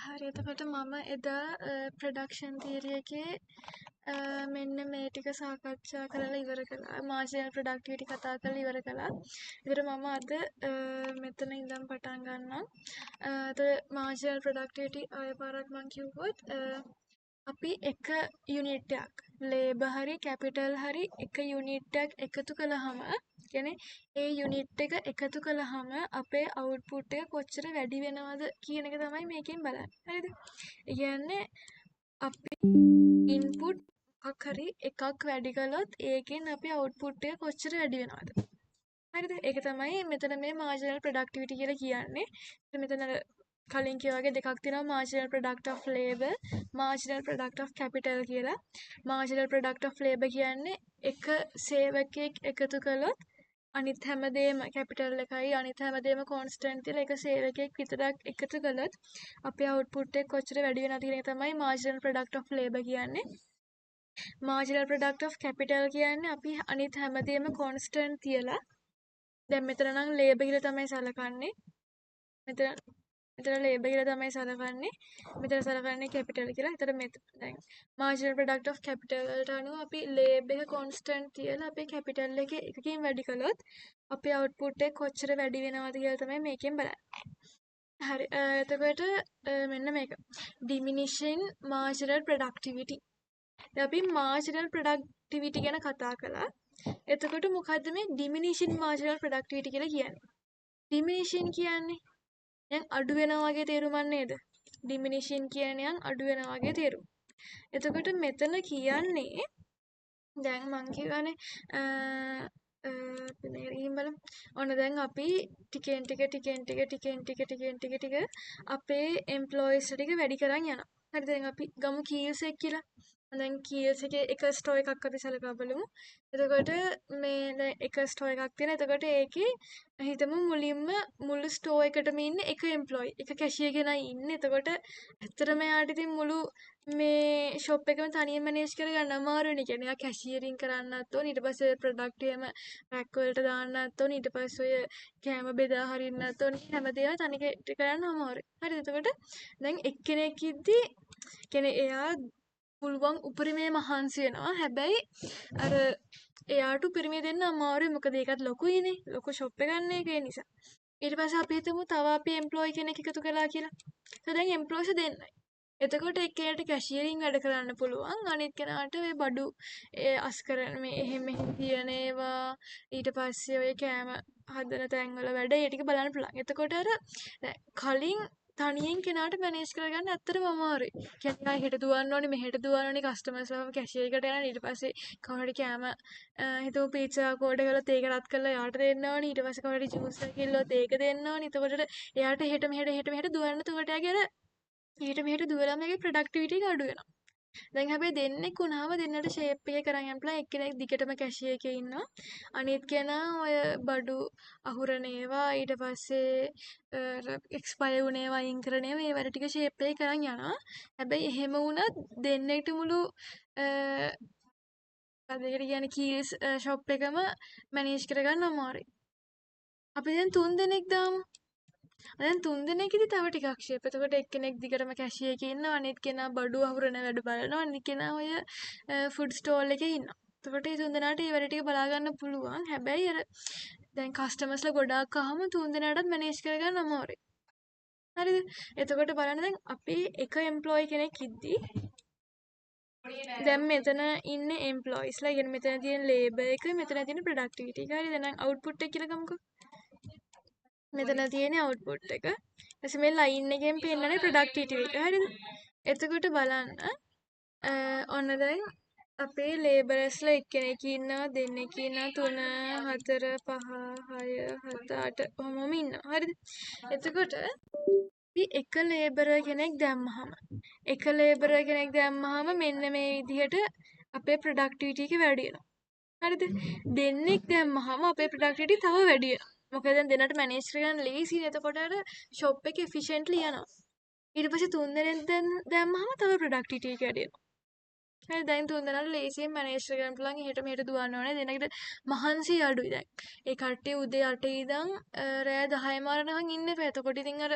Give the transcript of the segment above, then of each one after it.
හරි එතකොට මම එදා ප්‍රොඩක්ෂන් තියරි එකේ මෙන්න මේ ටික සාකච්ඡා කරලා ඉවර කළා. මාර්ජිනල් ප්‍රොඩක්ටිවිටි කතා කරලා ඉවර කළා. ඒතර මම අද මෙතන ඉඳන් පටන් ගන්නම්. මාර්ජිනල් ප්‍රොඩක්ටිවිටි ආය පාරක් මම කිව්වොත් අපි එක යුනිට් එකක් ලේබර් හරි කැපිටල් හරි එක යුනිට් එකක් එකතු කළාම කියන්නේ ඒ යුනිට් එක එකතු කළාම අපේ අවුට්පුට් එක කොච්චර වැඩි වෙනවද කියන එක තමයි මේකෙන් බලන්නේ. හරිද? ඒ කියන්නේ අපි ඉන්පුට් මොකක් හරි එකක් වැඩි කළොත් ඒකෙන් අපේ අවුට්පුට් එක කොච්චර වැඩි වෙනවද? හරිද? ඒක තමයි මෙතන මේ මාර්ජිනල් ප්‍රොඩක්ටිවිටි කියලා කියන්නේ. මෙතන කලින් කිව්වා වගේ දෙකක් තියෙනවා marginal product of labour, marginal product of capital කියලා. මාර්ජිනල් ප්‍රොඩක්ට් ඔෆ් ලේබර් කියන්නේ එක සේවකයෙක් එකතු කළොත් අනිත් හැමදේම කැපිටල් එකයි අනිත් හැමදේම කොන්ස්ටන්ට් තියලා එක සේවකයෙක් විතරක් එකතු කළොත් අපේ අවුට්පුට් එක කොච්චර වැඩි වෙනවද කියන එක තමයි මාර්ජිනල් ප්‍රොඩක්ට් ඔෆ් ලේබර් කියන්නේ. මාර්ජිනල් ප්‍රොඩක්ට් ඔෆ් කැපිටල් කියන්නේ අපි අනිත් හැමදේම කොන්ස්ටන්ට් තියලා දැන් මෙතන නම් ලේබර් කියලා තමයි සලකන්නේ. මෙතන ලේබර් කියලා තමයි සලකන්නේ. මෙතන සලකන්නේ කැපිටල් කියලා. ඒතර දැන් මාර්ජිනල් ප්‍රොඩක්ට් ඔෆ් කැපිටල් වලට අනුව අපි ලේබර් එක කොන්ස්ටන්ට් තියලා අපේ කැපිටල් එක එකකින් වැඩි කළොත් අපේ අවුට්පුට් එක කොච්චර වැඩි වෙනවද කියලා තමයි මේකෙන් බලන්නේ. හරි එතකොට මෙන්න මේක. diminishing marginal productivity. අපි marginal productivity ගැන කතා කළා. එතකොට මොකද්ද මේ diminishing marginal productivity කියලා කියන්නේ? diminishing කියන්නේ දැන් අඩු වෙනවා වගේ තේරුමක් නේද? diminishing කියන්නේ අඩු වෙනවා වගේ තේරුම. එතකොට මෙතන කියන්නේ දැන් මං කියවනේ ඔන්න දැන් අපි ටිකෙන් ටික අපේ එම්ප්ලොයිස් ටික වැඩි කරන් යනවා. හරි දැන් අපි ගමු කීල්ස් එක කියලා. දැන් කීල්ස් එකේ එක ස්ටෝ එකක් අපි සලකා බලමු. එතකොට මේ දැන් එක ස්ටෝ එකක් තියෙන. එතකොට ඒකේ හිතමු මුලින්ම මුළු ස්ටෝ එකටම ඉන්නේ එක එම්ප්ලොයි. එක කැෂියර් කෙනයි ඉන්නේ. එතකොට ඇත්තටම යාට ඉතින් මුළු මේ ෂොප් එකම තනියම මැනේජ් කරගන්න අමාරුනේ. කියන්නේ යා කැෂියරින් කරන්නත් ඕන. ඊට පස්සේ ප්‍රොඩක්ට් එහෙම රැක් වලට දාන්නත් ඕන. ඊට පස්සේ ඔය කෑම බෙදා හරින්නත් ඕන. හැමදේම තනියට කරන්න අමාරුයි. හරිද? එතකොට දැන් එක්කෙනෙක් ඉද්දි කියන්නේ එයා පුළුවන් උපරිමයේ මහන්සි වෙනවා. හැබැයි අර එයාට උපරිමය දෙන්න අමාරුයි. මොකද ඒකත් ලොකුයිනේ. ලොකු ෂොප් එකක් නේ ඒක නිසා. ඊට පස්සේ අපි හිතමු තව අපි එම්ප්ලොයි කෙනෙක් එකතු කළා කියලා. දැන් එම්ප්ලොයිස් දෙන්නයි. එතකොට එක්කෙනාට කැෂියරින් වැඩ කරන්න පුළුවන්. අනිත් කෙනාට ඔය බඩු අස් කරන මේ එහෙම තියෙන ඒවා ඊට පස්සේ ඔය කෑම හදන තැන්වල වැඩ ඒ ටික බලන්න පුළුවන්. එතකොට අර කලින් තනියෙන් කෙනාට මැනේජ් කරගන්න ඇත්තටම අමාරුයි. කියන්නේ ආ හෙට දුවන්න ඕනේ මෙහෙට දුවන්න ඕනේ කස්ටමර්ස්ලාම කැෂියර් එකට යනවා ඊට පස්සේ කවුරු හරි කෑම හිතමු පීට්සා එකක් ඕඩර් කළොත් ඒක රත් කරලා එයාට දෙන්න ඕනේ ඊට පස්සේ කවුරු හරි ජූස් එකක් කිව්වොත් ඒක දෙන්න ඕනේ. එතකොට එයාට හෙට මෙහෙට දුවන්න එතකොට එයාගේ අර ඊට මෙහෙට දුවලාම ඒකේ ප්‍රොඩක්ටිවිටි එක අඩු වෙනවා. දැන් හැබැයි දෙන්නෙක් වුණාම දෙන්නට ෂේප් එකේ කරන් යන්න පුළුවන්. එක්කෙනෙක් දිගටම කැෂියර් එකේ ඉන්නවා. අනිත් කෙනා ඔය බඩු අහුරන ඒවා ඊට පස්සේ එක්ස්පයර් වුණ ඒවා අයින් කරන ඒවා ඒ වැඩ ටික ෂේප් එකේ කරන් යනවා. හැබැයි එහෙම වුණත් දෙන්නෙක්ට මුළු අදේකට කියන්නේ කීස් ෂොප් එකම මැනේජ් කරගන්න අමාරුයි. අපි දැන් 3 දෙනෙක් දාමු. දැන් 3 දෙනෙක්ගෙදි තව ටිකක් ෂේප්. එතකොට එක්කෙනෙක් දිගටම කැෂියර් එකේ ඉන්නවා. අනිත් කෙනා බඩු අහුරන වැඩ බලනවා. අනිත් කෙනා ඔය ෆුඩ් ස්ටෝල් එකේ ඉන්නවා. එතකොට මේ 3 දෙනාට මේ වැඩ ටික බලා ගන්න පුළුවන්. හැබැයි අර දැන් කස්ටමර්ස්ලා ගොඩාක් ආවම 3 දෙනාටත් මැනේජ් කරගන්න අමාරුයි. හරිද? එතකොට බලන්න දැන් අපි එක එම්ප්ලොයි කෙනෙක් ඉද්දි දැන් මෙතන ඉන්නේ එම්ප්ලොයිස්ලා. කියන්නේ මෙතන තියෙන ලේබර් එක මෙතන තියෙන ප්‍රොඩක්ටිවිටි එක. හරිද? දැන් අවුට්පුට් එක කියලා ගමුකෝ. මෙතන තියෙන අවුට්පුට් එක. ඊට මේ ලයින් එකෙන් පෙන්නන්නේ ප්‍රොඩක්ටිවිටි එක. හරිද? එතකොට බලන්න ඔන්න දැන් අපේ ලේබර්ස්ලා එක්කෙනෙක් ඉන්නවා දෙන්නෙක් ඉන්නවා 3 4 5 6 7 8 ඔහොමම ඉන්නවා. හරිද? එතකොට අපි එක ලේබර් කෙනෙක් දැම්මහම මෙන්න මේ විදිහට අපේ ප්‍රොඩක්ටිවිටි එක වැඩි වෙනවා. හරිද? දෙන්නෙක් දැම්මහම අපේ ප්‍රොඩක්ටිවිටි තව වැඩි වෙනවා. මොකද දැන් දෙන්නට මැනේජ් කරගන්න ලේසියි. එතකොට අර ෂොප් එක එෆිෂන්ට්ලි යනවා. ඊට පස්සේ 3 දෙනෙක් දැම්මහම තව ප්‍රොඩක්ටිවිටි එක වැඩි වෙනවා. හරි දැන් 3 දෙනාට ලේසියෙන් මැනේජ් කරගන්න පුළුවන්. එහෙට මෙහෙට දුවන්න ඕනේ. දෙන්නකට මහන්සි අඩුයි දැන්. ඒ කට්ටිය උදේ 8 ඉඳන් රෑ 10 මාරනකම් ඉන්න එපා. එතකොට ඉතින් අර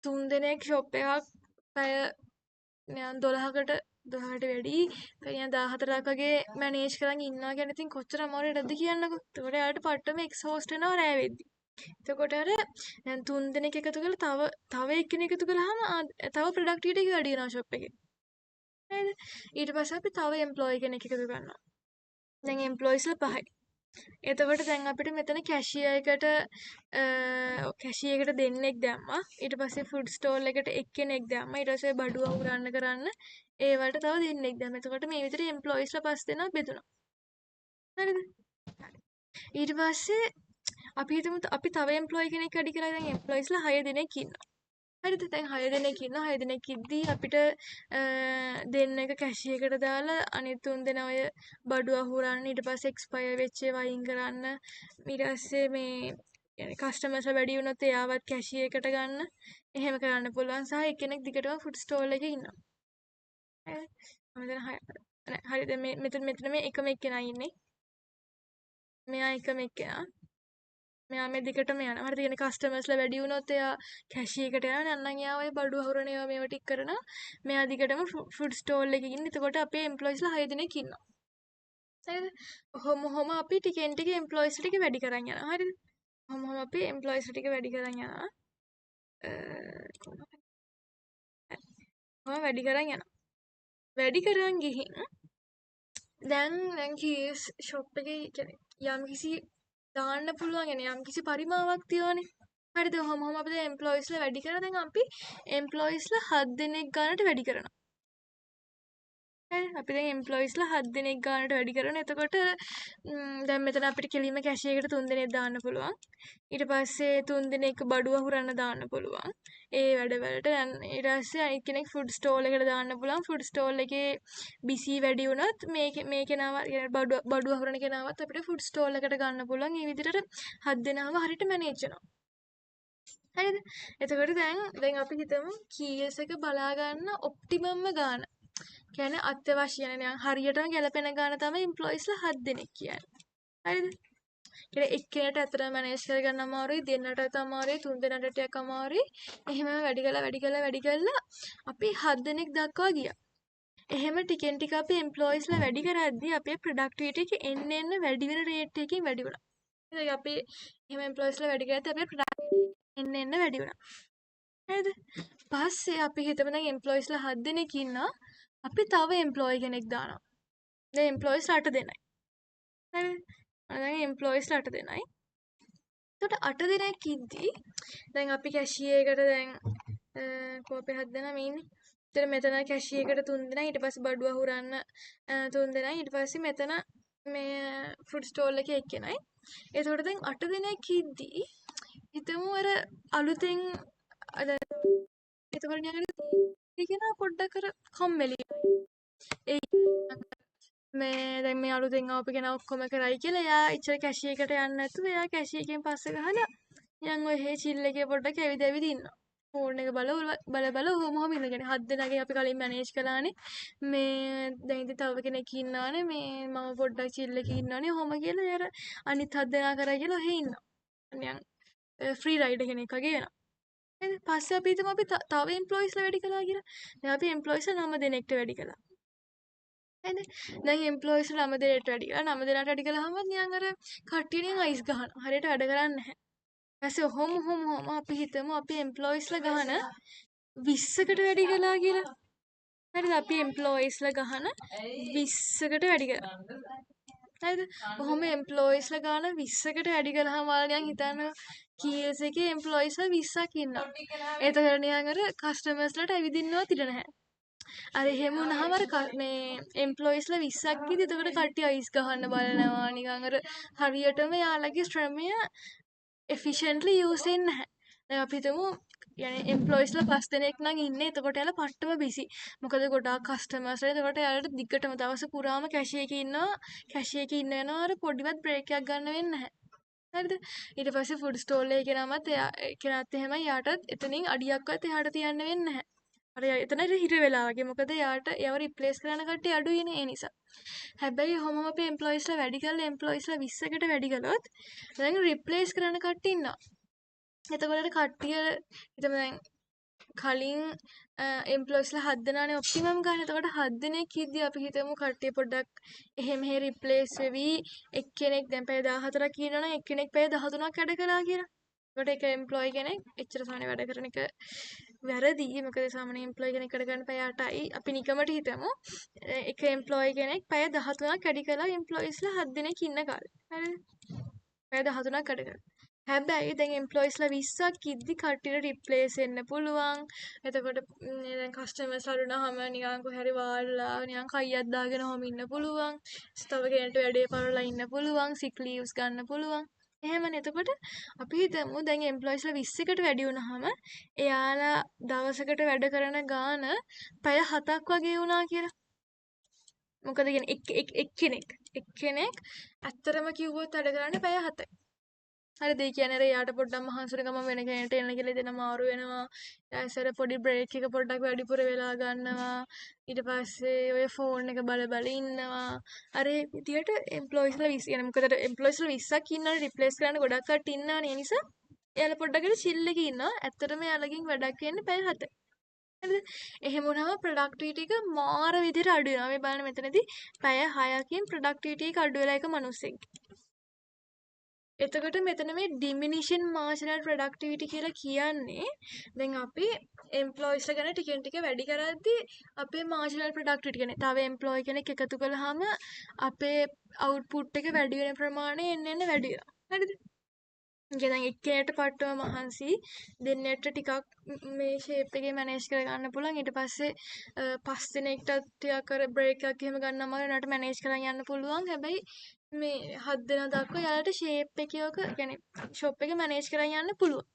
3 දෙනෙක් ෂොප් එකක් පැය නිකන් 12කට වැඩි නිකන් 14ක් වගේ මැනේජ් කරන් ඉන්නවා කියන්නේ ඉතින් කොච්චර අමාරුයිද කියන්නකෝ. ඒකට යාට පට්ටම එක්සෝස්ට් වෙනවා රෑ වෙද්දි. එතකොට අර දැන් 3 දෙනෙක් එකතු කරලා තව එක්කෙනෙක් එකතු කළාම තව ප්‍රොඩක්ටිවිටි එක වැඩි වෙනවා ෂොප් එකේ. හරිද? ඊට පස්සේ අපි තව එම්ප්ලොයි කෙනෙක් එකතු කරනවා. දැන් එම්ප්ලොයිස්ලා 5යි. එතකොට දැන් අපිට මෙතන කැෂියර් එකට දෙන්නෙක් දැම්මා. ඊට පස්සේ ෆුඩ් ස්ටෝල් එකට එක්කෙනෙක් දැම්මා. ඊට පස්සේ බඩුව අහුරන්න කරන්න ඒවට තව දෙන්නෙක් දැම්මා. එතකොට මේ විදිහට එම්ප්ලොයිස්ලා 5 දෙනා බෙදුණා. හරිද? ඊට පස්සේ අපි හිතමු අපි තව එම්ප්ලොයි කෙනෙක් වැඩි කරලා දැන් එම්ප්ලොයිස්ලා 6 දෙනෙක් ඉන්නවා. හරිද? දැන් 6 දෙනෙක් ඉන්නවා. 6 දෙනෙක් ඉද්දී අපිට දෙන්න එක කැෂියර් එකට දාලා අනිත් 3 දෙනා ඔය බඩු අහුරන්න ඊට පස්සේ එක්ස්පයර් වෙච්ච ඒවා අයින් කරන්න ඊට පස්සේ මේ يعني කස්ටමර්ස්ලා වැඩි වුණොත් එයාවත් කැෂියර් එකට ගන්න එහෙම කරන්න පුළුවන් සහ එක්කෙනෙක් දිගටම ෆුඩ් ස්ටෝල් එකේ ඉන්නවා. හරිද? මෙතන මේ එකම එක්කෙනා ඉන්නේ. මෙයා එකම එක්කෙනා. මෙයා මේ දිගටම යනවා. හරිද? يعني කස්ටමර්ස්ලා වැඩි වුණොත් එයා කැෂියර් එකට යනවා. නැත්නම් එයා ඔය බඩු අහුරන ඒවා මේවා ටික කරනවා. මෙයා දිගටම ෆුඩ් ස්ටෝල් එකේ ඉන්නේ. එතකොට අපේ එම්ප්ලොයිස්ලා 6 දෙනෙක් ඉන්නවා. හරිද? ඔහොම අපි ටිකෙන් ටික එම්ප්ලොයිස්ලා ටික වැඩි කරන් යනවා. හරිද? ඔහොම අපි එම්ප්ලොයිස්ලා ටික වැඩි කරන් යනවා. කොහොම වැඩි කරන් යනවා. වැඩි කරන් ගිහින් දැන් කීස් ෂොප් එකේ කියන්නේ යම්කිසි දාන්න පුළුවන් يعني යම්කිසි පරිමාවක් තියෙනවානේ. හරිද? ඔහොම අපි දැන් එම්ප්ලොයිස්ලා වැඩි කරලා දැන් අපි එම්ප්ලොයිස්ලා 7 දෙනෙක් ගන්නට වැඩි කරනවා. හරි අපි දැන් එම්ප්ලොයිස්ලා 7 දෙනෙක් ගන්නට වැඩි කරනවා. එතකොට දැන් මෙතන අපිට කෙලින්ම කැෂියර් එකට 3 දෙනෙක් දාන්න පුළුවන්. ඊට පස්සේ 3 දෙනෙක් බඩුව හුරන්න දාන්න පුළුවන්. ඒ වැඩවලට දැන් ඊට පස්සේ අනිත් කෙනෙක් ෆුඩ් ස්ටෝල් එකට දාන්න පුළුවන්. ෆුඩ් ස්ටෝල් එකේ බිසි වැඩි වුණොත් මේ කෙනාව බඩුව හුරන කෙනාවත් අපිට ෆුඩ් ස්ටෝල් එකට ගන්න පුළුවන්. මේ විදිහට 7 දෙනාම හරියට මැනේජ් වෙනවා. හරිද? එතකොට දැන් අපි හිතමු කීස් එක බලා ගන්න ඔප්ටිමම්ම ගාන. කියන්නේ අත්‍යවශ්‍ය يعني හරියටම ගැලපෙන ගාන තමයි එම්ප්ලොයිස්ලා 7 දෙනෙක් කියන්නේ. හරිද? කියන්නේ එක්කෙනාට ඇත්තටම මැනේජ් කරගන්න අමාරුයි, දෙන්නටත් අමාරුයි, 3 දෙනාට ටිකක් අමාරුයි. එහෙම වැඩි කරලා අපි 7 දෙනෙක් දක්වා ගියා. එහෙම ටිකෙන් ටික අපි එම්ප්ලොයිස්ලා වැඩි කරද්දී අපේ ප්‍රොඩක්ටිවිටි එක එන්න වැඩි වෙන රේට් එකකින් වැඩි වුණා. ඉතින් අපි එහෙම එම්ප්ලොයිස්ලා වැඩි කරද්දී අපේ ප්‍රොඩක්ටිවිටි එන්න වැඩි වුණා. හරිද? පස්සේ අපි හිතමු දැන් එම්ප්ලොයිස්ලා 7 දෙනෙක් ඉන්නවා. අපි තව එම්ප්ලොයි කෙනෙක් දානවා. දැන් එම්ප්ලොයිස්ලා 8 දෙනයි. හරිද? දැන් එම්ප්ලොයිස්ලා 8 දෙනයි. එතකොට 8 දෙනෙක් ඉද්දි දැන් අපි කැෂියර් එකට දැන් කෝපේ 7 දෙනාම ඉන්නේ. එතන මෙතන කැෂියර් එකට 3 දෙනයි ඊට පස්සේ බඩුව හුරන්න 3 දෙනයි ඊට පස්සේ මෙතන මේ ෆුඩ් ස්ටෝල් එකේ එක්කෙනයි. එතකොට දැන් 8 දෙනෙක් ඉද්දි හිතමු අර අලුතෙන් අර එතකොට නිකන් පොඩ්ඩක් අර කම්මැලි ඒ දැන් මේ අලුතෙන් ආපු කෙනා ඔක්කොම කරයි කියලා එයා ඉච්චර කැෂියර් එකට යන්නේ නැතුව එයා කැෂියර් එකෙන් පස්සේ ගහලා නිකන් ඔය චිල් එකේ පොඩ්ඩක් ඇවිද ඉන්නවා. ෆෝන් එක බල ඔහොම ඉඳගෙන 7 දෙනාගේ අපි කලින් මැනේජ් කළානේ. මේ දැන් ඉතින් තව කෙනෙක් ඉන්නවානේ මේ මම පොඩ්ඩක් චිල් එකේ ඉන්නවානේ. ඔහොම කියලා එයාර අනිත් 7 දෙනා කරයි කියලා ඔහේ ඉන්නවා. නිකන් ෆ්‍රී රයිඩර් කෙනෙක් වගේ වෙනවා. හරිද? පස්සේ අපි හිතමු අපි තව එම්ප්ලොයිස්ලා වැඩි කළා කියලා. දැන් අපි එම්ප්ලොයිස්ලා 9 දෙනෙක්ට වැඩි කළා. හරිද? දැන් එම්ප්ලොයිස්ලා 9 දෙනෙක්ට වැඩි කළා. 9 දෙනාට වැඩි කළාම නිකන් අර කට්ටිය නිකන් අයිස් ගහනවා. හරියට වැඩ කරන්නේ නැහැ. ඊපස්සේ ඔහොම අපි හිතමු අපි එම්ප්ලොයිස්ලා ගහන 20කට වැඩි කළා කියලා. හරිද? අපි එම්ප්ලොයිස්ලා ගහන 20කට වැඩි කළා. හරිද? ඔහොම එම්ප්ලොයිස්ලා ගාන 20කට වැඩි කළාම ඔයාලා නිකන් හිතන්න කීස් එකේ එම්ප්ලොයිස්ලා 20ක් ඉන්නවා. එතකොට නිකන් අර කස්ටමර්ස්ලාට ඇවිදින්නවත් ඉඩ නැහැ. අර එහෙම වුණාම අර මේ එම්ප්ලොයිස්ලා 20ක් ඉදි එතකොට කට්ටිය අයිස් ගහන්න බලනවා නිකන් අර හරියටම යාළගේ ශ්‍රමය efficiently use වෙන්නේ නැහැ. දැන් අපි හිතමු يعني එම්ප්ලොයිස්ලා 5 දෙනෙක් නම් ඉන්නේ. එතකොට යාළ පට්ටම බිසි. මොකද ගොඩාක් කස්ටමර්ස්ලා එතකොට යාළට දිග්ගටම දවස පුරාම කැෂියර් එකේ ඉන්නවා. කැෂියර් එකේ ඉන්න යනවා අර පොඩිවත් බ්‍රේක් එකක් ගන්න වෙන්නේ නැහැ. හරිද? ඊට පස්සේ ෆුඩ් ස්ටෝල් එකේ නමත් එයාත් එහෙමයි යාටත් එතනින් අඩියක්වත් එහාට තියන්න වෙන්නේ නැහැ. අර එතන හිර වෙලා වගේ. මොකද එයාව රිප්ලේස් කරන කට්ටිය අඩුයිනේ ඒ නිසා. හැබැයි ඔහොම අපි එම්ප්ලොයිස්ලා වැඩි කරලා එම්ප්ලොයිස්ලා 20කට වැඩි කළොත් දැන් රිප්ලේස් කරන කට්ටිය ඉන්නවා. එතකොට කට්ටිය හිතමු දැන් කලින් එම්ප්ලොයිස්ලා 7 දෙනානේ ඔප්ටිමම් ගන්න. එතකොට 7 දෙනෙක් ඉද්දි අපි හිතමු කට්ටිය පොඩ්ඩක් එහෙ මෙහෙ රිප්ලේස් වෙවි එක්කෙනෙක් දැන් පැය 14ක් ඉන්නවනම් එක්කෙනෙක් පැය 13ක් වැඩ කළා කියලා. එතකොට එක එම්ප්ලොයි කෙනෙක් එච්චර සාමාන්‍ය වැඩ කරන එක වැරදි. මොකද සාමාන්‍ය එම්ප්ලොයි කෙනෙක් වැඩ කරන පැය 8යි. අපි නිකමට හිතමු එක එම්ප්ලොයි කෙනෙක් පැය 13ක් වැඩ කළා එම්ප්ලොයිස්ලා 7 දෙනෙක් ඉන්න කාලේ. හරිද? පැය 13ක් වැඩ කළා. හැබැයි දැන් එම්ප්ලොයිස්ලා 20ක් ඉද්දි කට්ටියට රිප්ලේස් වෙන්න පුළුවන්. එතකොට දැන් කස්ටමර්ස් අරුණාම නිකන් කොහේ හරි වාඩිලා නිකන් කයියක් දාගෙන ඔහම ඉන්න පුළුවන්. තව කෙනෙක්ට වැඩේ පරවලා ඉන්න පුළුවන්. සික් ලීව්ස් ගන්න පුළුවන්. එහෙමනේ. එතකොට අපි හිතමු දැන් එම්ප්ලොයිස්ලා 20කට වැඩි වුණාම එයාලා දවසකට වැඩ කරන ගාන පැය 7ක් වගේ වුණා කියලා. මොකද කියන්නේ එක්කෙනෙක් ඇත්තටම කිව්වොත් වැඩ කරන්නේ පැය 7යි. හරිද? ඒ කියන්නේ එයාට පොඩ්ඩක් මහන්සිර ගමන් වෙන කෙනෙක්ට එන්න කියලා දෙන මාරු වෙනවා. ඊට පොඩි බ්‍රේක් එක පොඩ්ඩක් වැඩිපුර වෙලා ගන්නවා. ඊට පස්සේ ඔය ෆෝන් එක බල බල ඉන්නවා. අර ඒ විදියට එම්ප්ලොයිස්ලා 20 يعني මොකද එම්ප්ලොයිස්ලා 20ක් ඉන්නවනේ රිප්ලේස් කරන්න ගොඩක් කට්ටිය ඉන්නවනේ. ඒ නිසා එයාලා පොඩ්ඩකට චිල් එකේ ඉන්නවා. ඇත්තටම එයාලගෙන් වැඩක් වෙන්නේ පැය 7යි. හරිද? එහෙම වුණාම ප්‍රොඩක්ටිවිටි එක මාර විදිහට අඩු වෙනවා. මේ බලන්න මෙතනදී පැය 6කින් ප්‍රොඩක්ටිවිටි එක අඩු වෙලා එක මිනිස්සෙක්. එතකොට මෙතන මේ ඩිමිනිෂන් මාර්ජිනල් ප්‍රොඩක්ටිවිටි කියලා කියන්නේ දැන් අපි එම්ප්ලොයිස්ලා ගැන ටිකෙන් ටික වැඩි කරද්දී අපේ මාර්ජිනල් ප්‍රොඩක්ටිවිටි කියන්නේ තව එම්ප්ලොයි කෙනෙක් එකතු කළාම අපේ අවුට්පුට් එක වැඩි වෙන ප්‍රමාණය එන්න වැඩි වෙනවා. හරිද? දැන් එක්කෙනෙක්ට පට්ටම මහන්සි දෙන්නෙක්ට ටිකක් මේ ෂේප් එකේ මැනේජ් කරගන්න පුළුවන්. ඊට පස්සේ පස් දිනෙකට ටිකක් අර බ්‍රේක් එකක් එහෙම ගන්නම වෙනවට මැනේජ් කරන් යන්න පුළුවන්. හැබැයි මේ 7 දෙනා දක්වා යාලට ෂේප් එකේ ඔක يعني ෂොප් එක මැනේජ් කරන් යන්න පුළුවන්.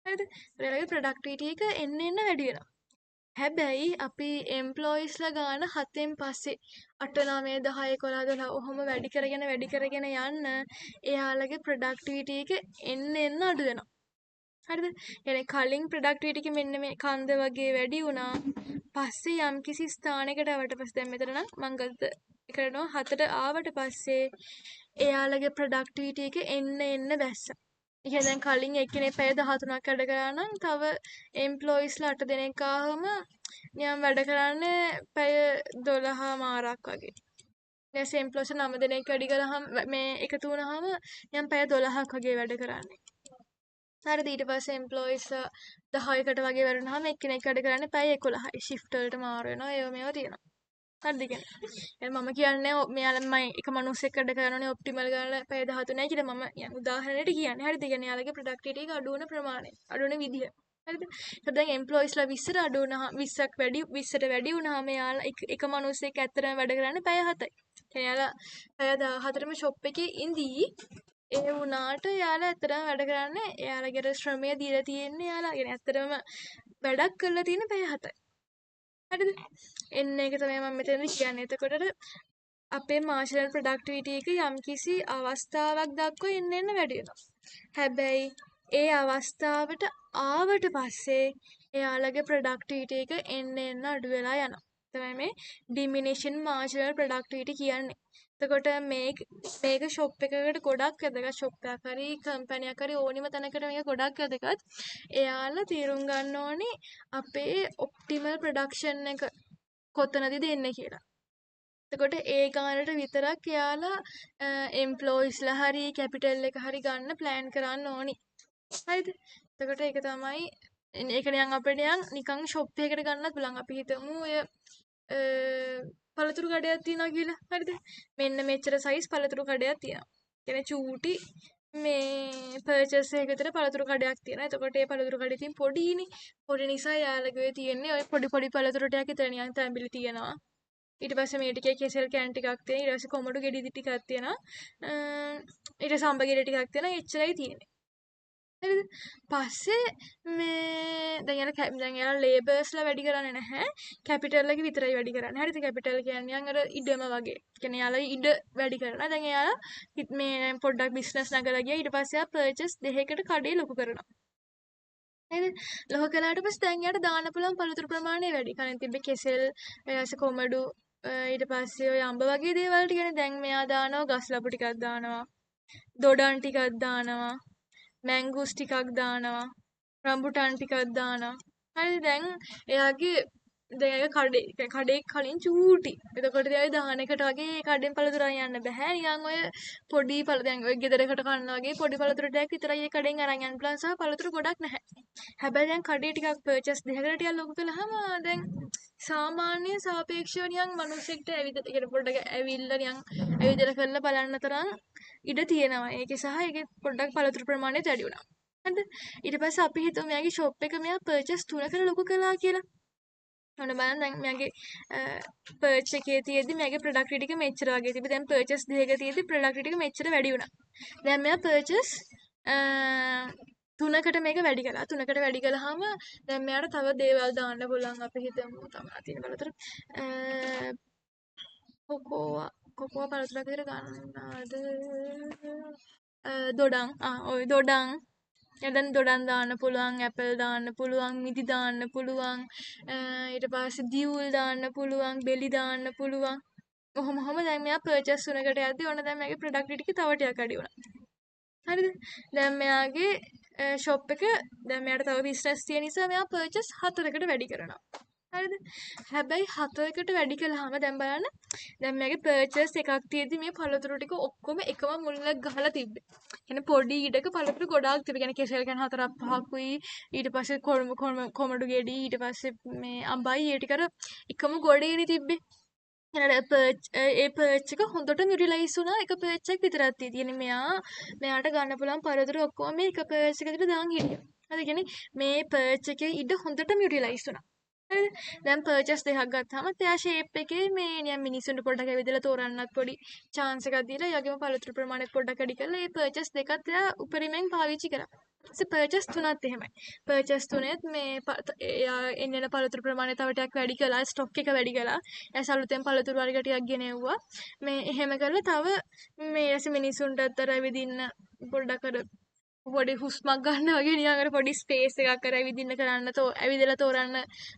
හරිද? එයාලගේ ප්‍රොඩක්ටිවිටි එක එන්න වැඩි වෙනවා. හැබැයි අපි එම්ප්ලොයිස්ලා ගාන 7න් පස්සේ 8 9 10 11 12 ඔහොම වැඩි කරගෙන යන්න එයාලගේ ප්‍රොඩක්ටිවිටි එක එන්න අඩු වෙනවා. හරිද? يعني කලින් ප්‍රොඩක්ටිවිටි එක මෙන්න මේ කන්ද වගේ වැඩි වුණා. පස්සේ යම්කිසි ස්ථානයකට ආවට පස්සේ දැන් මෙතන නම් මම ගත්ත කරනවා 4ට ආවට පස්සේ එයාලගේ ප්‍රොඩක්ටිවිටි එක එන්න බැස්සා. ඒ කියන්නේ දැන් කලින් එක්කෙනෙක් පැය 13ක් වැඩ කරා නම් තව එම්ප්ලොයිස්ලා 8 දෙනෙක් ආවම නියම් වැඩ කරන්නේ පැය 12 මාරක් වගේ. ඊට එම්ප්ලොයිස් 9 දෙනෙක් වැඩි කරාම මේ එකතු වුණාම නියම් පැය 12ක් වගේ වැඩ කරන්නේ. හරිද? ඊට පස්සේ එම්ප්ලොයිස් 10කට වගේ වැඩුණාම එක්කෙනෙක් වැඩ කරන්නේ පැය 11යි. ෂිෆ්ට් වලට මාරු වෙනවා. ඒව මේවා තියෙනවා. හරිද කියන්නේ? මම කියන්නේ මෙයාලා මම එක මිනිස්සෙක් වැඩ කරනෝනේ ඔප්ටිමල් ගාලා පැය 13යි කියලා මම උදාහරණයට කියන්නේ. හරිද? කියන්නේ යාළගේ ප්‍රොඩක්ටිවිටි එක අඩු වෙන ප්‍රමාණය. අඩු වෙන විදිය. හරිද? ඒත් දැන් එම්ප්ලොයිස්ලා 20ට අඩු වුණා 20ක් වැඩි 20ට වැඩි වුණාම යාළා එක මිනිස්සෙක් ඇත්තටම වැඩ කරන්නේ පැය 7යි. කියන්නේ යාළා පැය 14ම ෂොප් එකේ ඉඳී ඒ වුණාට යාළා ඇත්තටම වැඩ කරන්නේ යාළගේ ශ්‍රමය දීලා තියෙන්නේ යාළා කියන්නේ ඇත්තටම වැඩක් කරලා තියෙන පැය 7යි. හරිද? එන්න එක තමයි මම මෙතනදී කියන්නේ. එතකොට අපේ මාර්ජිනල් ප්‍රොඩක්ටිවිටි එක යම්කිසි අවස්ථාවක් දක්වා එන්න වැඩි වෙනවා. හැබැයි ඒ අවස්ථාවට ආවට පස්සේ එයාලගේ ප්‍රොඩක්ටිවිටි එක එන්න අඩු වෙලා යනවා. තමයි මේ ඩිමිනිෂන් මාර්ජිනල් ප්‍රොඩක්ටිවිටි කියන්නේ. එතකොට මේක ෂොප් එකකට ගොඩක් වැදගත්. ෂොප් එකක් හරි කම්පැනියක් හරි ඕනිම තැනකට මේක ගොඩක් වැදගත්. එයාලා තීරුම් ගන්න ඕනේ අපේ ඔප්ටිමල් ප්‍රොඩක්ෂන් එක කොතනද දෙන්නේ කියලා. එතකොට ඒ ගානට විතරක් එයාලා එම්ප්ලොයිස්ලා හරි කැපිටල් එක හරි ගන්න ප්ලෑන් කරන්න ඕනි. හරිද? එතකොට ඒක තමයි ඒක නිකන් අපිට නිකන් ෂොප් එකකට ගන්නත් පුළුවන්. අපි හිතමු ඔය පළතුරු කඩයක් තියනවා කියලා. හරිද? මෙන්න මෙච්චර සයිස් පළතුරු කඩයක් තියෙනවා. කියන්නේ චූටි මේ පර්චේස් එකක විතර පළතුරු කඩයක් තියෙනවා. එතකොට ඒ පළතුරු කඩේ තියෙන පොඩිනේ. පොඩි නිසා යාළගේ තියෙන්නේ ඔය පොඩි පළතුරු ටිකක් විතර නිකන් තැඹිලි තියෙනවා. ඊට පස්සේ මේ ටිකේ කෙසෙල් කෑන් ටිකක් තියෙනවා. ඊට පස්සේ කොමඩු ගෙඩි ටිකක් තියෙනවා. ඊට සම්බ ගෙඩි ටිකක් තියෙනවා. එච්චරයි තියෙන්නේ. හරිද? පස්සේ මේ දැන් යාලා ලේබර්ස්ලා වැඩි කරන්නේ නැහැ. කැපිටල් එක විතරයි වැඩි කරන්නේ. හරිද? කැපිටල් කියන්නේ අර ඉඩම වගේ. කියන්නේ යාලා ඉඩ වැඩි කරනවා. දැන් යාලා මේ පොඩ්ඩක් බිස්නස් නගලා ගියා. ඊට පස්සේ ආ පර්චේස් දෙකකට කඩේ ලොකු කරනවා. නේද? ලොකු කළාට පස්සේ දැන් යාට දාන්න පුළුවන් පළතුරු ප්‍රමාණය වැඩි. කලින් තිබ්බේ කෙසෙල්, ඊට කොමඩු, ඊට පස්සේ ඔය අඹ වගේ දේවල් ටිකනේ දැන් මෙයා දානවා ගස් ලබු ටිකක් දානවා. දොඩම් ටිකක් දානවා. මැංගුස් ටිකක් දානවා. රම්බුටන් ටිකක් දානවා. හරිද දැන් එයාගේ දැන් එයා කඩේ කලින් චූටි. එතකොට එයා දාහනකට වගේ කඩෙන් පළතුරු අරන් යන්න බෑ. නිකන් ඔය පොඩි දැන් ඔය ගෙදරකට කන්න වගේ පොඩි පළතුරු ටිකක් විතරයි ඒ කඩෙන් අරන් යන්න පුළුවන් සහ පළතුරු ගොඩක් නැහැ. හැබැයි දැන් කඩේ ටිකක් පර්චේස් දෙකකට ටිකක් ලොකු කළාම දැන් සාමාන්‍ය සාපේක්ෂව නිකන් මිනිස්සෙක්ට කියන්නේ පොඩ්ඩක් ඇවිල්ලා නිකන් ඇවිදලා කරලා බලන්න තරම් ඉඩ තියෙනවා. ඒකේ සහ ඒකේ පොඩ්ඩක් පළතුරු ප්‍රමාණයත් වැඩි වුණා. හරිද? ඊට පස්සේ අපි හිතුව මෙයාගේ ෂොප් එක මෙයා පර්චේස් 3කට ලොකු කළා කියලා. ඔන්න බලන්න දැන් මෙයාගේ පර්ච් එකේ තියෙද්දි මෙයාගේ ප්‍රොඩක්ටිවිටි ටික මෙච්චර වගේ තිබ්බ. දැන් පර්චේස් දෙකක තියෙද්දි ප්‍රොඩක්ටිවිටි ටික මෙච්චර වැඩි වුණා. දැන් මෙයා පර්චේස් 3කට මේක වැඩි කළා. 3කට වැඩි කළාම දැන් මෙයාට තව දේවල් දාන්න පුළුවන්. අපි හිතමු තමයි තියෙන බලතර කොකෝවා පළතුරක් විතර ගන්නවද? දොඩම් ඔය දොඩම් දැන් දොඩම් දාන්න පුළුවන්, ඇපල් දාන්න පුළුවන්, මිදි දාන්න පුළුවන්, ඊට පස්සේ දියුල් දාන්න පුළුවන්, බෙලි දාන්න පුළුවන්. ඔහොම දැන් මෙයා පර්චේස් 3කට යද්දි ඔන්න දැන් මෙයාගේ ප්‍රොඩක්ටිවිටි ටික තව ටිකක් අඩු වුණා. හරිද? දැන් මෙයාගේ ෂොප් එක දැන් මෙයාට තව බිස්නස් තියෙන නිසා මෙයා පර්චේස් 4කට වැඩි කරනවා. හරිද? හැබැයි 4කට වැඩි කළාම දැන් බලන්න දැන් මෙයාගේ පර්චේස් එකක් තියෙද්දි මේ පළතුරු ටික ඔක්කොම එකම මුල්ලක් ගහලා තිබ්බේ. කියන්නේ පොඩි ඉඩක පළතුරු ගොඩාක් තිබ්බේ. කියන්නේ කෙසෙල් කන 4ක් 5කුයි ඊට පස්සේ කොමඩු ගෙඩි ඊට පස්සේ මේ අඹයි ඒ ටික අර එකම ගොඩේනේ තිබ්බේ. ඒ පර්ච් එක හොඳටම යුටිලයිස් වුණා. එක පර්ච් එකක් විතරක් තියෙන්නේ. මෙයාට ගන්න පුළුවන් පළතුරු ඔක්කොම මේ එක පර්ච් එකකට දාන් හිටියා. හරි කියන්නේ මේ පර්ච් එකේ ඉඩ හොඳටම යුටිලයිස් වුණා. හරිද? දැන් පර්චේස් දෙකක් ගත්තාම එයා ෂේප් එකේ මේ නිකන් මිනිස්සුන්ට පොඩ්ඩක් ඇවිදලා තෝරන්නත් පොඩි chance එකක් දීලා එයාගේම පළතුරු ප්‍රමාණයත් පොඩ්ඩක් වැඩි කරලා මේ පර්චේස් දෙකත් එයා උපරිමයෙන් පාවිච්චි කරා. ඊට පර්චේස් තුනත් එහෙමයි. පර්චේස් තුනේත් මේ එයා එන්න පළතුරු ප්‍රමාණය තව ටිකක් වැඩි කළා, ස්ටොක් එක වැඩි කළා. එයා අලුතෙන් පළතුරු වර්ග ටිකක් ගෙනෙව්වා. මේ එහෙම කරලා තව මේ ඇස මිනිස්සුන්ටත් අතර ඇවිදින්න පොඩ්ඩක් අර පොඩි හුස්මක් ගන්න වගේ නිකන් අර පොඩි ස්පේස් එකක් අර ඇවිදින්න කරන්න ඇවිදලා තෝරන්න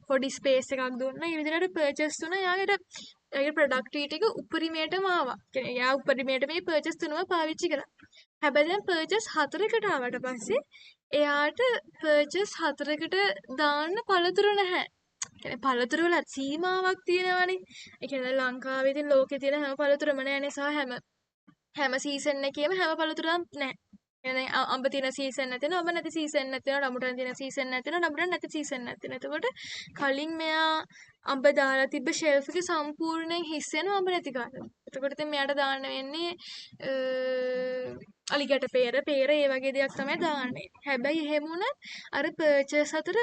පොඩි ස්පේස් එකක් දුන්නා. ඒ විදිහට පර්චේස් තුන එයාගේ ප්‍රොඩක්ටිවිටි එක උපරිමයටම ආවා. කියන්නේ එයා උපරිමයට මේ පර්චේස් තුනම පාවිච්චි කළා. හැබැයි දැන් පර්චේස් 4කට ආවට පස්සේ එයාට පර්චේස් 4කට දාන්න පළතුරු නැහැ. කියන්නේ පළතුරු වල සීමාවක් තියෙනවානේ. ඒ කියන්නේ ලංකාවේ ඉතින් ලෝකේ තියෙන හැම පළතුරම නැහැනේ සහ හැම සීසන් එකේම හැම පළතුරක්ම නැහැ. يعني අඹ තියෙන සීසන් නැතින අඹ නැති සීසන් නැතින රඹුටන් තියෙන සීසන් නැතින රඹුටන් නැති සීසන් නැතින. එතකොට කලින් මෙයා අඹ දාලා තිබ්බ ෂෙල්ෆ් එක සම්පූර්ණයෙන් හිස් වෙනවා අඹ නැති කාලේ. එතකොට ඉතින් මෙයාට දාන්න වෙන්නේ අලිගැට පෙර ඒ වගේ දෙයක් තමයි දාන්නේ. හැබැයි එහෙම වුණත් අර පර්චේස් අතර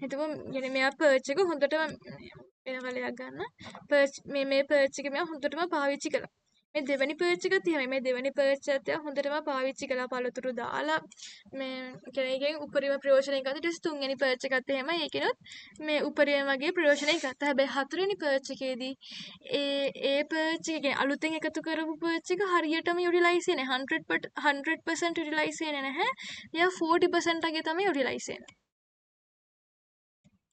හිතමු يعني මෙයා පර්ච් එක හොඳටම වෙන කලයක් ගන්න. මේ පර්ච් එක මෙයා හොඳටම පාවිච්චි කළා. මේ දෙවැනි පර්ච් එකත් එහෙමයි. මේ දෙවැනි පර්ච් එකත් හොඳටම පාවිච්චි කළා පළතුරු දාලා මේ කියන්නේ ඒකෙන් උපරිම ප්‍රයෝජනය ගත්තා. ඊට පස්සේ තුන්වෙනි පර්ච් එකත් එහෙමයි. ඒකිනුත් මේ උපරිම වගේ ප්‍රයෝජනය ගත්තා. හැබැයි හතරවෙනි පර්ච් එකේදී ඒ පර්ච් එක කියන්නේ අලුතෙන් එකතු කරපු පර්ච් එක හරියටම යුටිලයිස් වෙන්නේ 100% යුටිලයිස් වෙන්නේ නැහැ. එයා 40% වගේ තමයි යුටිලයිස් වෙන්නේ.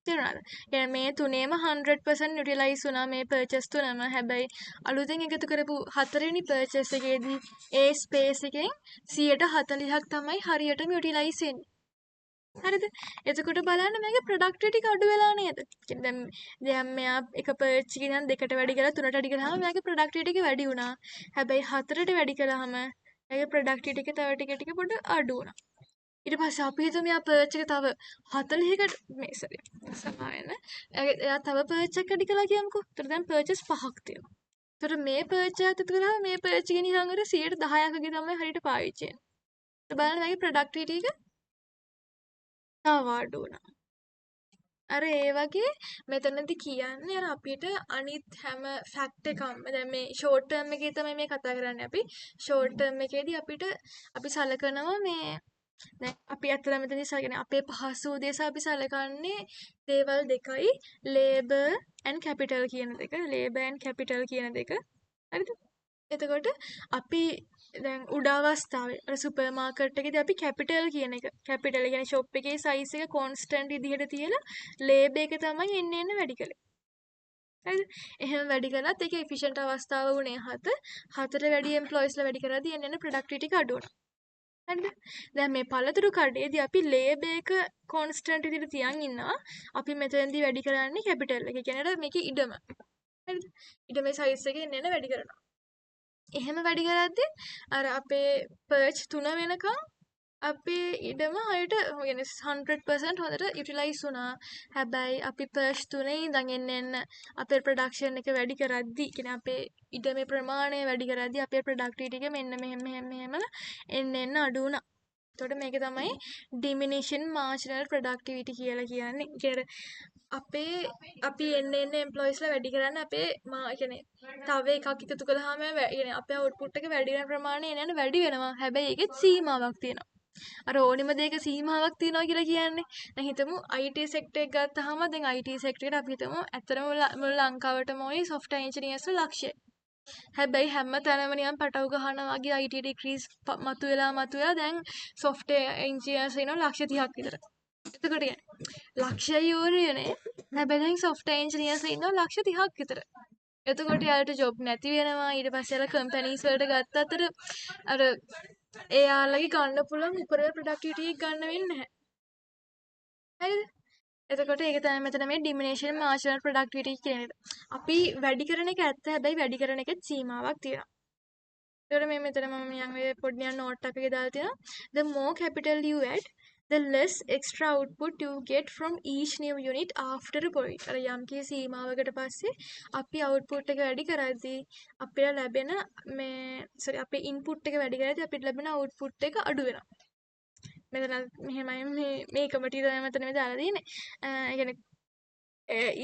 තේරුණාද? يعني මේ තුනේම 100% යුටිලයිස් වුණා මේ පර්චේස් තුනම. හැබැයි අලුතෙන් එකතු කරපු හතරවෙනි පර්චේස් එකේදී ඒ ස්පේස් එකෙන් 140ක් තමයි හරියටම යුටිලයිස් වෙන්නේ. හරිද? එතකොට බලන්න මේකේ ප්‍රොඩක්ටිවිටි එක අඩු වෙලා නේද? දැන් මෙයා එක පර්ච් එකකින් නම් දෙකට වැඩි කරලා තුනට වැඩි කළාම මෙයාගේ ප්‍රොඩක්ටිවිටි එක වැඩි වුණා. හැබැයි හතරට වැඩි කළාම එයාගේ ප්‍රොඩක්ටිවිටි එක තව ටික පොඩ අඩු වුණා. ඊට පස්සේ අපි හිතමු මෙයා පර්ච් එක තව 40කට මේ සෝරි සමාවෙන්න. එයා තව පර්ච් එකක් වැඩි කළා කියමුකෝ. ඒතර දැන් පර්චස් 5ක් තියෙනවා. ඒතර මේ පර්ච් එකත් එකතු කරාම මේ පර්ච් එකේ නිකන් අර 10%ක වගේ තමයි හරියට පාවිච්චි වෙන්නේ. ඒත් බලන්න මේකේ ප්‍රොඩක්ටිවිටි එක තව අඩු වුණා. අර ඒ වගේ මෙතනදී කියන්නේ අර අපිට අනිත් හැම ෆැක්ට් එකක්ම දැන් මේ ෂෝට් ටර්ම් එකේ තමයි මේ කතා කරන්නේ අපි. ෂෝට් ටර්ම් එකේදී අපි සලකනවා මේ දැන් අපි අතන මෙතනදී සලකන්නේ අපේ පහසු උදෙසා අපි සලකන්නේ දේවල් දෙකයි labor and capital කියන දෙක. labor and capital කියන දෙක. හරිද? එතකොට අපි දැන් උඩ අවස්ථාවේ අර සුපර් මාකට් එකේදී අපි කැපිටල් කියන එක කැපිටල් කියන්නේ ෂොප් එකේ සයිස් එක කොන්ස්ටන්ට් විදිහට තියලා ලේබර් එක තමයි එන්න වැඩි කළේ. හරිද? එහෙම වැඩි කළත් ඒකේ එෆිෂන්ට් අවස්ථාව වුණේ 7. 4ට වැඩි එම්ප්ලොයිස්ලා වැඩි කරද්දී එන්න ප්‍රොඩක්ටිවිටි එක අඩු වුණා. හරිද? දැන් මේ පළතුරු කඩේදී අපි ලේබල් එක කොන්ස්ටන්ට් විදිහට තියන් ඉන්නවා. අපි මෙතනදී වැඩි කරන්නේ කැපිටල් එක. ඒ කියන්නේ මේකේ ඉඩම. හරිද? ඉඩමේ සයිස් එක එන්න වැඩි කරනවා. එහෙම වැඩි කරද්දී අර අපේ පර්ච් 3 වෙනකම් අපේ ඉඩම හරියට يعني 100% හොඳට යුටිලයිස් වුණා. හැබැයි අපි පර්ච් 3 ඉඳන් එන්න අපේ ප්‍රොඩක්ෂන් එක වැඩි කරද්දී කියන්නේ අපේ ඉඩමේ ප්‍රමාණය වැඩි කරද්දී අපේ ප්‍රොඩක්ටිවිටි එක මෙන්න මෙහෙම එන්න අඩු වුණා. එතකොට මේක තමයි diminishing marginal productivity කියලා කියන්නේ. කියන්නේ අපි එන්න එම්ප්ලොයිස්ලා වැඩි කරන්න අපේ තව එකක් එකතු කළාම අපේ අවුට්පුට් එක වැඩි වෙන ප්‍රමාණය එන්න වැඩි වෙනවා. හැබැයි ඒකෙත් සීමාවක් තියෙනවා. අර ඕනිම දෙයක සීමාවක් තියෙනවා කියලා කියන්නේ. දැන් හිතමු IT සෙක්ටර් එක ගත්තාම දැන් IT සෙක්ටර් එකට අපි හිතමු ඇත්තටම මුළු ලංකාවටම ওই software engineers ලක්ෂය. හැබැයි හැම තැනම නිකන් පටව ගහනවා වගේ IT ඩිග්‍රීස් මතුවෙලා දැන් software engineers ඉන්නවා ලක්ෂ 30ක් විතර. එතකොට කියන්නේ ලක්ෂය ඉවරනේ. හැබැයි දැන් software engineers ඉන්නවා ලක්ෂ 30ක් විතර. එතකොට යාළුවට ජොබ් නැති වෙනවා. ඊට පස්සේ යාළුවා කම්පැනිස් වලට ගත්තතර අර එයාලගේ ගන්න පුළුවන් උපරිම ප්‍රොඩක්ටිවිටි එක ගන්න වෙන්නේ නැහැ. හරිද? එතකොට ඒක තමයි මෙතන මේ ඩිමිනිෂන් මාර්ජිනල් ප්‍රොඩක්ටිවිටි කියන එක. අපි වැඩි කරන එක ඇත්ත. හැබැයි වැඩි කරන එකෙත් සීමාවක් තියෙනවා. ඒකට මේ මෙතන මම නිකන් ඔය පොඩි නිකන් නෝට් එකක දාලා තියෙනවා. The more capital you add, the less extra output you get from each new unit after a point. අර යම් කී සීමාවකට පස්සේ අපි output එක වැඩි කරද්දී අපිට ලැබෙන අපේ input එක වැඩි කරද්දී අපිට ලැබෙන output එක අඩු වෙනවා. මෙතන මෙහෙමයි මේකම ටික තමයි මෙතන මේ දාලා තියෙන්නේ. ඒ කියන්නේ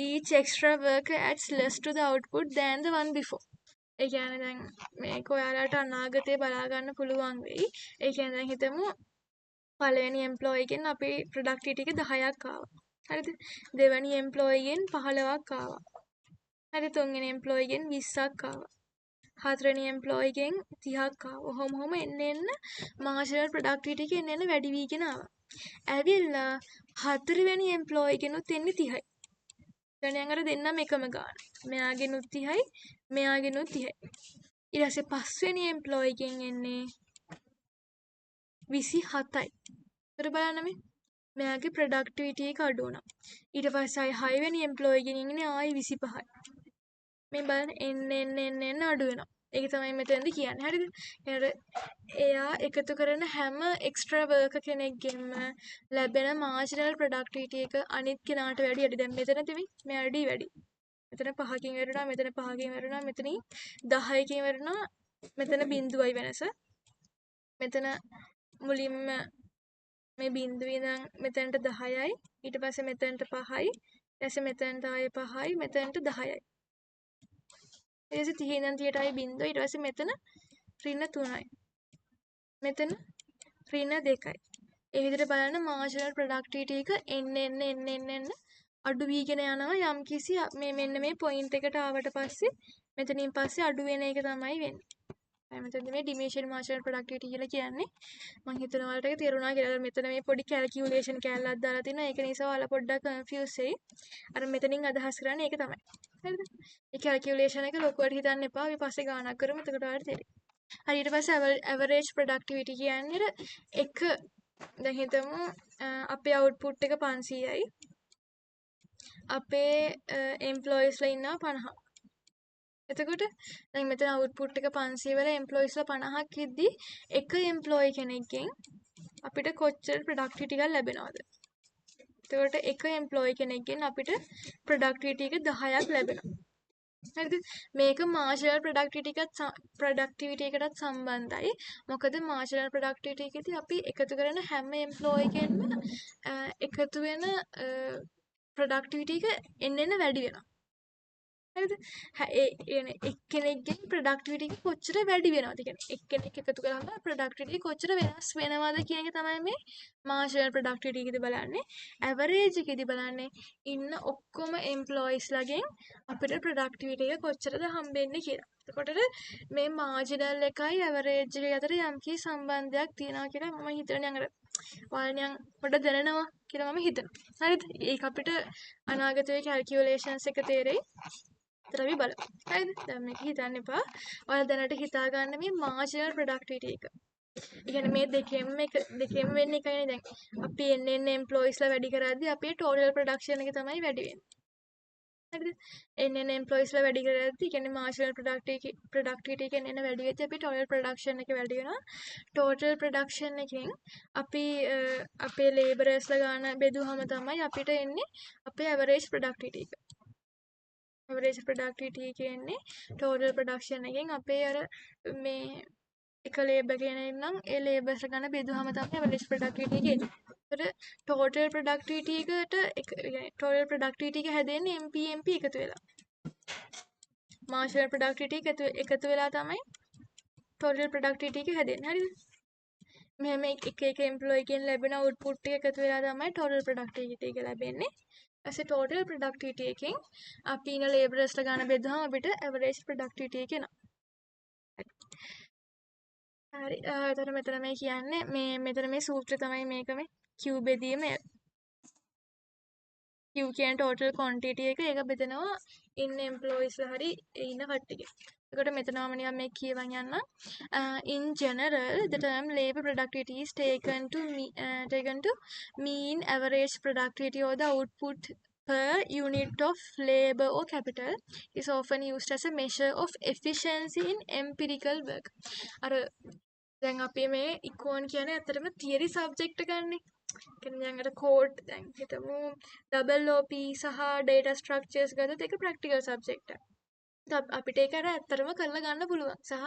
each extra worker adds less to the output than the one before. ඒ කියන්නේ දැන් මේක ඔයාලට අනාගතේ බලා ගන්න පුළුවන් වෙයි. ඒ කියන්නේ දැන් හිතමු පළවෙනි එම්ප්ලොයි එකෙන් අපේ ප්‍රොඩක්ටිවිටි එක 10ක් ආවා. හරිද? දෙවෙනි එම්ප්ලොයි එකෙන් 15ක් ආවා. හරි තුන්වෙනි එම්ප්ලොයි එකෙන් 20ක් ආවා. හතරවෙනි එම්ප්ලොයි එකෙන් 30ක් ආවා. ඔහොම එන්න මාර්ජිනල් ප්‍රොඩක්ටිවිටි එක එන්න වැඩි වීගෙන ආවා. ඇවිල්ලා හතරවෙනි එම්ප්ලොයි එකෙනුත් එන්නේ 30යි. දැන් අර දෙන්නම එකම ගාන. මෙයාගෙනුත් 30යි, මෙයාගෙනුත් 30යි. ඊට පස්සේ පස්වෙනි එම්ප්ලොයි එකෙන් එන්නේ 27යි. ඒතර බලන්න මෙයාගේ ප්‍රොඩක්ටිවිටි එක අඩු වුණා. ඊට පස්සේ ආයි 6 වෙනි එම්ප්ලොයි එකෙන් ඉන්නේ ආයි 25යි. මේ බලන්න එන්න අඩු වෙනවා. ඒක තමයි මෙතනදී කියන්නේ. හරිද? එයා එකතු කරන හැම එක්ස්ට්‍රා වර්කර් කෙනෙක්ගෙන්ම ලැබෙන මාර්ජිනල් ප්‍රොඩක්ටිවිටි එක අනිත් කෙනාට වැඩිය වැඩි. දැන් මෙතන තිබි මෙයාටදී වැඩි. මෙතන 5කින් වැඩුණා, මෙතන 5කින් වැඩුණා, මෙතනින් 10කින් වැඩුණා, මෙතන බිංදුවයි වෙනස. මෙතන මුලින්ම මේ බිංදුවේ ඉඳන් මෙතනට 10යි, ඊට පස්සේ මෙතනට 5යි, ඊට පස්සේ මෙතනට ආයේ 5යි, මෙතනට 10යි. ඊට පස්සේ 30 ඉඳන් 30ට ආයේ බිංදුව, ඊට පස්සේ මෙතන ඍණ 3යි. මෙතන ඍණ 2යි. ඒ විදිහට බලන්න මාර්ජිනල් ප්‍රොඩක්ටිවිටි එක එන්න අඩු වීගෙන යනවා යම්කිසි මෙන්න මේ පොයින්ට් එකට ආවට පස්සේ මෙතනින් පස්සේ අඩු වෙන එක තමයි වෙන්නේ. මෙතනදී මේ ඩිමිනිෂන් මාර්ජිනල් ප්‍රොඩක්ටිවිටි කියලා කියන්නේ මම හිතනවා ඔයාලට ඒක තේරුණා කියලා. මෙතන මේ පොඩි කැල්කියුලේෂන් කැලලක් දාලා තිනවා. ඒක නිසා ඔයාලා පොඩ්ඩක් කන්ෆියුස් වෙයි. අර මෙතනින් අදහස් කරන්නේ ඒක තමයි. හරිද? මේ කැල්කියුලේෂන් එක ලොකුවට හිතන්න එපා. අපි පස්සේ ගානක් කරමු. එතකොට ඔයාලට තේරෙයි. හරි ඊට පස්සේ ඇවරේජ් ප්‍රොඩක්ටිවිටි කියන්නේ එක දැන් හිතමු අපේ අවුට්පුට් එක 500යි. අපේ එම්ප්ලොයිස්ලා ඉන්නවා 50. එතකොට දැන් මෙතන අවුට්පුට් එක 500 වල එම්ප්ලොයිස්ලා 50ක් ඉද්දි එක එම්ප්ලොයි කෙනෙක්ගෙන් අපිට කොච්චර ප්‍රොඩක්ටිවිටි එකක් ලැබෙනවද? එතකොට එක එම්ප්ලොයි කෙනෙක්ගෙන් අපිට ප්‍රොඩක්ටිවිටි එක 10ක් ලැබෙනවා. හරිද? මේක මාර්ජිනල් ප්‍රොඩක්ටිවිටි එකටත් සම්බන්ධයි. මොකද මාර්ජිනල් ප්‍රොඩක්ටිවිටි එකේදී අපි එකතු කරන හැම එම්ප්ලොයි කෙනෙක්ම එකතු වෙන ප්‍රොඩක්ටිවිටි එක එන්න වැඩි වෙනවා. හරිද? එක්කෙනෙක්ගෙන් ප්‍රොඩක්ටිවිටි එක කොච්චර වැඩි වෙනවද කියන්නේ එක්කෙනෙක් එකතු කරාම ප්‍රොඩක්ටිවිටි එක කොච්චර වෙනස් වෙනවද කියන එක තමයි මේ මාර්ජිනල් ප්‍රොඩක්ටිවිටි එකේදී බලන්නේ. ඇවරේජ් එකේදී බලන්නේ ඉන්න ඔක්කොම එම්ප්ලොයිස්ලාගෙන් අපිට ප්‍රොඩක්ටිවිටි එක කොච්චරද හම්බෙන්නේ කියලා. එතකොට මේ මාර්ජිනල් එකයි ඇවරේජ් එකයි අතර යම්කි සම්බන්ධයක් තියෙනවා කියලා මම හිතන්නේ අර ඔයාලා පොඩ්ඩක් දැනනවා කියලා මම හිතනවා. හරිද? ඒක අපිට අනාගතයේ කැල්කියුලේෂන්ස් එක තේරෙයි. ඒතර අපි බලමු. හරිද? දැන් මේක හිතන්න එපා. ඔයාලා දැනට හිතා ගන්න මේ මාර්ජිනල් ප්‍රොඩක්ටිවිටි එක. ඒ කියන්නේ මේ දෙකෙන්ම වෙන්නේ එකයිනේ දැන්. අපි එන්න එම්ප්ලොයිස්ලා වැඩි කරද්දී අපේ ටෝටල් ප්‍රොඩක්ෂන් එක තමයි වැඩි වෙන්නේ. හරිද? එන්න එම්ප්ලොයිස්ලා වැඩි කරද්දී කියන්නේ මාර්ජිනල් ප්‍රොඩක්ටිවිටි එක එන්න වැඩි වෙද්දී අපේ ටෝටල් ප්‍රොඩක්ෂන් එක වැඩි වෙනවා. ටෝටල් ප්‍රොඩක්ෂන් එකෙන් අපි අපේ ලේබරර්ස්ලා ගන්න බෙදුවම තමයි අපිට එන්නේ අපේ ඇවරේජ් ප්‍රොඩක්ටිවිටි එක. ඇවරේජ් ප්‍රොඩක්ටිවිටි එක එන්නේ ටෝටල් ප්‍රොඩක්ෂන් එකෙන් අපේ අර මේ එක ලේබර් කෙනෙක් නම් ඒ ලේබර්ස් ගන්න බෙදුවම තමයි ඇවරේජ් ප්‍රොඩක්ටිවිටි එක එන්නේ. ඒතර ටෝටල් ප්‍රොඩක්ටිවිටි එකට ටෝටල් ප්‍රොඩක්ටිවිටි එක හැදෙන්නේ MPMP එකතු වෙලා. මාර්ජිනල් ප්‍රොඩක්ටිවිටි එකතු වෙලා තමයි ටෝටල් ප්‍රොඩක්ටිවිටි එක හැදෙන්නේ. හරිද? මෙහෙම එක එම්ප්ලොයි කෙනෙක් ලැබෙන අවුට්පුට් එක එකතු වෙලා තමයි ටෝටල් ප්‍රොඩක්ටිවිටි එක ලැබෙන්නේ. ඊට ටෝටල් ප්‍රොඩක්ටිවිටි එකෙන් අපි ඉන ලේබරර්ස්ලා ගන්න බෙදුවම අපිට ඇවරේජ් ප්‍රොඩක්ටිවිටි එක එනවා. හරි එතකොට මෙතන මේ කියන්නේ මෙතන මේ සූත්‍රය තමයි මේක මේ Q බෙදීම Q කියන total quantity එක ඒක බෙදෙනවා in employees හරි ඉන්න කට්ටියගේ. එතකොට මෙතනම නිකන් මේ කියවන් යන්න. In general the term labor productivity is taken to mean average productivity or the output per unit of labor or capital is often used as a measure of efficiency in empirical work. අර දැන් අපි මේ ඉකෝන් කියන්නේ ඇත්තටම theory subject එකක්නේ. කියන්නේ දැන් අර code දැන් හිතමු ඩබල් OP සහ data structures ගත්තොත් ඒක ප්‍රැක්ටිකල් සබ්ජෙක්ට් එකක්. අපිට ඒක අර ඇත්තටම කරලා ගන්න පුළුවන්. සහ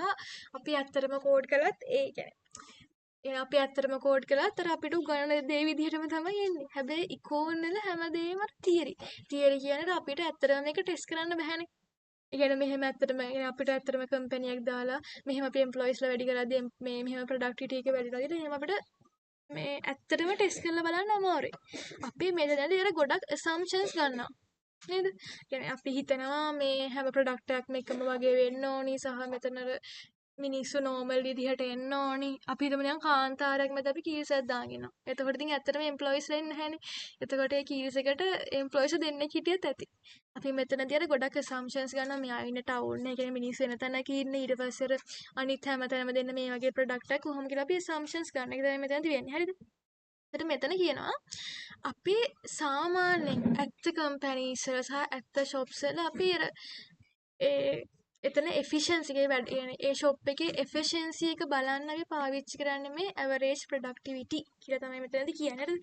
අපි ඇත්තටම කෝඩ් කළත් ඒ කියන්නේ අපි ඇත්තටම කෝඩ් කළත් අර අපිට උගන්වන දේ විදිහටම තමයි එන්නේ. හැබැයි ඉකෝන් වල හැමදේම තියරි. තියරි කියන්නේ අපිට ඇත්තටම මේක ටෙස්ට් කරන්න බෑනේ. ඒ කියන්නේ මෙහෙම ඇත්තටම අපිට ඇත්තටම කම්පැනි එකක් දාලා මෙහෙම අපි එම්ප්ලොයිස්ලා වැඩි කරද්දී මේ මෙහෙම ප්‍රොඩක්ටිවිටි එක වැඩි වෙනවා කියලා එහෙම අපිට මේ ඇත්තටම ටෙස්ට් කරලා බලන්න අමාරුයි. අපි මෙතනදී අර ගොඩක් assumptions ගන්නවා. නේද? කියන්නේ අපි හිතනවා මේ හැම ප්‍රොඩක්ට් එකක්ම එකම වගේ වෙන්න ඕනි සහ මෙතන මිනිස්සු නෝමල් විදිහට එන්න ඕනි. අපි හිතමු නිකන් කාන්තාරයක් මැද අපි කීස් එකක් දාගෙන ඉන්නවා. එතකොට ඉතින් ඇත්තටම එම්ප්ලොයිස්ලා ඉන්නේ නැහැනේ. එතකොට ඒ කීස් එකට එම්ප්ලොයිස්ලා දෙන්නෙක් හිටියත් ඇති. අපි මෙතනදී අර ගොඩක් assumptions ගන්නවා. මෙයා ඉන්න ටවුන් එකේ මිනිස්සු වෙන තැනක ඉන්නේ. ඊට පස්සේ අනිත් හැම තැනම දෙන්න මේ වගේ ප්‍රොඩක්ට් එකක් කොහොම කියලා අපි assumptions ගන්න. ඒක තමයි මෙතනදී වෙන්නේ. හරිද? එතකොට මෙතන කියනවා අපි සාමාන්‍යයෙන් ඇත්ත කම්පැනිස් වල සහ ඇත්ත shops වල අපි අර එතන efficiency එක වැඩි ඒ shop එකේ efficiency එක බලන්න අපි පාවිච්චි කරන්නේ මේ average productivity කියලා තමයි මෙතනදී කියන්නේ.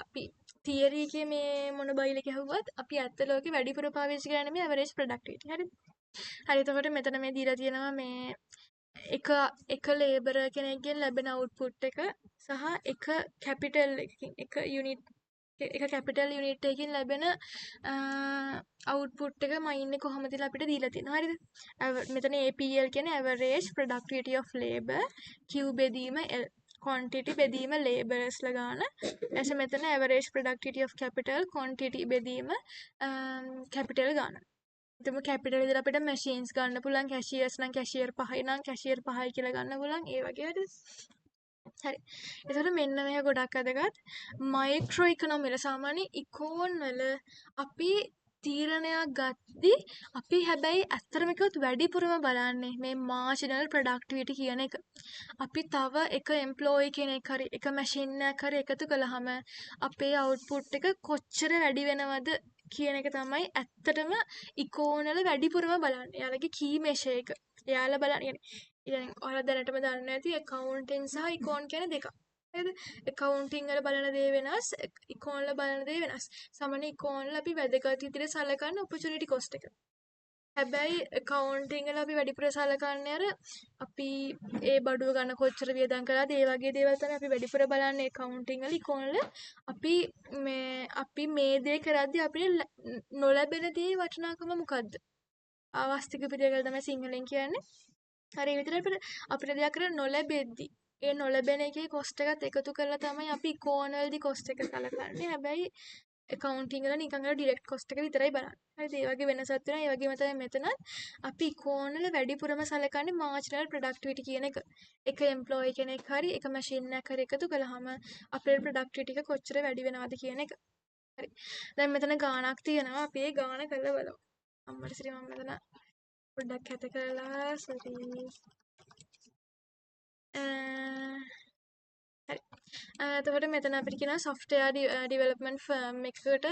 අපි theory එකේ මේ මොන බයිල කියහුවත් අපි ඇත්ත ලෝකේ වැඩිපුර පාවිච්චි කරන්නේ මේ average productivity. හරිද? හරි එතකොට මෙතන මේ දීලා තියෙනවා මේ එක labor කෙනෙක්ගෙන් ලැබෙන output එක සහ එක capital එකකින් එක unit එක කැපිටල් යුනිට් එකකින් ලැබෙන අවුට්පුට් එක මයින්නේ කොහොමද කියලා අපිට දීලා තියෙනවා. හරිද? මෙතන APL කියන්නේ average productivity of labor Q බෙදීම L quantity බෙදීම laborersලා ගන්න. එතකොට මෙතන average productivity of capital quantity බෙදීම capital ගන්න. එතකොට capital විදිහට අපිට machines ගන්න පුළුවන්. cashiers නම් cashier 5යි නම් cashier 5යි කියලා ගන්න පුළුවන්. ඒ වගේ හරිද? හරි. එතකොට මෙන්න මේක ගොඩක් වැදගත්. මයික්‍රෝ ඉකොනොමි වල සාමාන්‍ය ඉකෝන් වල අපි තීරණයක් ගද්දි අපි හැබැයි ඇත්තටම කිව්වොත් වැඩිපුරම බලන්නේ මේ මාර්ජිනල් ප්‍රොඩක්ටිවිටි කියන එක. අපි තව එක එම්ප්ලොයි කෙනෙක් හරි එක මැෂින් එකක් හරි එකතු කළාම අපේ අවුට්පුට් එක කොච්චර වැඩි වෙනවද කියන එක තමයි ඇත්තටම ඉකෝන් වල වැඩිපුරම බලන්නේ. එයාලගේ කී මෙෂර් එක. එයාලා බලන්නේ يعني ඔයාලා දැනටම දන්නවා ඇති accounting සහ econ කියන දෙකක්. හරිද? accounting වල බලන දේ වෙනස්, econ වල බලන දේ වෙනස්. සාමාන්‍ය econ වල අපි වැදගත් විදිහට සලකන්නේ opportunity cost එක. හැබැයි accounting වල අපි වැඩිපුර සලකන්නේ අර අපි ඒ බඩුව ගන්න කොච්චර වියදම් කළාද ඒ වගේ දේවල් තමයි අපි වැඩිපුර බලන්නේ accounting වල econ වල අපි මේ දේ කරද්දී අපිට නොලැබෙන දේ වටිනාකම මොකද්ද? ආවස්තික පිළිවෙල තමයි සිංහලෙන් කියන්නේ. හරි විදිහට අපිට දෙයක් කරන්න නොලැබෙද්දි ඒ නොලැබෙන එකේ කොස්ට් එකත් එකතු කරලා තමයි අපි ඉකෝන් වලදී කොස්ට් එක සලකන්නේ. හැබැයි accounting වල නිකන් අර direct cost එක විතරයි බලන්නේ. හරිද? ඒ වගේ වෙනසක් තියෙනවා. ඒ වගේම තමයි මෙතනත් අපි ඉකෝන් වල වැඩිපුරම සලකන්නේ marginal productivity කියන එක. එක employee කෙනෙක් හරි එක machine එකක් හරි එකතු කළාම අපේ productivity එක කොච්චර වැඩි වෙනවද කියන එක. හරි. දැන් මෙතන ගාණක් තියෙනවා. අපි ඒ ගාණ කරලා බලමු. අම්මට සිරි මම මෙතන පොඩ්ඩක් කැත කරලා sorry හරි. එතකොට මෙතන අපිට කියනවා software development firm එකකට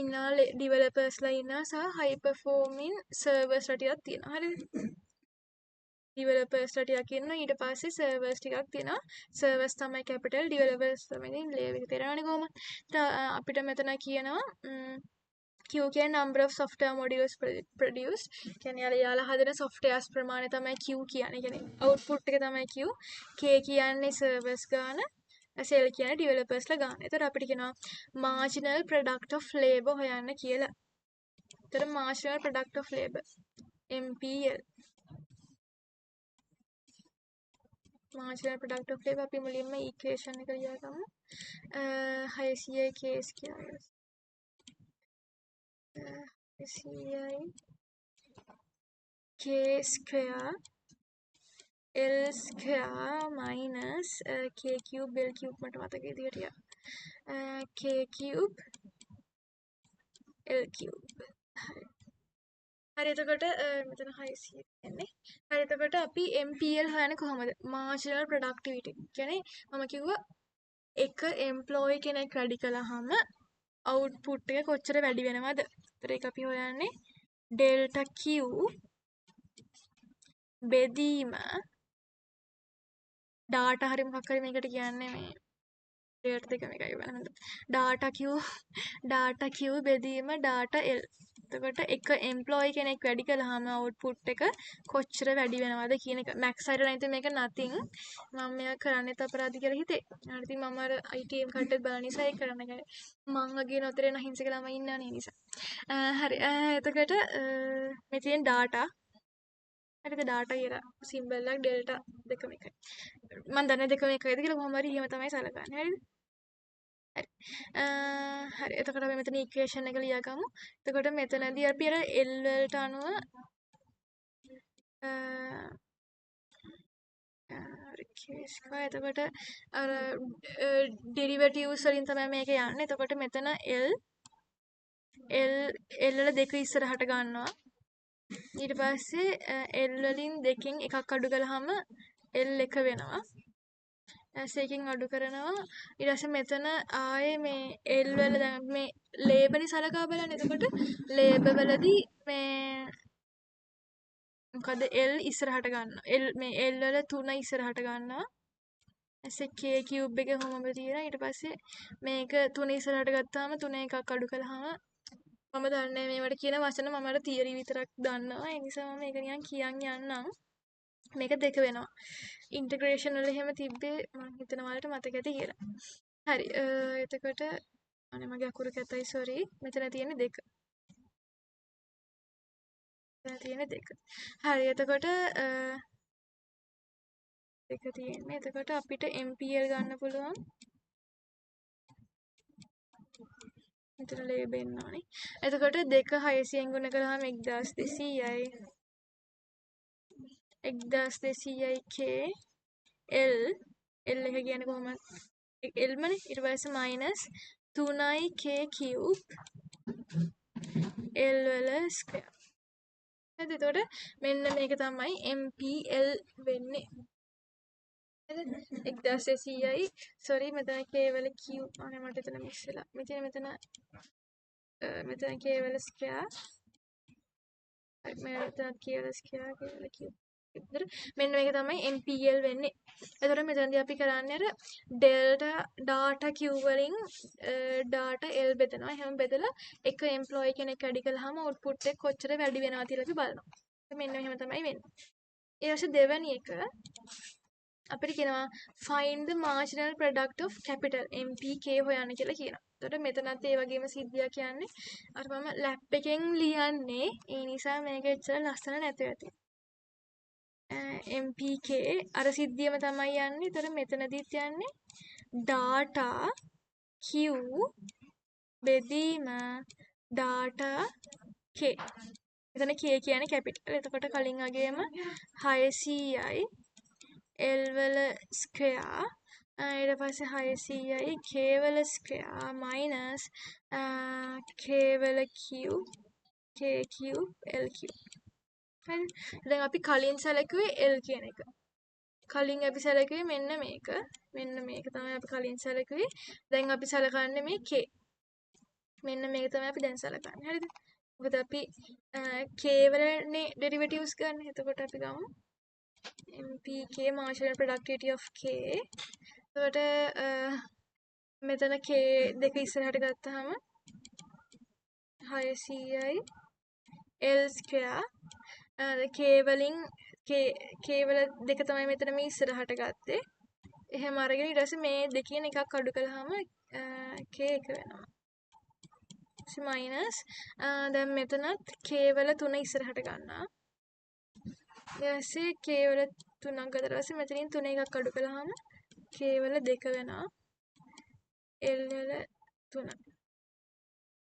ඉන්නවා developers ලා ඉන්නවා සහ high performing servers ලා ටිකක් තියෙනවා. හරිද? developers ලා ටිකක් ඉන්නවා ඊට පස්සේ servers ටිකක් තියෙනවා. servers තමයි capital developers තමයි ඉතින් layer එක තේරෙනවනේ කොහොමද? අපිට මෙතන කියනවා Q කියන්නේ number of software modules produced. කියන්නේ යාලා හදන softwares ප්‍රමාණය තමයි Q කියන්නේ. කියන්නේ output එක තමයි Q. K කියන්නේ servers ගාන. සෙල් කියන්නේ developers ලා ගාන. එතකොට අපිට කියනවා marginal product of labor හොයන්න කියලා. එතකොට marginal product of labor MPL. marginal product of labor අපි මුලින්ම equation එක ලියගමු. 600 case කියලා. 600 k square L square minus k cube L cube මට මතක විදියට k cube L cube. හරි එතකොට මෙතන 600 කියන්නේ. හරි එතකොට අපි MPL හොයන්නේ කොහොමද? marginal productivity. කියන්නේ මම කිව්වා එක employee කෙනෙක් වැඩි කළාම output එක කොච්චර වැඩි වෙනවද? ඒතර ඒක අපි හොයන්නේ delta Q බෙදීම data හරි මොකක් හරි මේකට කියන්නේ මේ rate දෙකම එකයි බලන්න. data Q බෙදීම data L. එතකොට එක employee කෙනෙක් වැඩි කළාම output එක කොච්චර වැඩි වෙනවද කියන එක max side වලින් මේක nothing මම මේක කරන්නත් අපරාධි කියලා හිතේ. ඊට ඉතින් මම අර ITM කට්ටියත් බලන නිසා ඒක කරන්න ගන්නේ. මං වගේ නොතරේ නහින්සක ළමයි ඉන්නවනේ නිසා. හරි. එතකොට මේ තියෙන data හරිද data කියලා symbol එක delta දෙකම එකයි. මම දන්නේ දෙකම එකයිද කියලා කොහොම හරි එහෙම තමයි සලකන්නේ. හරිද? හරි. හරි. එතකොට අපි මෙතන equation එක ලියාගමු. එතකොට මෙතනදී අපි අර L වලට අනුව එතකොට අර derivatives වලින් තමයි මේක යන්නේ. එතකොට මෙතන L වල දෙක ඉස්සරහට ගන්නවා. ඊට පස්සේ L වලින් දෙකෙන් එකක් අඩු කළාම L එක වෙනවා. එකකින් අඩු කරනවා ඊට පස්සේ මෙතන ආයේ මේ L වල දැන් මේ ලේබර්නි සලකා බලන්න. එතකොට ලේබර් වලදී මේ මොකද L ඉස්සරහට ගන්නවා. L මේ L වල 3 ඉස්සරහට ගන්නවා. ඇසේ K cube එක කොහොමද තියෙනවා. ඊට පස්සේ මේක 3 ඉස්සරහට ගත්තාම 3 එකක් අඩු කළාම මම දන්නේ මේවට කියන වචන මම අර තියරි විතරක් දන්නවා. ඒ නිසා මම මේක නිකන් කියන් යන්නම්. මේක දෙක වෙනවා. ඉන්ටග්‍රේෂන් වල එහෙම තිබ්බේ මම හිතනවා වලට මතක ඇති කියලා. හරි. එතකොට අනේ මගේ අකුරු කැතයි sorry. මෙතන තියෙන්නේ දෙක. මෙතන තියෙන්නේ දෙක. හරි. එතකොට දෙක තියෙන්නේ. එතකොට අපිට MPL ගන්න පුළුවන්. මෙතන ලේබෙන්න ඕනේ. එතකොට 2 600න් ගුණ කරාම 1200යි. 1200යි K L එක කියන්නේ කොහොමද? L මනේ ඊට පස්සේ minus 3යි K cube L වල square. හරිද? එතකොට මෙන්න මේක තමයි MPL වෙන්නේ. හරිද? 1200යි sorry මෙතන K වල cube අනේ මට එතන මිස් වෙලා. මෙතන K වල square. මෙතන K වල square K වල cube. මෙන්න මේක තමයි MPL වෙන්නේ. එතකොට මෙතනදී අපි කරන්නේ අර data Q වලින් data L බෙදනවා. එහෙම බෙදලා එක employee කෙනෙක් වැඩි කළාම output එක කොච්චර වැඩි වෙනවද කියලා අපි බලනවා. මෙන්න මෙහෙම තමයි වෙන්නේ. ඊට පස්සේ දෙවෙනි එක අපිට කියනවා find the marginal product of capital MPK හොයන්න කියලා කියනවා. එතකොට මෙතනත් ඒ වගේම සිද්ධියක් කියන්නේ අර මම lab එකෙන් ලියන්නේ ඒ නිසා මේක ඇත්තට ලස්සන නැති වෙති. MPK අර සිද්ධියම තමයි යන්නේ. ඒතර මෙතනදිත් යන්නේ data Q බෙදීම data K. එතන K කියන්නේ capital. එතකොට කලින් වගේම 600යි L වල square ඊට පස්සේ 600යි K වල square minus K වල cube K cube L cube. හරි. දැන් අපි කලින් සැලකුවේ L කියන එක. කලින් අපි සැලකුවේ මෙන්න මේක. මෙන්න මේක තමයි අපි කලින් සැලකුවේ. දැන් අපි සැලකන්නේ මේ k. මෙන්න මේක තමයි අපි දැන් සැලකන්නේ. හරිද? මොකද අපි k වලනේ ඩෙරිවටිව්ස් ගන්න. එතකොට අපි ගමු mpk marginal productivity of k. එතකොට මෙතන k දෙක ඉස්සරහට ගත්තාම 600යි l square k වලින් k වල දෙක තමයි මෙතන මේ ඉස්සරහට ගත්තේ. එහෙම අරගෙන ඊට පස්සේ මේ දෙකෙන් එකක් අඩු කළාම k එක වෙනවා. මයිනස් දැන් මෙතනත් k වල 3 ඉස්සරහට ගන්නවා. ඊට පස්සේ k වල 3ක් ගත්තට පස්සේ මෙතනින් 3 එකක් අඩු කළාම k වල 2 වෙනවා. l වල 3.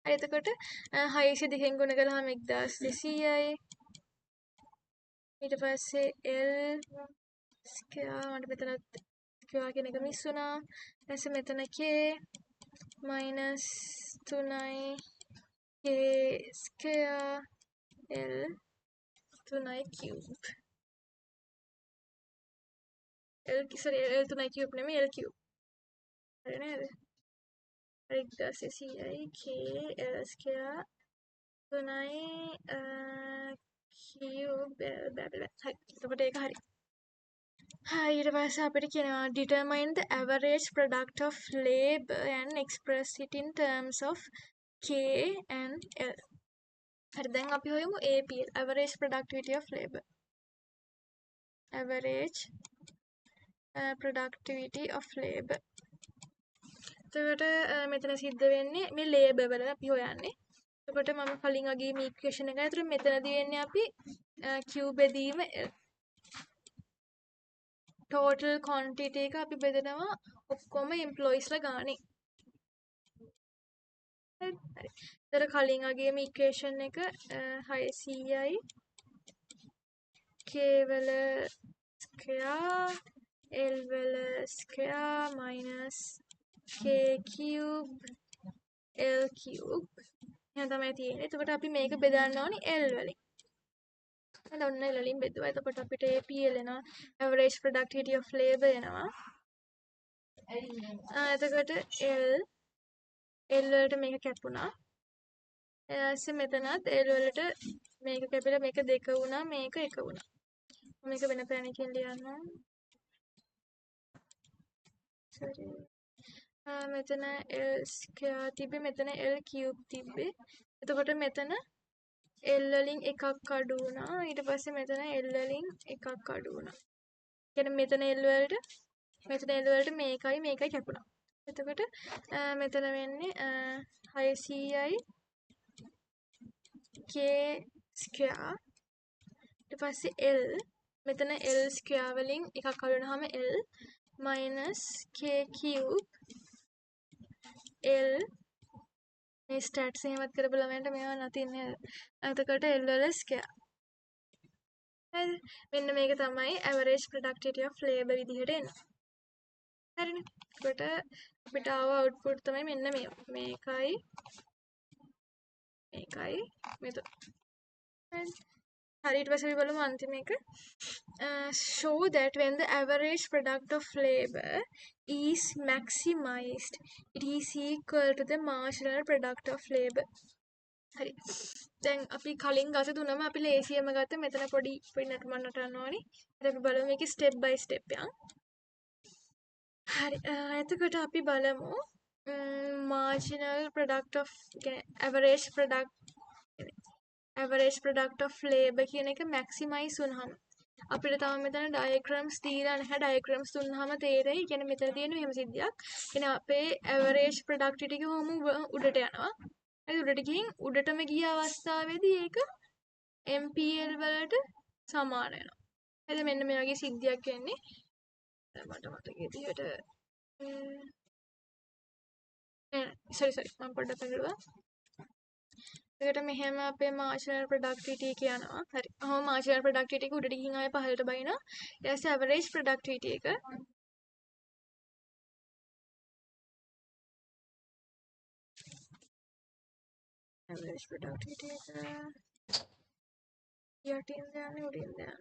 හරි එතකොට 600 දෙකෙන් ගුණ කළාම 1200යි. ඊට පස්සේ l ස්ක්වෙයාර් මට මෙතනත් ස්ක්වෙයාර් කියන එක මිස් වුණා. ඊට මෙතන k මයිනස් 3යි k ස්ක්වෙයාර් l 3යි කියුබ්. l 3යි කියුබ් නෙමෙයි l කියුබ්. හරි නේද? 1200යි k l ස්ක්වෙයාර් 3යි කියුබ් හරි. එතකොට ඒක හරි. ඊට පස්සේ අපිට කියනවා determine the average product of labor and express it in terms of k and l. හරි දැන් අපි හොයමු APL average productivity of labor. average productivity of labor. එතකොට මෙතන සිද්ධ වෙන්නේ මේ labor වල අපි හොයන්නේ. එතකොට මම කලින් වගේ මේ ඉක්වේෂන් එක ඇතුළේ මෙතනදී වෙන්නේ අපි q බෙදීම total quantity එක අපි බෙදනවා ඔක්කොම employees ලා ගානේ. හරි. ඒතර කලින් වගේම ඉක්වේෂන් එක 600යි k වල ස්ක්වෙයාර් l වල square minus k cube l cube එහෙනම් තමයි තියෙන්නේ. එතකොට අපි මේක බෙදන්න ඕනේ l වලින්. එහෙනම් ඔන්න l වලින් බෙදුවා. එතකොට අපිට APL එනවා average productivity of labor එනවා. එතකොට l වලට මේක කැපුණා. ඊට මෙතනත් l වලට මේක කැපිලා මේක 2 වුණා මේක 1 වුණා. මේක වෙන පැනකින් ලියන්න. sorry. මෙතන l ස්ක්වෙයාර් තිබ්බේ මෙතන l කියුබ් තිබ්බේ. එතකොට මෙතන l වලින් එකක් අඩු වුණා. ඊට පස්සේ මෙතන l වලින් එකක් අඩු වුණා. කියන්නේ මෙතන l වලට මේකයි කැපුණා. එතකොට මෙතන වෙන්නේ 600යි k ස්ක්වෙයාර් ඊට පස්සේ l මෙතන l ස්ක්වෙයාර් වලින් එකක් අඩු වෙනවාම l minus k cube l මේ ස්ටැට්ස් එහෙමත් කරපු ළමයන්ට මේවා නැතිනේ නේද? එතකොට l වල ස්ක්වෙයාර්. හරිද? මෙන්න මේක තමයි average productivity of labor විදිහට එන්නේ. හරිනේ. එතකොට අපිට ආව අවුට්පුට් තමයි මෙන්න මේකයි මෙතන. හරි ඊට පස්සේ අපි බලමු අන්තිම එක. show that when the average product of labor is maximized it is equal to the marginal product of labor. හරි. දැන් අපි කලින් ගස දුන්නම අපි ලේසියම ගත්ත මෙතන පොඩි නටුමක් නටන්න ඕනේ. ඊට අපි බලමු මේකේ step by step යන්. හරි. එතකොට අපි බලමු marginal product of average product of labor කියන එක maximize වුණාම අපිට තව මෙතන diagrams දීලා නැහැ. diagrams දුන්නාම තේරෙයි. කියන්නේ මෙතන තියෙන මෙහෙම සිද්ධියක්. කියන්නේ අපේ average productivity එක කොහොම උඩට යනවා. හරි උඩට ගිහින් උඩටම ගිය අවස්ථාවේදී ඒක MPL වලට සමාන වෙනවා. හරිද? මෙන්න මේ වගේ සිද්ධියක් වෙන්නේ. මට මතක විදියට sorry මම පොඩ්ඩක් පෙන්නනවා. ඒකට මෙහෙම අපේ marginal productivity එක යනවා. හරි. ඔහොම marginal productivity එක උඩට ගිහින් ආයෙ පහළට බහිනවා. ඊට පස්සේ average productivity එක යටින්ද යන්නේ උඩින්ද යන්නේ?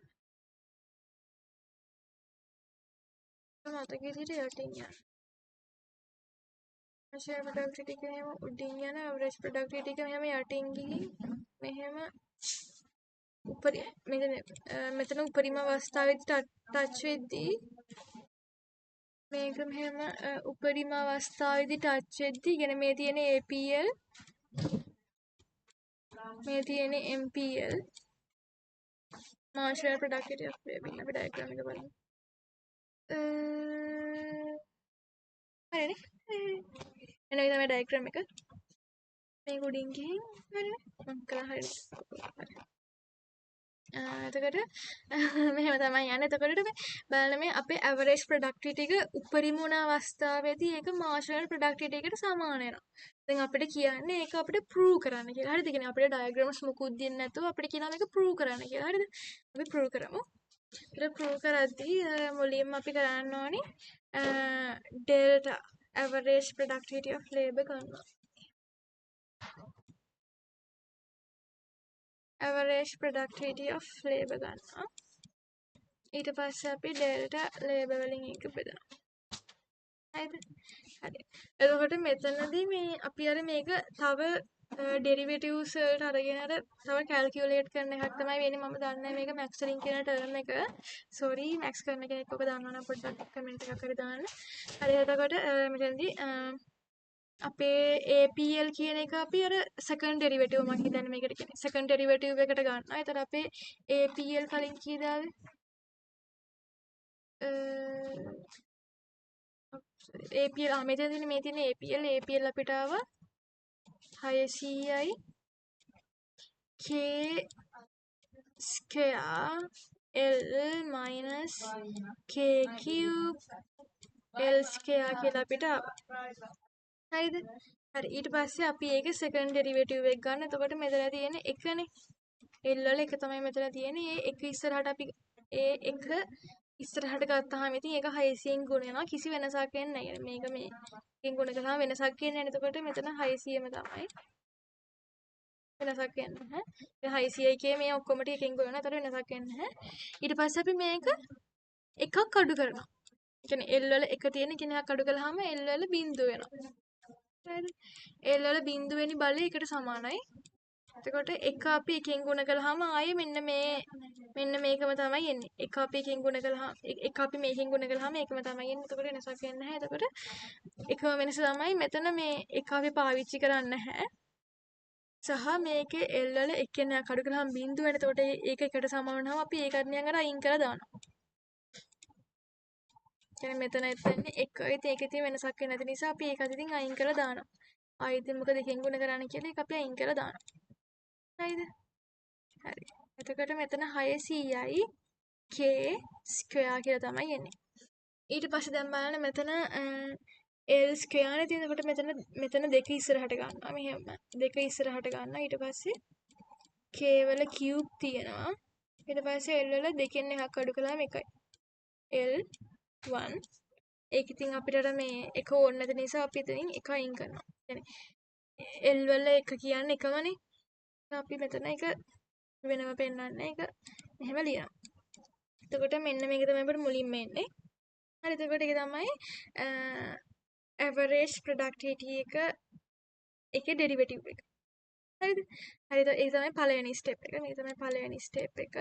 මතකයේ සිට යටින් යන ෂෙයාර් ප්‍රොඩක්ටිවිටි එක මෙහෙම උඩින් යන ඇවරේජ් ප්‍රොඩක්ටිවිටි එක මෙහෙම යටින් ගිහින් මෙහෙම මෙතන උපරිම අවස්ථාවේදී ටච් වෙද්දී මේක මෙහෙම උපරිම අවස්ථාවේදී ටච් වෙද්දී කියන්නේ මේ තියෙන APL මේ තියෙන MPL Marshall productivity of labour අපි ඩයග්‍රෑම් එක බලමු. හරිනේ. එන මේ තමයි ඩයග්‍රෑම් එක. මේක උඩින් ගිහින් හරිනේ. මම කළා හරිනේ. එතකොට මෙහෙම තමයි යන්නේ. එතකොට බලන්න මේ අපේ ඇවරේජ් ප්‍රොඩක්ටිවිටි එක උපරිම වුණ අවස්ථාවේදී ඒක මාර්ෂල් ප්‍රොඩක්ටිවිටි එකට සමාන වෙනවා. දැන් අපිට කියන්නේ ඒක අපිට ප්‍රූව් කරන්න කියලා. හරිද? කියන්නේ අපිට ඩයග්‍රෑම්ස් මොකුත් දෙන්නේ නැතුව අපිට කියනවා මේක ප්‍රූව් කරන්න කියලා. හරිද? අපි ප්‍රූව් කරමු. ඒක ප්‍රූව් කරද්දී මුලින්ම අපි කරන්න ඕනේ delta average productivity of labour ගන්නවා. average productivity of labor ගන්නවා. ඊට පස්සේ අපි delta labor වලින් එක බෙදනවා. හරිද? හරි. එතකොට මෙතනදී මේ අපි අර මේක තව derivatives වලට අරගෙන අර තව calculate කරන එකක් තමයි වෙන්නේ. මම දන්නේ මේක max වලින් කියන term එක. sorry max කරන කෙනෙක් ඔබ දන්නවනම් පොඩ්ඩක් comment එකක් හරි දාන්න. හරි එතකොට මෙතනදී අපේ APL කියන එක අපි අර second derivative මම හිතන්නේ මේකට කියන්නේ second derivative එකට ගන්නවා. එතකොට අපේ APL කලින් කීයද ආවේ? APL මෙතන මේ තියෙන APL අපිට ආවා 600යි K square L minus K cube L square කියලා අපිට ආවා. හරිද? හරි ඊට පස්සේ අපි ඒක second derivative එක ගන්න. එතකොට මෙතන තියෙන එකනේ. L වල එක තමයි මෙතන තියෙන්නේ. ඒ එක ඉස්සරහට අපි ඒ එක ඉස්සරහට ගත්තාම ඉතින් ඒක 600න් ගුණ වෙනවා. කිසි වෙනසක් වෙන්නේ නැහැ. මේක මේකෙන් ගුණ කළාම වෙනසක් වෙන්නේ නැහැ. එතකොට මෙතන 600ම තමයි. වෙනසක් වෙන්නේ නැහැ. 600යි කියේ මේ ඔක්කොම ටික එකෙන් ගුණ වෙනවා. එතකොට වෙනසක් වෙන්නේ නැහැ. ඊට පස්සේ අපි මේක එකක් අඩු කරනවා. ඒ කියන්නේ L වල එක තියෙන කෙනෙක් අඩු කළාම L වල බිඳුව වෙනවා. හරිද? L වල බිඳුව වෙනි බලය එකට සමානයි. එතකොට එක අපි එකෙන් ගුණ කළාම ආයේ මෙන්න මේකම තමයි එන්නේ. එක අපි එකෙන් ගුණ කළාම එක අපි මේකෙන් ගුණ කළාම ඒකම තමයි එන්නේ. එතකොට වෙනසක් වෙන්නේ නැහැ. එතකොට එකම වෙනස තමයි මෙතන මේ එක අපි පාවිච්චි කරන්නේ නැහැ. සහ මේකේ L වල එක්කෙනෙක් අඩු කළාම බිඳුව වෙන. එතකොට ඒක එකට සමාන වුණාම අපි ඒ කර්ණියන් අර අයින් කරලා දානවා. කියන්නේ මෙතන එතන්නේ එක. ඉතින් ඒකේ තියෙන වෙනසක් වෙන්නේ නැති නිසා අපි ඒක අතින් අයින් කරලා දානවා. ආයෙත් මොකද දෙකෙන් ගුණ කරන්නේ කියලා ඒක අපි අයින් කරලා දානවා. හරිද? හරි. එතකොට මෙතන 600යි K square කියලා තමයි එන්නේ. ඊට පස්සේ දැන් බලන්න මෙතන L square නේ තියෙන. එතකොට මෙතන දෙක ඉස්සරහට ගන්නවා. මෙහෙම දෙක ඉස්සරහට ගන්නවා. ඊට පස්සේ K වල cube තියෙනවා. ඊට පස්සේ L වල දෙකෙන් එකක් අඩු කළාම එකයි. L1 ඒක ඉතින් අපිට මේ එක ඕනේ නැති නිසා අපි ඉතින් එක අයින් කරනවා. කියන්නේ L වල එක කියන්නේ එකමනේ. අපි මෙතන එක වෙනම පෙන්වන්නේ ඒක මෙහෙම ලියනවා. එතකොට මෙන්න මේක තමයි අපිට මුලින්ම එන්නේ. හරි එතකොට ඒක තමයි average productivity එකේ derivative එක. හරිද? හරි ඒක තමයි පළවෙනි step එක. මේක තමයි පළවෙනි step එක.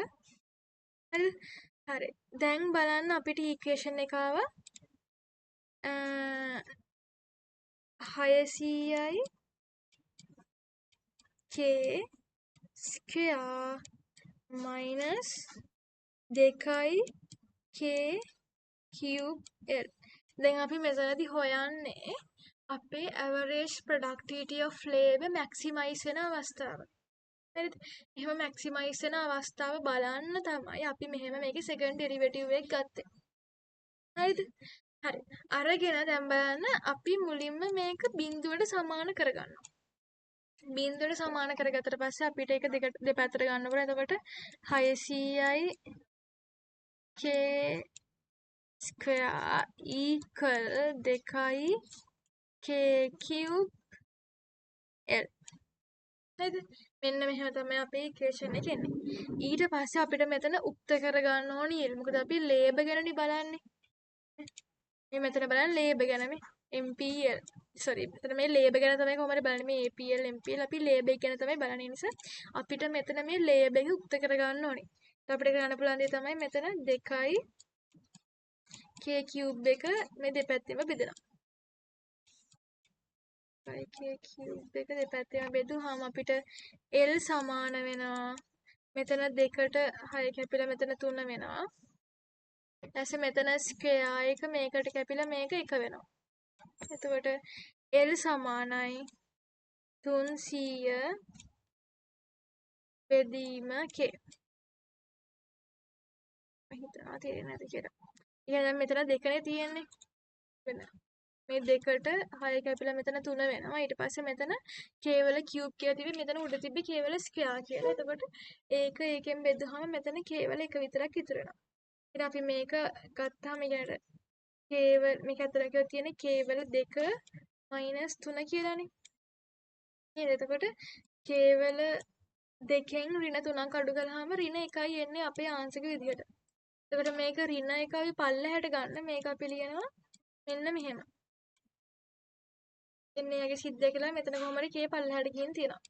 හරිද? හරි. දැන් බලන්න අපිට equation එක ආවා 600යි K square minus 2යි K cube L. දැන් අපි මෙතනදී හොයන්නේ අපේ average productivity of labor maximize වෙන අවස්ථාව. හරිද? එහෙම maximize වෙන අවස්ථාව බලන්න තමයි අපි මෙහෙම මේකේ second derivative එක ගත්තේ. හරිද? හරි. අරගෙන දැන් බලන්න අපි මුලින්ම මේක බිඳුවට සමාන කරගන්නවා. බිඳුවට සමාන කරගත්තට පස්සේ අපිට ඒක දෙපැත්තට ගන්න ඕනේ. එතකොට 600යි K square equal 2යි K cube L. හරිද? මෙන්න මෙහෙම තමයි අපේ equation එක එන්නේ. ඊට පස්සේ අපිට මෙතන උක්ත කරගන්න ඕනේ L. මොකද අපි labor ගැනනේ බලන්නේ. මේ මෙතන බලන්න ලේබල් ගැන මේ MPL sorry මෙතන මේ ලේබල් ගැන තමයි කොහොමද බලන්නේ මේ APL MPL අපි ලේබල් ගැන තමයි බලන්නේ නිසා අපිට මෙතන මේ ලේබල් එක උක්ත කරගන්න ඕනේ. අපිට කරන්න පුළුවන් දේ තමයි මෙතන 2යි k cube එක මේ දෙපැත්තෙම බෙදනවා. 2යි k cube එක දෙපැත්තෙම බෙදුවාම අපිට L සමාන වෙනවා. මෙතන 2ට 6 කැපිලා මෙතන 3 වෙනවා. ඊට මෙතන ස්ක්වෙයාර් එක මේකට කැපිලා මේක 1 වෙනවා. එතකොට L සමානයි 300 බෙදීම k. මම හිතනවා තේරෙන්නේ නැති කියලා. එහෙනම් මෙතන 2නේ තියෙන්නේ. මේ 2ට 6 කැපිලා මෙතන 3 වෙනවා. ඊට පස්සේ මෙතන k වල cube කියලා තිබි මෙතන උඩ තිබි k වල ස්ක්වෙයාර් කියලා. එතකොට ඒක ඒකෙන් බෙදුවාම මෙතන k වල එක විතරක් ඉතුරු වෙනවා. ඉතින් අපි මේක ගත්තාම ඊට මේක අතර කියලා තියෙන k වල 2 3 කියලානේ. නේද? එතකොට k වල 2කින් ඍණ 3ක් අඩු කළාම ඍණ 1යි එන්නේ අපේ ආංශික විදිහට. එතකොට මේක ඍණ 1 අපි පල්ලෙහාට ගන්න මේක අපි ලියනවා මෙන්න මෙහෙම. ඉතින් මේකේ සිද්ධ කියලා මෙතන කොහොම හරි k පල්ලෙහාට ගිහින් තියෙනවා.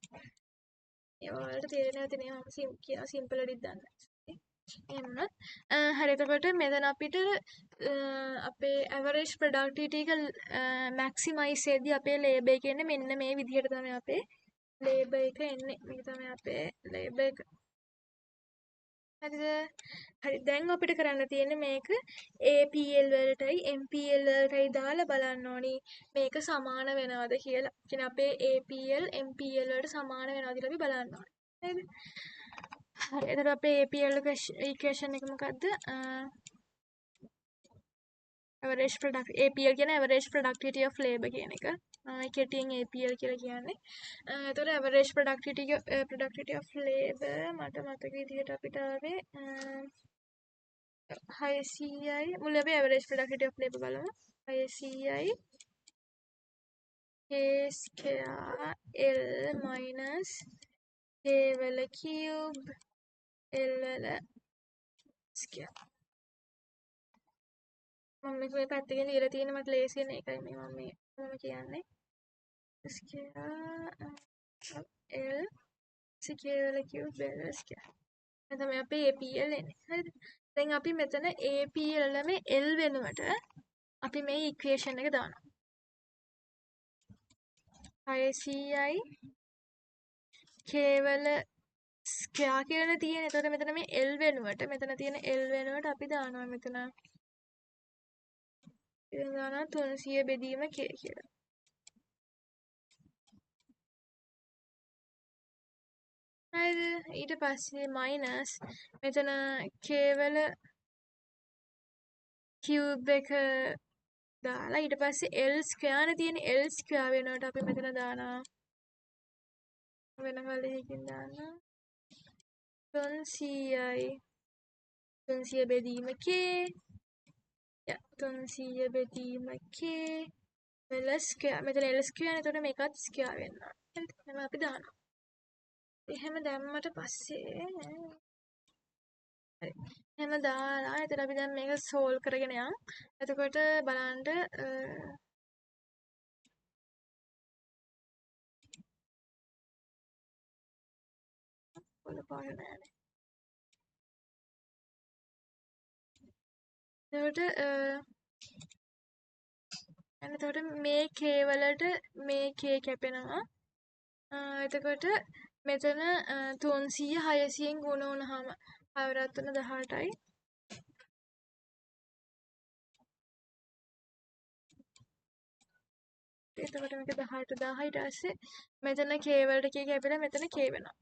ඒ වලට තේරෙන්නේ නැති නේ මම කියන සිම්පල් වැඩිත් දන්නේ. එහෙම හරි එතකොට මෙතන අපිට අපේ ඇවරේජ් ප්‍රොඩක්ටිවිටි එක මැක්සිමයිස් වෙද්දී අපේ ලේබල් එක එන්නේ මෙන්න මේ විදිහට තමයි අපේ ලේබල් එක එන්නේ. මේක තමයි අපේ ලේබල් එක. හරිද? හරි දැන් අපිට කරන්න තියෙන්නේ මේක APL වලටයි MPL වලටයි දාලා බලන්න ඕනි මේක සමාන වෙනවද කියලා. කියන්නේ අපේ APL MPL වලට සමාන වෙනවද කියලා අපි බලන්න ඕනේ. හරිද? හරි එතකොට අපේ APL ඉක්වේෂන් එක මොකද්ද? average product APL කියන average productivity of labor කියන එක. කෙටියෙන් APL කියලා කියන්නේ. එතකොට average productivity of labor මට මතක විදිහට අපිට ආවේ 600යි මුල අපි average productivity of labor බලමු. 600යි k square L minus k වල cube L වල square. මම මේ පැත්තකින් ලියලා තියෙන මට ලේසියෙන් ඒකයි මේ මම කියන්නේ. square L square වල cube L square. එතන තමයි අපේ APL එන්නේ. හරිද? දැන් අපි මෙතන APL වල මේ L වෙනුවට අපි මේ ඉක්වේෂන් එක දානවා. 600යි k වල ස්ක්වෙයාර් කියලා තියෙන. එතකොට මෙතන මේ L වෙනුවට මෙතන තියෙන L වෙනුවට අපි දානවා මෙතන 300 බෙදීම k කියලා. හරිද? ඊට පස්සේ මයිනස් මෙතන k වල cube එක දාලා ඊට පස්සේ L ස්ක්වෙයාර් නේ තියෙන L ස්ක්වෙයාර් වෙනුවට අපි මෙතන දානවා වෙන කලයකින් දානවා 300යි 300 බෙදීම k 300 බෙදීම k L ස්ක්වෙයාර් මෙතන L ස්ක්වෙයාර් නේ එතකොට මේකත් ස්ක්වෙයාර් වෙනවා. හරිද? එහෙනම් අපි දානවා. එහෙම දැම්මට පස්සේ හරි. එහෙම දාලා එතන අපි දැන් මේක සෝල්ව් කරගෙන යමු. එතකොට බලන්න පොළ පාර නෑනේ. එතකොට මේ k වලට මේ k කැපෙනවා. එතකොට මෙතන 300 600න් ගුණ වුණාම 6 × 3 18යි. එතකොට මේක 18 1000 ඊට පස්සේ මෙතන k වලට k කැපිලා මෙතන k වෙනවා.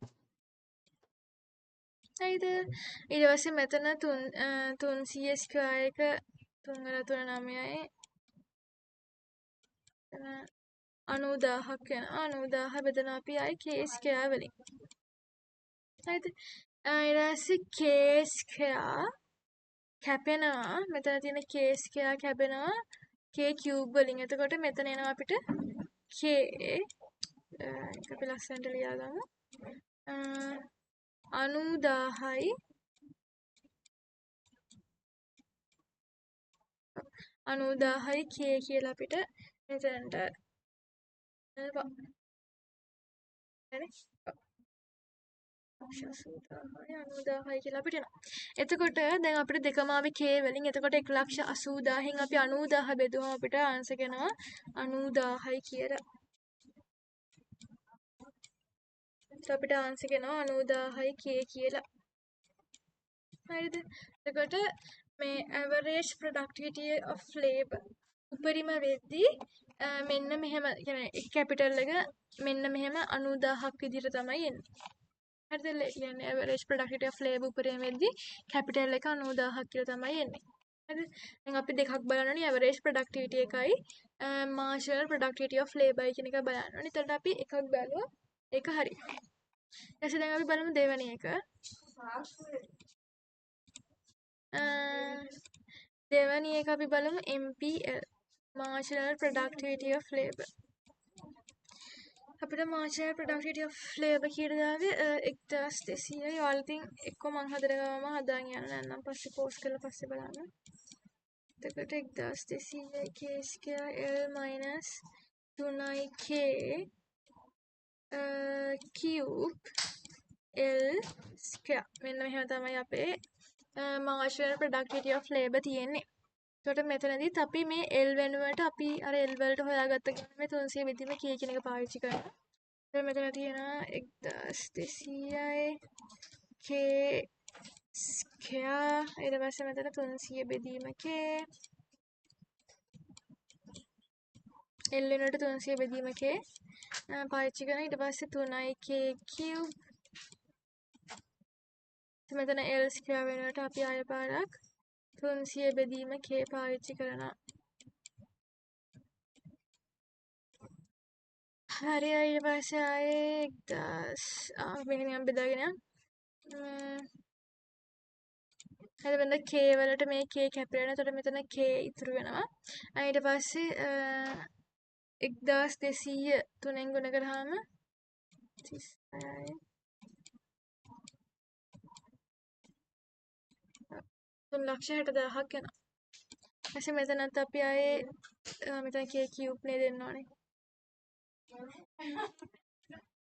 හරිද? ඊට පස්සේ මෙතන 300 ස්ක්වෙයාර් එක 3 × 3 9යි. 90000ක් වෙනවා. 90000 බෙදනවා අපි ආයි k ස්ක්වෙයාර් වලින්. හරිද? ඊට පස්සේ k ස්ක්වෙයාර් කැපෙනවා. මෙතන තියෙන k ස්ක්වෙයාර් කැපෙනවා k cube වලින්. එතකොට මෙතන එනවා අපිට k එක අපි ලස්සනට ලියා ගමු. 90000යි 90,000යි k කියලා අපිට මෙතනට ලක්ෂ 80,000යි 90,000යි කියලා අපිට එනවා. එතකොට දැන් අපිට දෙකම ආවේ k වලින්. එතකොට 1,80,000න් අපි 90,000 බෙදුවම අපිට ආන්සර් එනවා 90,000යි කියලා. අපිට ආන්සර් එනවා 90,000යි k කියලා. හරිද? එතකොට මේ average productivity of labor උපරිම වෙද්දී මෙන්න මෙහෙම කියන්නේ කැපිටල් එක මෙන්න මෙහෙම 90,000ක් විදිහට තමයි එන්නේ. හරිද? කියන්නේ average productivity of labor උපරිම වෙද්දී කැපිටල් එක 90,000ක් කියලා තමයි එන්නේ. හරිද? දැන් අපි දෙකක් බලන්න ඕනේ average productivity එකයි marginal productivity of labor කියන එක බලන්න ඕනේ. එතකොට අපි එකක් බලුවා. ඒක හරි. ඊට පස්සේ දැන් අපි බලමු දෙවෙනි එක. දෙවැනි එක අපි බලමු MPL marginal productivity of labor. අපිට marginal productivity of labor කියලා දාවේ 1200යි. ඔයාලා ඉතින් එක්ක මං හදන ගමම හදාගෙන යන්න නැත්නම් පස්සේ පෝස්ට් කරලා පස්සේ බලන්න. එතකොට 1200යි k square L minus 3k cube L square. මෙන්න මෙහෙම තමයි අපේ marginal productivity of labor තියෙන්නේ. එතකොට මෙතනදිත් අපි මේ L වෙනුවට අපි අර L වලට හොයාගත්ත ගමන් මේ 300 බෙදීම k කියන එක පාවිච්චි කරනවා. එතකොට මෙතන තියෙනවා 1200යි k square ඊට පස්සේ මෙතන 300 බෙදීම k L වෙනුවට 300 බෙදීම k පාවිච්චි කරනවා. ඊට පස්සේ 3යි k cube මෙතන L square වෙනුවට අපි ආය පාරක් 300 බෙදීම k පාවිච්චි කරනවා. හරි ඊට පස්සේ ආයේ 1000 මේක නිකන් බෙදාගෙන හරි මෙතන k වලට මේ k කැපිලා එතකොට මෙතන k ඉතුරු වෙනවා. ඊට පස්සේ 1200 3ෙන් ගුණ කරාම 36යි 3,60,000ක් එනවා. ඊපස්සේ මෙතනත් අපි ආයේ මෙතන k cube නේ දෙන්න ඕනේ.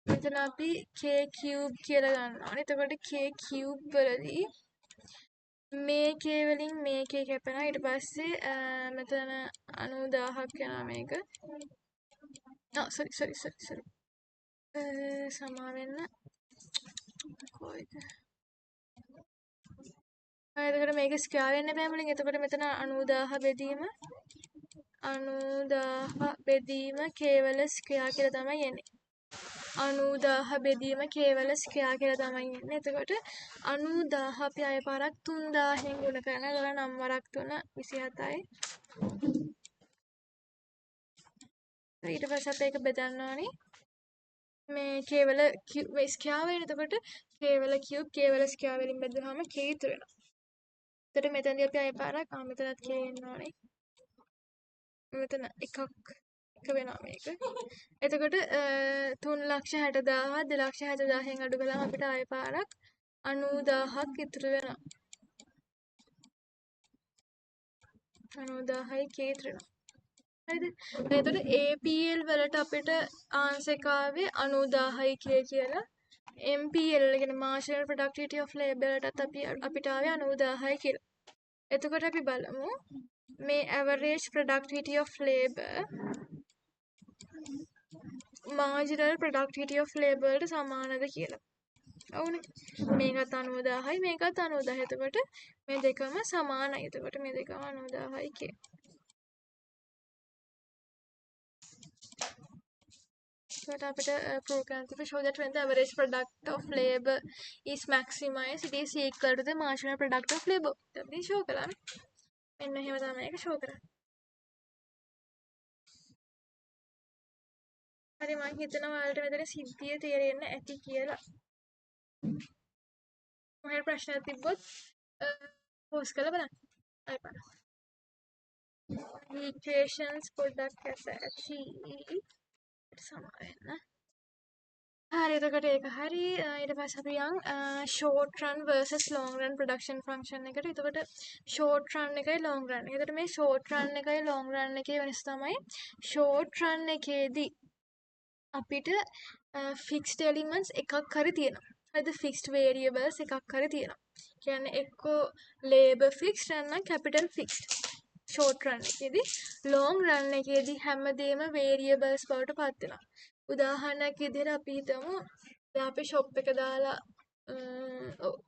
මෙතන අපි k cube කියලා ගන්නවා. එතකොට k cube වලදී මේ k වලින් මේ k කැපෙනවා. ඊට පස්සේ මෙතන 90,000ක් යනවා මේක. sorry. සමා වෙන්න. කොයිද? එතකොට මේක ස්ක්වෙයාර් වෙන්න බෑ මුලින්. එතකොට මෙතන 90,000 බෙදීම 90,000 බෙදීම k වල ස්ක්වෙයාර් කියලා තමයි එන්නේ. 90,000 බෙදීම k වල ස්ක්වෙයාර් කියලා තමයි එන්නේ. එතකොට 90,000 අපි ආය පාරක් 3,000න් ගුණ කරනවා. එතකොට 9 වරක් 3 27යි. ඊට පස්සේ අපි ඒක බෙදන්න ඕනේ. මේ k වල මේ ස්ක්වෙයාර් වෙන. එතකොට k වල කියුබ් k වල ස්ක්වෙයාර් වලින් බෙදුවාම k ඉතුරු වෙනවා. එතකොට මෙතනදී අපි ආය පාරක් මෙතනත් k එන්න ඕනේ. මෙතන එකක් එක වෙනවා මේක. එතකොට 3,60,000 2,60,000න් අඩු කළාම අපිට ආය පාරක් 90,000ක් ඉතුරු වෙනවා. 90,000යි k ඉතුරු වෙනවා. හරිද? එතකොට APL වලට අපිට ආන්සර් එක ආවේ 90,000යි k කියලා. MPL කියන්නේ marginal productivity of labor වලටත් අපිට ආවේ 90,000යි කියලා. එතකොට අපි බලමු මේ average productivity of labor marginal productivity of labor වලට සමානද කියලා. ඔව්නේ. මේකත් 90,000යි මේකත් 90,000යි. එතකොට මේ දෙකම සමානයි. එතකොට මේ දෙකම 90,000යි k. එතකොට අපිට prove කරන්න තිබ්බ show that when the average product of labor is maximized it is equal to the marginal product of labor. අපි show කළානේ. මෙන්න එහෙම තමයි ඒක show කරන්නේ. හරි මම හිතනවා ඔයාලට මෙතන සිද්ධිය තේරෙන්න ඇති කියලා. මොහේ ප්‍රශ්නයක් තිබ්බොත් පෝස්ට් කරලා බලන්න. අය බලන්න. equations පොඩ්ඩක් ඇති සමා වෙන්න. හරි එතකොට ඒක හරි ඊට පස්සේ අපි යන් short run versus long run production function එකට. එතකොට short run එකයි long run. එතකොට මේ short run එකයි long run එකේ වෙනස තමයි short run එකේදී අපිට fixed elements එකක් හරි තියෙනවා. හරිද? fixed variables එකක් හරි තියෙනවා. කියන්නේ එක්කෝ labor fixed නැත්නම් capital fixed. short run එකේදී long run එකේදී හැමදේම variables බවට පත් වෙනවා. උදාහරණයක් විදිහට අපි හිතමු දැන් අපි shop එක දාලා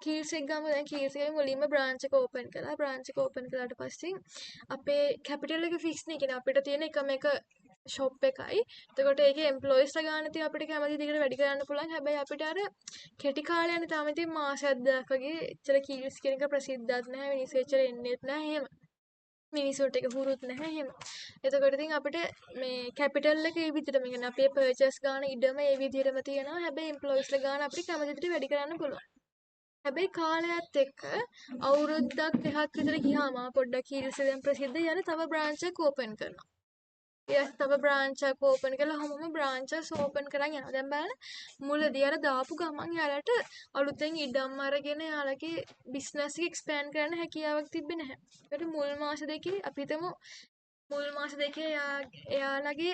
කීල්ස් එක ගමු. දැන් කීල්ස් එකේ මුලින්ම branch එක open කළා. branch එක open කළාට පස්සේ අපේ capital එක fix නේ. කියන්නේ අපිට තියෙන එකම එක shop එකයි. එතකොට ඒකේ employees ලා ගන්න තිය අපිට කැමති විදිහට වැඩි කරන්න පුළුවන්. හැබැයි අපිට අර කෙටි කාලයනේ තාම ඉතින් මාසයක් දෙකක් වගේ එච්චර කීල්ස් කියන එක ප්‍රසිද්ධත් නැහැ. මිනිස්සු එච්චර එන්නෙත් නැහැ එහෙම. මිනිසුන්ට ඒක හුරුත් නැහැ එහෙම. එතකොට ඉතින් අපිට මේ කැපිටල් එක ඒ විදිහටම කියන්නේ අපේ පර්චේස් ගාන ඉඩම ඒ විදිහටම තියෙනවා. හැබැයි එම්ප්ලොයිස්ලා ගාන අපිට කැමති විදිහට වැඩි කරන්න පුළුවන්. හැබැයි කාලයත් එක්ක අවුරුද්දක් දෙකක් විතර ගියාම පොඩ්ඩක් කීල්සෙන් ප්‍රසිද්ධ යන තව බ්‍රාන්ච් එකක් ඕපන් කරනවා. තව බ්‍රාන්ච් එකක් ඕපන් කළා හැමෝම බ්‍රාන්චස් ඕපන් කරන් යනවා. දැන් බලන්න මුලදී අර දාපු ගමන් යාලට අලුතෙන් ඉඩම් අරගෙන යාලගේ බිස්නස් එක එක්ස්පෑන්ඩ් කරන්න හැකියාවක් තිබ්බේ නැහැ. ඒකට මුල් මාස දෙකේ අපි හිතමු මුල් මාස දෙකේ එයාලගේ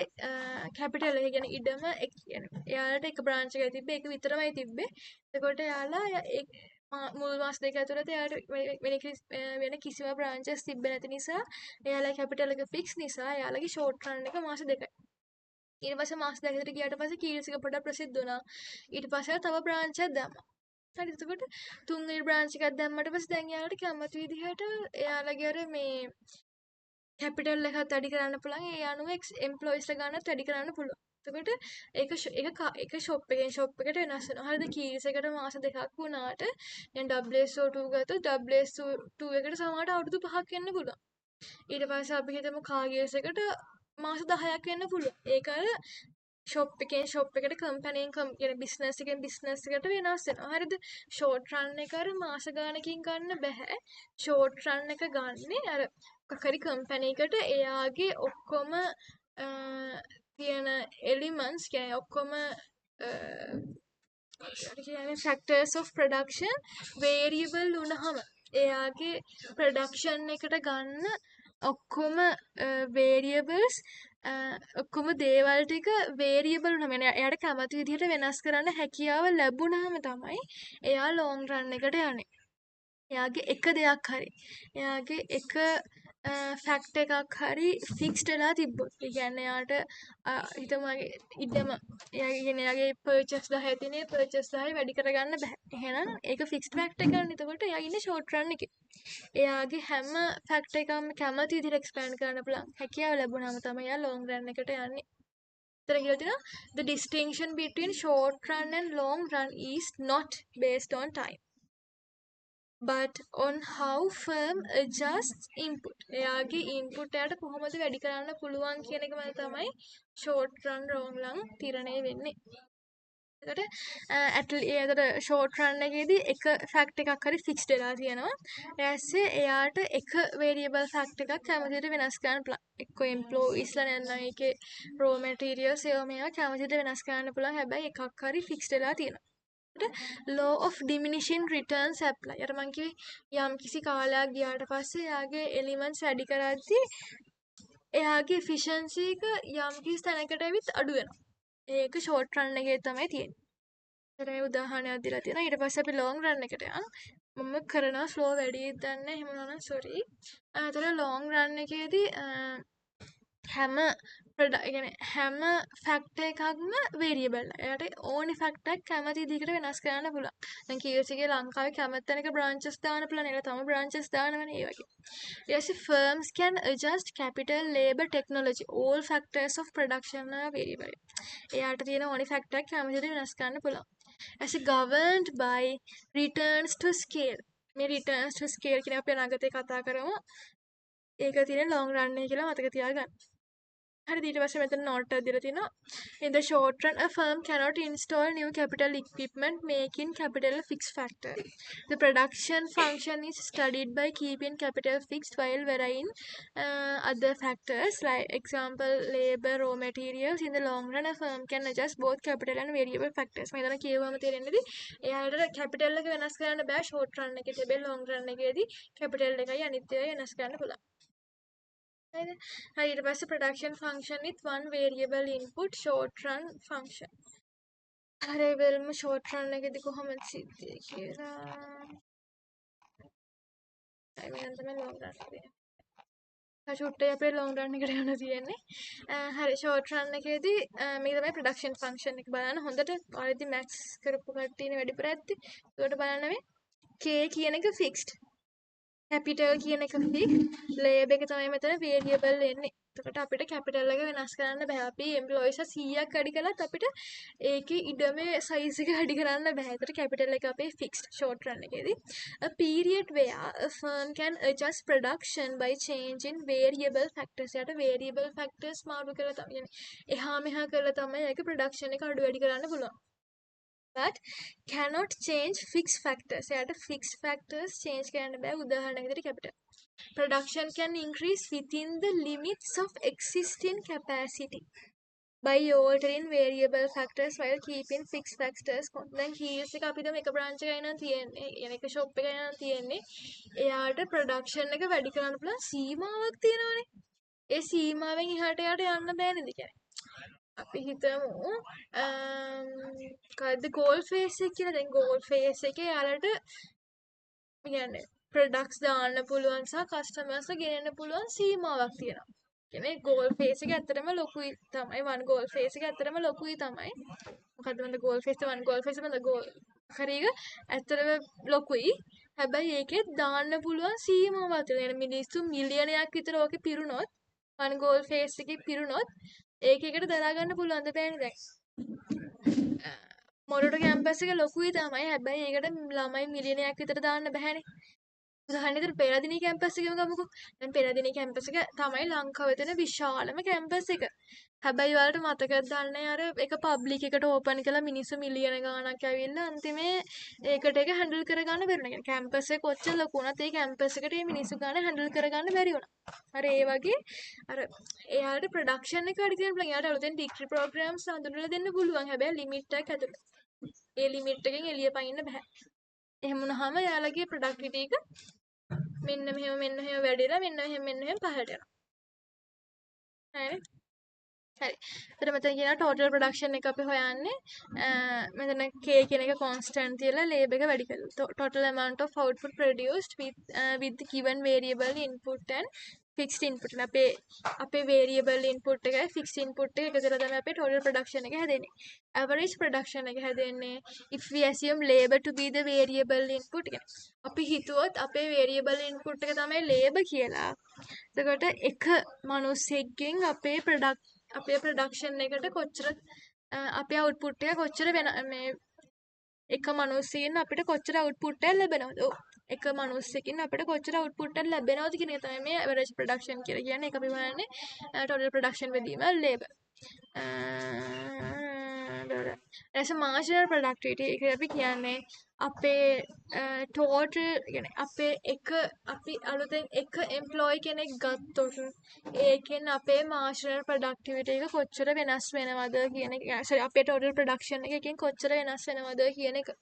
කැපිටල් එක කියන්නේ ඉඩම එයාලට එක බ්‍රාන්ච් එකක් තිබ්බේ ඒක විතරමයි තිබ්බේ. එතකොට එයාලා මුල් මාස දෙක ඇතුළත එයාලට වෙන කිසිම බ්‍රාන්චස් තිබ්බේ නැති නිසා එයාලා කැපිටල් එක ෆික්ස් නිසා එයාලගේ ෂෝට් රන් එක මාස දෙකයි. ඊට පස්සේ මාස දෙකකට ගියාට පස්සේ කීල්ස් එක පොඩ්ඩක් ප්‍රසිද්ධ වුණා. ඊට පස්සේ තව බ්‍රාන්ච් එකක් දැම්මා. හරි එතකොට තුන්වෙනි බ්‍රාන්ච් එකක් දැම්මට පස්සේ දැන් එයාලට කැමති විදිහට එයාලගේ අර මේ කැපිටල් එකත් වැඩි කරන්න පුළුවන්. ඒ අනුව එම්ප්ලොයිස්ලා ගන්නත් වැඩි කරන්න පුළුවන්. එතකොට ඒක ෂොප් එකෙන් ෂොප් එකට වෙනස් වෙනවා. හරිද? කීල්ස් එකට මාස දෙකක් වුණාට දැන් WSO2 ගත්තොත් WSO2 එකට සමහරට අවුරුදු 5ක් වෙන්න පුළුවන්. ඊට පස්සේ අපි හිතමු කාගේස් එකට මාස 10ක් වෙන්න පුළුවන්. ඒක අර ෂොප් එකෙන් ෂොප් එකට කම්පැනියෙන් කියන බිස්නස් එකෙන් බිස්නස් එකට වෙනස් වෙනවා. හරිද? ෂෝට් රන් එක අර මාස ගානකින් ගන්න බෑ. ෂෝට් රන් එක ගන්නේ අර මොකක් හරි කම්පැනියකට එයාගේ ඔක්කොම තියෙන එලිමන්ට්ස් කියන්නේ ඔක්කොම factors of production variable වුණාම එයාගේ production එකට ගන්න ඔක්කොම variables ඔක්කොම දේවල් ටික variable වුණාම එයාට කැමති විදිහට වෙනස් කරන්න හැකියාව ලැබුණාම තමයි එයා long run එකට යන්නේ. එයාගේ එක දෙයක් හරි එයාගේ එක ෆැක්ට් එකක් හරි ෆික්ස්ඩ් වෙලා තිබ්බොත් ඒ කියන්නේ එයාට හිතමු ඉඩම එයාගේ පර්චේස් 10 තියෙන පර්චේස් 10 වැඩි කරගන්න බෑ. එහෙනම් ඒක ෆික්ස්ඩ් ෆැක්ට් එකක්. එතකොට එයා ඉන්නේ ෂෝට් රන් එකේ. එයාගේ හැම ෆැක්ට් එකක්ම කැමති විදිහට එක්ස්පෑන්ඩ් කරන්න පුළුවන් හැකියාව ලැබුණාම තමයි එයා ලොං රන් එකට යන්නේ. එතන කියලා තියෙනවා the distinction between short run and long run is not based on time but on how firm adjusts input. එයාගේ input එයාට කොහොමද වැඩි කරන්න පුළුවන් කියන එක මත තමයි short run long run තීරණය වෙන්නේ. එතකොට ෂෝට් රන් එකේදී එක ෆැක්ට් එකක් හරි ෆික්ස්ඩ් වෙලා තියෙනවා. ඊට පස්සේ එයාට එක වේරියබල් ෆැක්ට් එකක් කැමති විදිහට වෙනස් කරන්න පුළුවන්. එක්ක එම්ප්ලොයිස්ලා නැත්නම් ඒකේ රෝ මැටීරියල්ස් ඒවා මේවා කැමති විදිහට වෙනස් කරන්න පුළුවන්. හැබැයි එකක් හරි ෆික්ස්ඩ් වෙලා තියෙනවා. law of diminishing returns apply. අර මං කිව්වේ යම් කිසි කාලයක් ගියාට පස්සේ එයාගේ එලිමන්ට්ස් වැඩි කරද්දී එයාගේ efficiency එක යම් කිසි තැනකට ඇවිත් අඩු වෙනවා. ඒක ෂෝට් රන් එකේ තමයි තියෙන්නේ. එතන මේ උදාහරණයක් දීලා තියෙනවා. ඊට පස්සේ අපි ලොං රන් එකට යන්. මම කරනවා ස්ලෝ වැඩි දන්නේ එහෙම නෝනා සෝරි. එතන ලොං රන් එකේදී හැම ෆැක්ටර් එකක්ම වේරියබල්. එයාට ඕනි ෆැක්ටර් එකක් කැමති විදිහකට වෙනස් කරන්න පුළුවන්. දැන් KFC එකේ ලංකාවේ කැමති තැනක බ්‍රාන්චස් දාන්න පුළුවන්. ඒලා තම බ්‍රාන්චස් දානවනේ ඒ වගේ. ඊට පස්සේ firms can adjust capital, labor, technology. All factors of production are variable. එයාට තියෙන ඕනි ෆැක්ටර් එකක් කැමති විදිහට වෙනස් කරන්න පුළුවන්. as governed by returns to scale. මේ returns to scale කියන අපි අනාගතේ කතා කරමු. ඒක තියෙන long run එක කියලා මතක තියාගන්න. හරි ඊට පස්සේ මෙතන note එකක් දීලා තිනවා. In the short run, a firm cannot install new capital equipment making capital a fixed factor. The production function is studied by keeping capital fixed while varying other factors like example labor, raw materials. In the long run, a firm can adjust both capital and variable factors. මම හිතන කියවම තේරෙන්නේදී එයාලට capital එක වෙනස් කරන්න බෑ short run එකේ තිබෙන long run එකේදී capital එකයි අනිත් ඒවායි වෙනස් කරන්න පුළුවන්. හරිද? හරි ඊට පස්සේ production function with one variable input short run function. හරි බලමු short run එකේදී කොහොමද සිද්ධිය කියලා. හරි මම තමයි long run එකේ. චුට්ටේ අපේ long run එකට යන්න තියෙන්නේ. හරි short run එකේදී මේක තමයි production function එක බලන්න හොඳට ඔයාලදී max කරපු කට්ටියනේ වැඩිපුර ඇත්තේ. ඒකට බලන්න මේ k කියන එක fixed. capital කියන එක fixed label එක තමයි මෙතන variable වෙන්නේ. එතකොට අපිට capital එක වෙනස් කරන්න බෑ. අපි employees 100ක් වැඩි කළත් අපිට ඒකේ ඉඩමේ size එක වැඩි කරන්න බෑ. එතකොට capital එක අපේ fixed short run එකේදී. A period where a firm can adjust production by changing variable factors. යට variable factors මාරු කරලා තමයි එහා මෙහා කරලා තමයි ඒක production එක අඩු වැඩි කරන්න පුළුවන්. But cannot change fixed factors. එයාට fixed factors change කරන්න බෑ. උදාහරණයක් විදිහට capital. Production can increase within the limits of existing capacity by altering variable factors while keeping fixed factors. දැන් keys එක අපි දැන් එක branch එකයි නම් තියෙන්නේ. يعني එක shop එකයි නම් තියෙන්නේ. එයාට production එක වැඩි කරන්න පුළුවන් සීමාවක් තියෙනවානේ. ඒ සීමාවෙන් එහාට එයාට යන්න බෑනේ කියන්නේ. අපි හිතමු මොකද්ද goal phase එක කියලා. දැන් goal phase එකේ යාලට කියන්නේ products දාන්න පුළුවන් සහ customers ගෙනෙන්න පුළුවන් සීමාවක් තියෙනවා. කියන්නේ goal phase එක ඇත්තටම ලොකුයි තමයි. one goal phase එක ඇත්තටම ලොකුයි තමයි. මොකද්ද මන්ද goal phase one goal phase මන්ද goal හරි එක ඇත්තටම ලොකුයි. හැබැයි ඒකේ දාන්න පුළුවන් සීමාවක් තියෙනවා. يعني මිනිස්සු මිලියනයක් විතර ඕකේ පිරුණොත් one goal phase එකේ පිරුණොත් ඒකයකට දරා ගන්න පුළුවන්ද බෑනේ දැන්. මොරටු කැම්පස් එක ලොකුයි තමයි. හැබැයි ඒකට ළමයි මිලියනයක් විතර දාන්න බෑනේ. උදාහරණයක් විදිහට පෙරදිනී කැම්පස් එකම ගමුකෝ. දැන් පෙරදිනී කැම්පස් එක තමයි ලංකාවේ තියෙන විශාලම කැම්පස් එක. හැබැයි ඔයාලට මතකද දන්නේ අර ඒක පබ්ලික් එකට ඕපන් කළා මිනිස්සු මිලියන ගාණක් ඇවිල්ලා අන්තිමේ ඒකට ඒක හැන්ඩල් කරගන්න බැරි වුණා. කැම්පස් එක කොච්චර ලොකු වුණත් ඒ කැම්පස් එකට මේ මිනිස්සු ගාණ හැන්ඩල් කරගන්න බැරි වුණා. අර ඒ වගේ අර එයාට ප්‍රොඩක්ෂන් එක වැඩි කරන්න පුළුවන්. එයාට අලුතෙන් ඩිග්‍රී ප්‍රෝග්‍රෑම්ස් හඳුන්වලා දෙන්න පුළුවන්. හැබැයි ලිමිට් එකක් ඇතුළත. ඒ ලිමිට් එකෙන් එළිය පනින්න බෑ. එහෙම වුණාම එයාලගේ ප්‍රොඩක්ටිවිටි එක මෙන්න මෙහෙම වැඩිලා මෙන්න පහළට යනවා. හරිද? හරි. එතකොට මෙතන කියනවා total production එක අපි හොයන්නේ මෙතන k කියන එක constant තියලා lab එක වැඩි කරලා. Total amount of output produced with the given variable input and fixed input. අපේ variable input එකයි fixed input එක එකතු කරලා තමයි අපේ total production එක හැදෙන්නේ. Average production එක හැදෙන්නේ if we assume labor to be the variable input. අපි හිතුවොත් අපේ variable input එක තමයි labor කියලා. එතකොට එක මිනිස්සෙක්ගෙන් අපේ ප්‍රොඩක්ෂන් එකට කොච්චර අපේ අවුට්පුට් එක කොච්චර වෙන මේ එක මිනිස්සෙකින් අපිට කොච්චර අවුට්පුට් එකක් ලැබෙනවද? එක මිනිස්සෙකින් අපිට කොච්චර අවුට්පුට් එකක් ලැබෙනවද කියන එක තමයි මේ ඇවරේජ් ප්‍රොඩක්ෂන් කියලා කියන්නේ. ඒක අපි බලන්නේ ටෝටල් ප්‍රොඩක්ෂන් බෙදීම labour. as a marginal productivity එක අපි කියන්නේ අපේ total කියන්නේ අපි අලුතෙන් එක employee කෙනෙක් ගත්තොත් ඒකෙන් අපේ marginal productivity එක කොච්චර වෙනස් වෙනවද කියන එක sorry අපේ total production එකකින් කොච්චර වෙනස් වෙනවද කියන එක.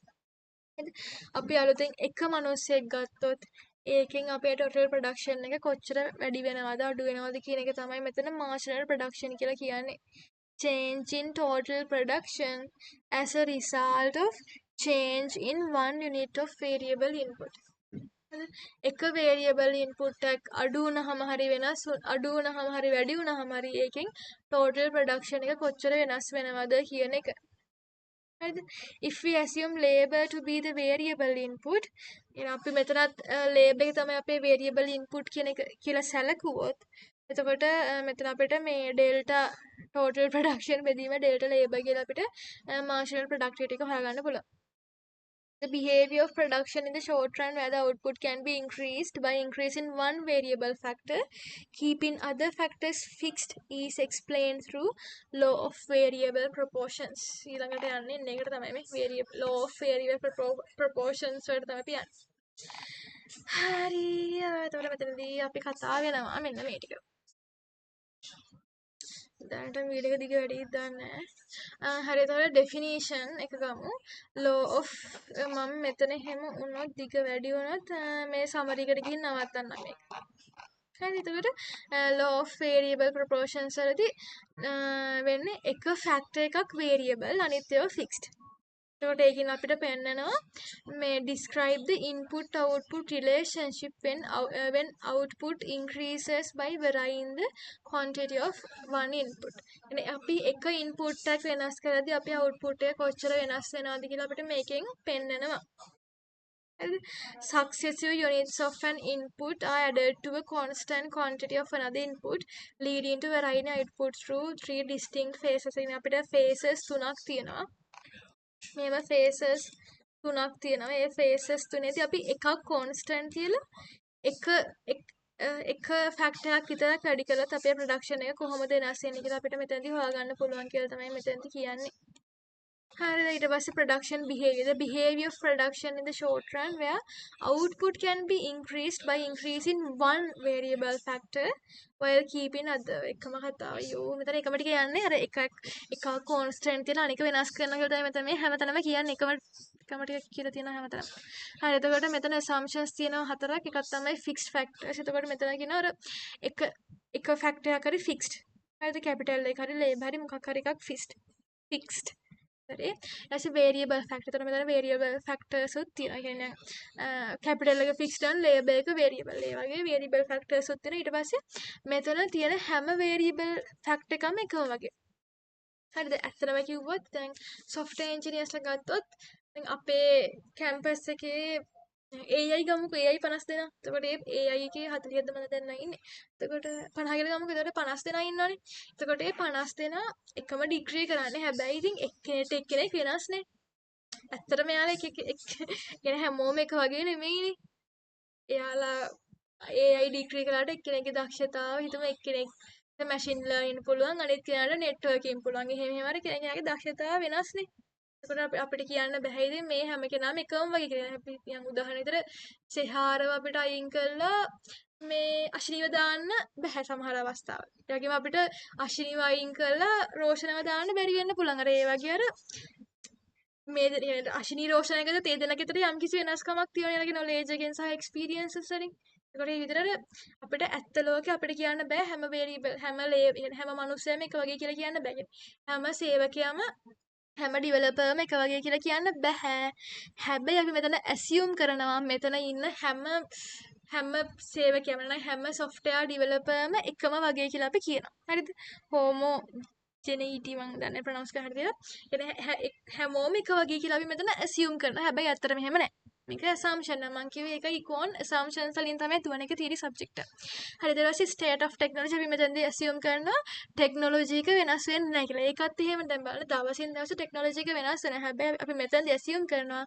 අපි අලුතෙන් එක මිනිහෙක් ගත්තොත් ඒකෙන් අපේ total production එක කොච්චර වැඩි වෙනවද අඩු වෙනවද කියන එක තමයි මෙතන marginal production කියලා කියන්නේ. Change in total production as a result of change in one unit of variable input. එක variable input එකක් අඩු වුණාම හරි වෙනස් අඩු වුණාම හරි වැඩි වුණාම හරි ඒකෙන් total production එක කොච්චර වෙනස් වෙනවද කියන එක. හරිද? If we assume labor to be the variable input අපි මෙතනත් labor එක තමයි අපේ variable input කියන එක කියලා සැලකුවොත් එතකොට මෙතන අපිට මේ delta total production බෙදීම delta labor කියලා අපිට marginal productivity එක හොයාගන්න පුළුවන්. The behavior of production in the short run where the output can be increased by increasing one variable factor, keeping other factors fixed is explained through law of variable proportions. ඊළඟට යන්නේ ඉන්න එකට තමයි මේ variable law of variable proportions වලට තමයි අපි යන්නේ. හරි එතකොට මෙතනදී අපි කතා වෙනවා මෙන්න මේ ටික. දැනට වීඩියෝ එක දිග වැඩිද දන්නේ නැහැ. හරි එතකොට definition එක ගමු. law of මම මෙතන එහෙම වුණොත් දිග වැඩි වුණොත් මේ summary එකට ගිහින් නවත්තන්නම් මේක. හරි එතකොට law of variable proportions වලදී වෙන්නේ එක factor එකක් variable අනිත් ඒවා fixed. එතකොට ඒකින් අපිට පෙන්නනවා මේ describe the input output relationship when output increases by varying the quantity of one input. يعني අපි එක input එකක් වෙනස් කරද්දී අපි output එක කොච්චර වෙනස් වෙනවද කියලා අපිට මේකෙන් පෙන්නනවා. Successive units of an input are added to a constant quantity of another input, leading to varying output through three distinct phases. අපිට phases තුනක් තියෙනවා. මේව ෆේසස් තුනක් තියෙනවා. ඒ ෆේසස් තුනේදී අපි එකක් කොන්ස්ටන්ට් තියලා එක ෆැක්ටර් එකක් විතරක් වැඩි කළොත් අපේ ප්‍රොඩක්ෂන් එක කොහොමද වෙනස් වෙන්නේ කියලා අපිට මෙතනදී හොයාගන්න පුළුවන් කියලා තමයි මෙතනදී කියන්නේ. හරිද? ඊට පස්සේ production behavior. The behavior of production in the short run where output can be increased by increasing one variable factor while keeping other. එකම කතාව. යෝ මෙතන එකම ටික යන්නේ අර එකක් constant තියලා අනික වෙනස් කරනවා කියලා තමයි මෙතන මේ හැමතැනම කියන්නේ එකම ටික කියලා තියෙනවා හැමතැනම. හරි එතකොට මෙතන assumptions තියෙනවා හතරක්. එකක් තමයි fixed factors. එතකොට මෙතන කියනවා අර එක factor එකක් හරි fixed. හරිද? capital එක හරි label හරි මොකක් හරි එකක් fixed. හරි ඊට variable factor. එතන මෙතන variable factors උත් තියෙනවා. කියන්නේ capital එක fixed and label එක variable. ඒ වගේ variable factors උත් තියෙනවා. ඊට පස්සේ මෙතන තියෙන හැම variable factor එකම එකම වගේ. හරිද? ඇත්තටම කිව්වොත් දැන් software engineers ලා ගත්තොත් දැන් අපේ campus එකේ AI ගමුකෝ AI 50 දෙනා. එතකොට ඒ AI එකේ 40ක් දෙනා දැන් ඉන්නේ. එතකොට 50 කියලා ගමුකෝ. එතකොට 50 දෙනා ඉන්නවනේ. එතකොට ඒ 50 දෙනා එකම ඩිග්‍රී කරන්නේ. හැබැයි ඉතින් එක්කෙනෙක් වෙනස්නේ. ඇත්තටම යාලා කියන්නේ හැමෝම එක වගේ නෙමෙයිනේ. එයාලා AI ඩිග්‍රී කරාට එක්කෙනෙක්ගේ දක්ෂතාව හිතමු එක්කෙනෙක් මැෂින් ලර්නින් පුළුවන් අනිත් කෙනාට නෙට්වර්කින් පුළුවන්. එහෙම හරි කෙනෙක්ගේ දක්ෂතාව වෙනස්නේ. එතකොට අපිට කියන්න බෑ ඉතින් මේ හැම කෙනාම එකම වගේ කියලා. අපි කියන් උදාහරණ විතර සෙහාරව අපිට අයින් කළා මේ අශිනිව දාන්න බෑ සමහර අවස්ථාවල. ඒ වගේම අපිට අශිනිව අයින් කළා රෝෂණව දාන්න බැරි වෙන්න පුළුවන්. අර ඒ වගේ අර මේ අශිනී රෝෂණ එකද තේ දෙනක අතර යම්කිසි වෙනස්කමක් තියෙනවා නේද knowledge එකෙන් සහ experiences වලින්. ඒකට මේ විදිහට අපිට ඇත්ත ලෝකේ අපිට කියන්න බෑ හැම variable හැම මිනිස්සෙම එක වගේ කියලා කියන්න බෑ. හැම සේවකයාම හැම ඩිවෙලොපර්ම එක වගේ කියලා කියන්න බෑ. හැබැයි අපි මෙතන assume කරනවා මෙතන ඉන්න හැම සේවකයම හැම software developerම එකම වගේ කියලා අපි කියනවා. හරිද? homogeneity මම දන්නේ pronounce කරන්න හරියට. කියන්නේ හැමෝම එක වගේ කියලා අපි මෙතන assume කරනවා. හැබැයි ඇත්තටම එහෙම නැහැ. මේක assumption නම් මම කිව්වේ ඒක icon assumptions වලින් තමයි තුන එක theory subject එක. හරි ඊට පස්සේ state of technology අපි මෙතනදී assume කරනවා technology එක වෙනස් වෙන්නේ නැහැ කියලා. ඒකත් එහෙම දැන් බලන්න දවසින් දවස technology එක වෙනස් වෙනවා. හැබැයි අපි මෙතනදී assume කරනවා